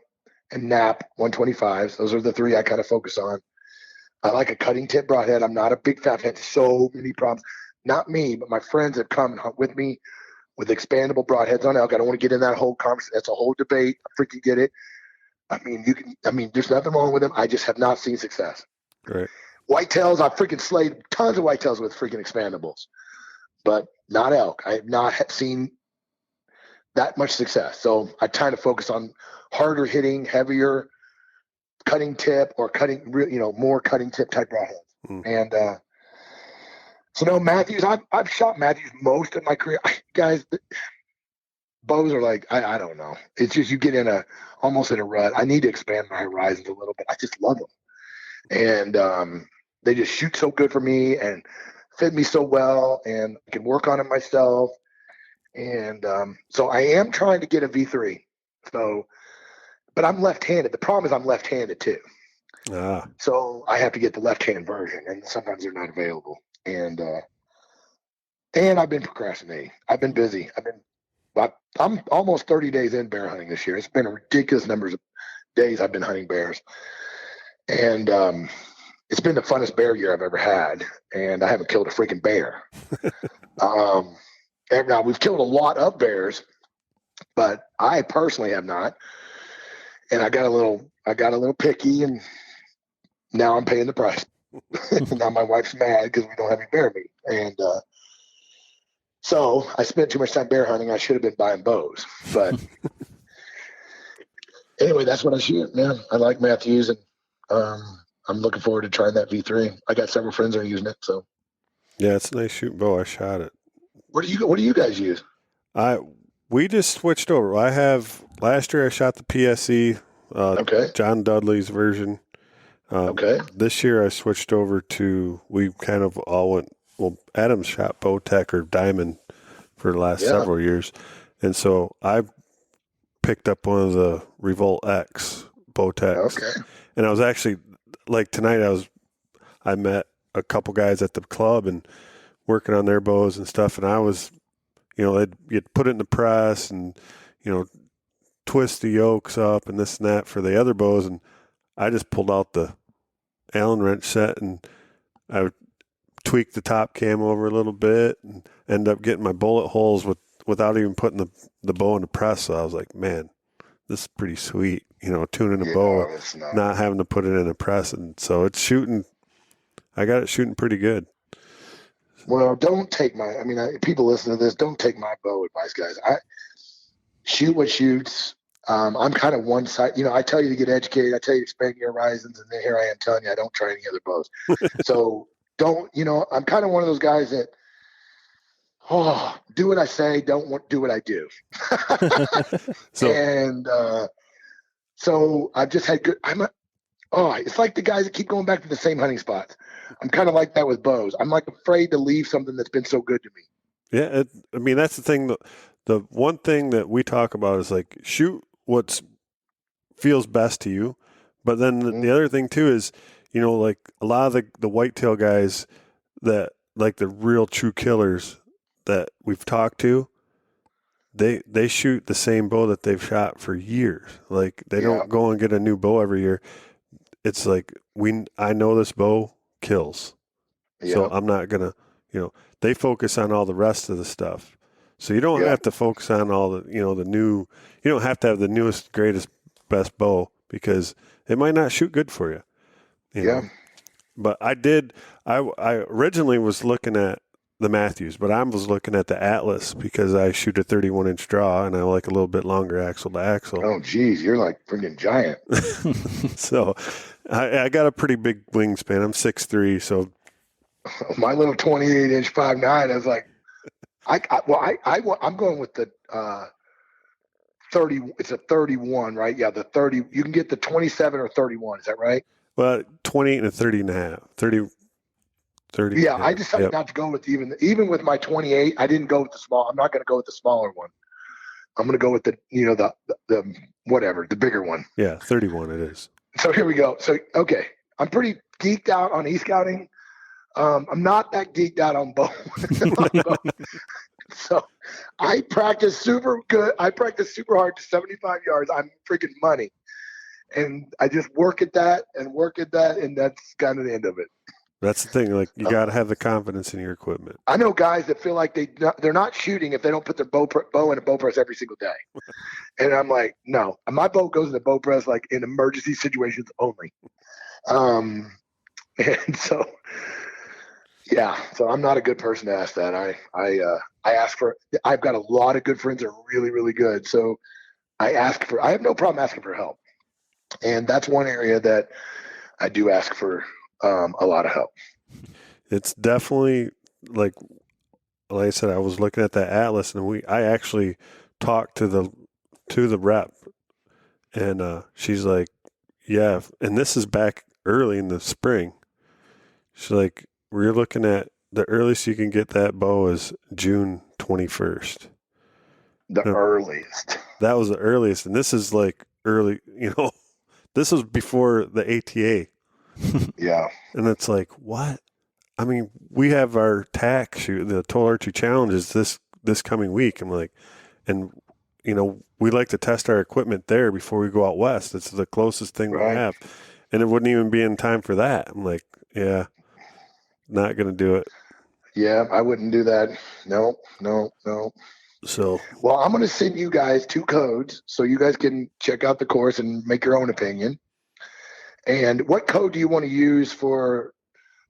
and Nap 125s. Those are the three I kind of focus on. I like a cutting tip broadhead. I'm not a big fan. I've had so many problems. Not me, but my friends have come and hunt with me with expandable broadheads on elk. I don't want to get in that whole conversation. That's a whole debate. I freaking get it. There's nothing wrong with them. I just have not seen success. Right. Whitetails, I've freaking slayed tons of whitetails with freaking expandables, but not elk. I have not seen that much success. So I kind of focus on harder hitting, heavier cutting tip, or more cutting tip type broadheads. And so no, Matthews, I've shot Matthews most of my career. Guys, bows are like, I don't know. It's just you get almost in a rut. I need to expand my horizons a little bit. I just love them. And they just shoot so good for me and fit me so well, and I can work on it myself. And so I am trying to get a V3. But I'm left-handed. The problem is I'm left-handed too. So I have to get the left-hand version, and sometimes they're not available. And I've been procrastinating. I've been busy. I'm almost 30 days in bear hunting this year. It's been a ridiculous numbers of days I've been hunting bears. And it's been the funnest bear year I've ever had. And I haven't killed a freaking bear. Now, we've killed a lot of bears, but I personally have not. And I got a little picky, and now I'm paying the price. Now my wife's mad because we don't have any bear meat. And so I spent too much time bear hunting. I should have been buying bows. But anyway, that's what I shoot, man. I like Matthews, and I'm looking forward to trying that V3. I got several friends that are using it. So yeah, it's a nice shooting bow. I shot it. What do you guys use? We just switched over. Last year I shot the PSE, John Dudley's version. This year I switched over we kind of all went, Adam's shot Bowtech or Diamond for the last several years. And so I picked up one of the Revolt X Bowtechs. Okay. And I was actually, like tonight I met a couple guys at the club and working on their bows and stuff. And I was, you'd put it in the press and, twist the yokes up and this and that for the other bows. And I just pulled out the Allen wrench set and I would tweak the top cam over a little bit and end up getting my bullet holes without even putting the bow in the press. So I was like, man, this is pretty sweet, tuning a bow, not having to put it in a press. And so it's shooting. I got it shooting pretty good. Well, don't take people listen to this, don't take my bow advice, guys. I shoot what shoots. I'm kind of one side. I tell you to get educated. I tell you to expand your horizons, and then here I am telling you I don't try any other bows. So don't. I'm kind of one of those guys that, do what I say, don't do what I do. So I've just had good. It's like the guys that keep going back to the same hunting spots. I'm kind of like that with bows. I'm like afraid to leave something that's been so good to me. Yeah, that's the thing. The one thing that we talk about is like shoot what feels best to you, but then the other thing too is like a lot of the whitetail guys that like the real true killers that we've talked to, they shoot the same bow that they've shot for years. Like they don't go and get a new bow every year. It's like I know this bow kills, so I'm not gonna. They focus on all the rest of the stuff. So you don't have to focus on all the the new. You don't have to have the newest, greatest, best bow because it might not shoot good for you. You know? But I did. I originally was looking at the Matthews, but I was looking at the Atlas because I shoot a 31-inch draw and I like a little bit longer axle to axle. Oh, geez, you're like freaking giant. So I got a pretty big wingspan. I'm 6'3", so my little 28-inch 5'9", I was like, I'm going with the 30. It's a 31, right? Yeah, the 30. You can get the 27 or 31. Is that right? Well, 28 and a 30 and a half. 30. Yeah, I decided not to go with even with my 28. I didn't go with the small. I'm not going to go with the smaller one. I'm going to go with the the whatever, the bigger one. Yeah, 31 it is. So here we go. So okay, I'm pretty geeked out on e-scouting. I'm not that geeked out on bow. So I practice super good. I practice super hard to 75 yards. I'm freaking money. And I just work at that, and that's kind of the end of it. That's the thing. Like, you got to have the confidence in your equipment. I know guys that feel like they're not shooting if they don't put their bow in a bow press every single day. And I'm like, no, my bow goes in the bow press like in emergency situations only. And so, yeah, so I'm not a good person to ask that. I ask for. I've got a lot of good friends that are really, really good. So I have no problem asking for help, and that's one area that I do ask for a lot of help. It's definitely like I said, I was looking at that atlas, and I actually talked to the rep, and she's like, yeah, and this is back early in the spring. She's like, we're looking at the earliest you can get that bow is June 21st. The earliest. That was the earliest, and this is like early. This was before the ATA. Yeah. And it's like, what? I mean, we have our TAC shoot, the Total Archery Challenge is this coming week. I'm like, and we like to test our equipment there before we go out west. It's the closest thing we have. And it wouldn't even be in time for that. I'm like, yeah, not going to do it. Yeah, I wouldn't do that. No. So, well, I'm going to send you guys 2 codes so you guys can check out the course and make your own opinion. And what code do you want to use for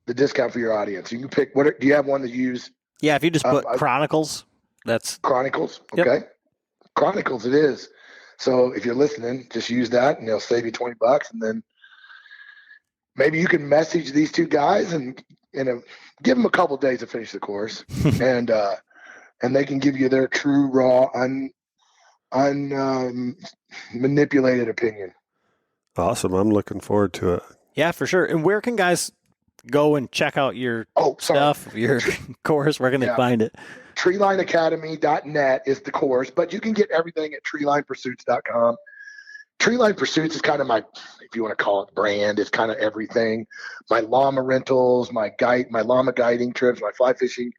the discount for your audience? You can pick. Do you have one that you use? Yeah, if you just put Chronicles, that's Chronicles. Okay, yep. Chronicles it is. So if you're listening, just use that, and they'll save you $20. And then maybe you can message these 2 guys and give them a couple days to finish the course, and they can give you their true, raw, manipulated opinion. Awesome. I'm looking forward to it. Yeah, for sure. And where can guys go and check out your stuff, your course? Where can they find it? TreelineAcademy.net is the course, but you can get everything at TreelinePursuits.com. Treeline Pursuits is kind of my, if you want to call it, brand. It's kind of everything. My llama rentals, my llama guiding trips, my fly fishing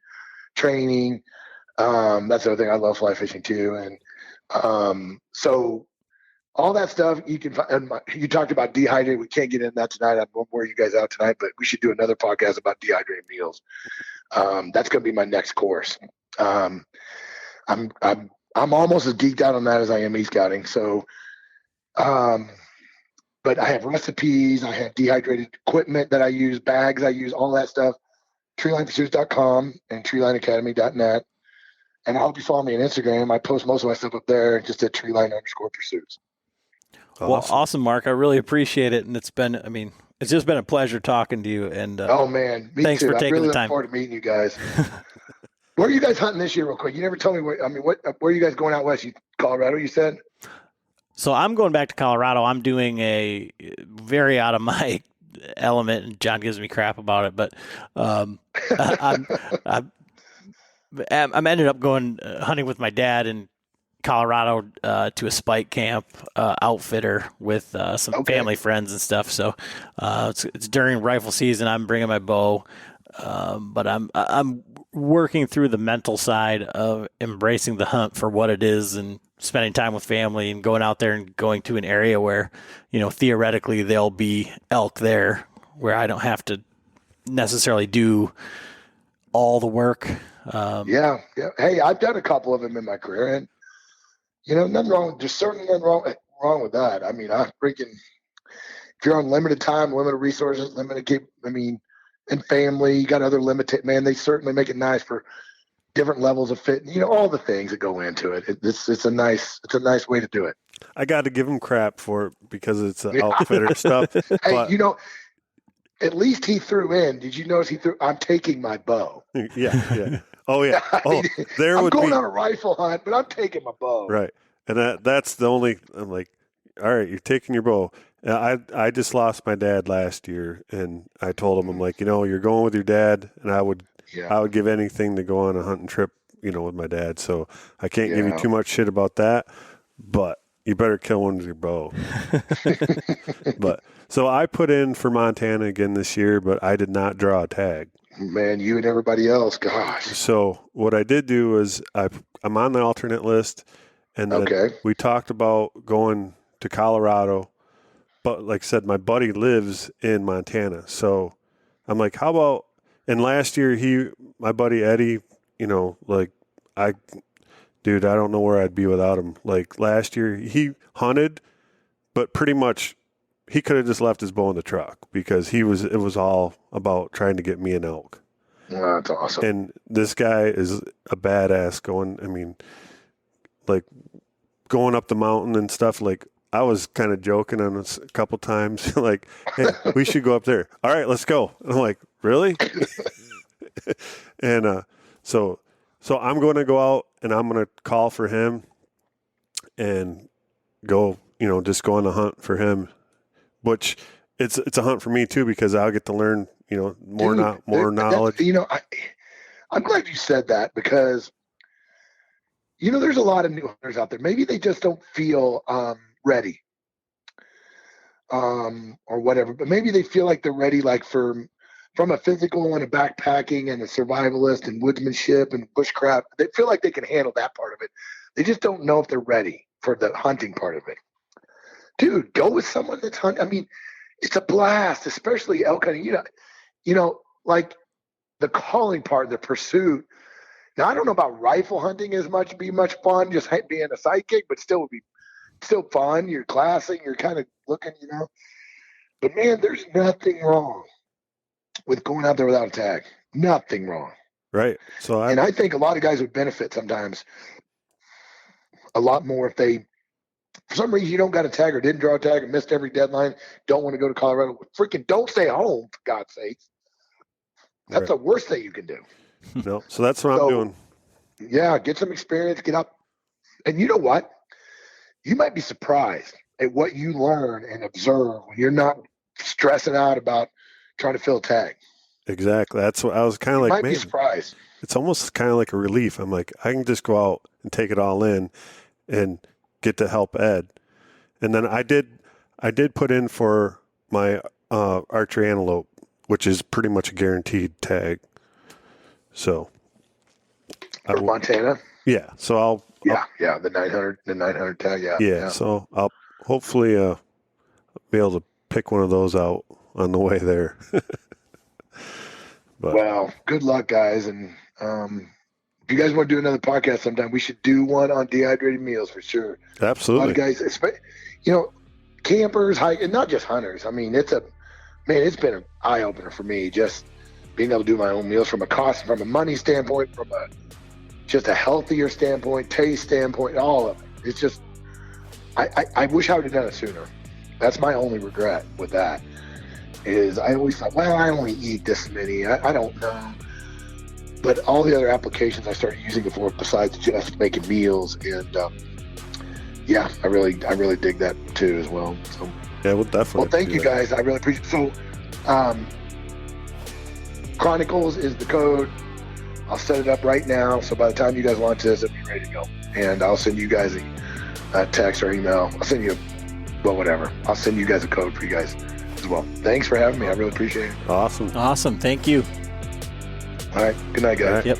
training. That's the other thing. I love fly fishing too. And so all that stuff you can find. You talked about dehydrating. We can't get into that tonight. I won't wear you guys out tonight, but we should do another podcast about dehydrating meals. That's going to be my next course. I'm almost as geeked out on that as I am e-scouting. So, but I have recipes. I have dehydrated equipment that I use, bags I use, all that stuff. TreelinePursuits.com and TreelineAcademy.net. And I hope you follow me on Instagram. I post most of my stuff up there just at Treeline_pursuits. Well, awesome, Mark. I really appreciate it, and it's just been a pleasure talking to you. And oh man, thanks too. for taking really the time. Look forward to meeting you guys. Where are you guys hunting this year, real quick? You never told me where. Where are you guys going out west? Colorado, you said. So I'm going back to Colorado. I'm doing a very out of my element, and John gives me crap about it, but I'm ended up going hunting with my dad in Colorado to a spike camp outfitter with some family friends and stuff. So it's during rifle season. I'm bringing my bow, but I'm working through the mental side of embracing the hunt for what it is and spending time with family and going out there and going to an area where, theoretically there'll be elk there where I don't have to necessarily do all the work. Yeah. Hey, I've done a couple of them in my career, and nothing wrong. There's certainly nothing wrong with that. I mean, if you're on limited time, limited resources, and family, you got other limited. Man, they certainly make it nice for different levels of fit. All the things that go into it. It's a nice way to do it. I got to give him crap for it because it's outfitter stuff. Hey, at least he threw in. Did you notice he threw? I'm taking my bow. Yeah. Oh yeah. Oh, there I'm would going be on a rifle hunt, but I'm taking my bow. right, and that's the only. I'm like, all right, you're taking your bow. I just lost my dad last year, and I told him, I'm like, you're going with your dad, and I would Yeah. give anything to go on a hunting trip, with my dad. So I can't give you Yeah. too much shit about that, but you better kill one with your bow. But so I put in for Montana again this year, but I did not draw a tag. Man, you and everybody else, gosh. So what I did do is I'm on the alternate list, and then Okay. we talked about going to Colorado, but like I said, my buddy lives in Montana, so I'm like, how about? And last year my buddy Eddie, like dude, I don't know where I'd be without him. Like last year he hunted, but pretty much he could have just left his bow in the truck because it was all about trying to get me an elk. Well, that's awesome. And this guy is a badass going up the mountain and stuff. Like I was kind of joking on this a couple times, like, hey, we should go up there. All right, let's go. And I'm like, really? And so I'm going to go out and I'm going to call for him and go, just go on a hunt for him, which it's a hunt for me too, because I'll get to learn, more knowledge. I'm glad you said that because, there's a lot of new hunters out there. Maybe they just don't feel ready or whatever, but maybe they feel like they're ready, like from a physical and a backpacking and a survivalist and woodsmanship and bushcraft. They feel like they can handle that part of it. They just don't know if they're ready for the hunting part of it. Dude, go with someone that's hunting. I mean, it's a blast, especially elk hunting. Like the calling part, the pursuit. Now, I don't know about rifle hunting as much, be much fun, just being a sidekick, but still would be still fun. You're glassing, you're kind of looking, But man, there's nothing wrong with going out there without a tag. Nothing wrong. Right. So I think a lot of guys would benefit sometimes a lot more if they, for some reason, you don't got a tag or didn't draw a tag or missed every deadline, don't want to go to Colorado. Freaking don't stay home, for God's sake. That's the worst thing you can do. No. So that's what I'm doing. Yeah, get some experience, get up. And you know what? You might be surprised at what you learn and observe when you're not stressing out about trying to fill a tag. Exactly. That's what I was kind of like, might man, be surprised. It's almost kind of like a relief. I'm like, I can just go out and take it all in and get to help Ed. And then I did put in for my archery antelope, which is pretty much a guaranteed tag. So for Montana? Yeah. So I'll the 900 tag, yeah. So I'll hopefully be able to pick one of those out on the way there. But, well, good luck, guys. And if you guys want to do another podcast sometime, we should do one on dehydrated meals for sure. Absolutely. A lot of guys, campers, and not just hunters. I mean, it's been an eye opener for me, just being able to do my own meals from a money standpoint, from just a healthier standpoint, taste standpoint, all of it. It's just, I wish I would have done it sooner. That's my only regret with that. Is I always thought, well, I only eat this many. I don't know. But all the other applications I started using it for, besides just making meals, and I really dig that too as well. So yeah, we'll definitely. Well, thank you guys. I really appreciate it. So, Chronicles is the code. I'll set it up right now. So by the time you guys launch this, it'll be ready to go. And I'll send you guys a text or email. I'll send you whatever. I'll send you guys a code for you guys as well. Thanks for having me. I really appreciate it. Awesome. Thank you. All right. Good night, guys. Yep.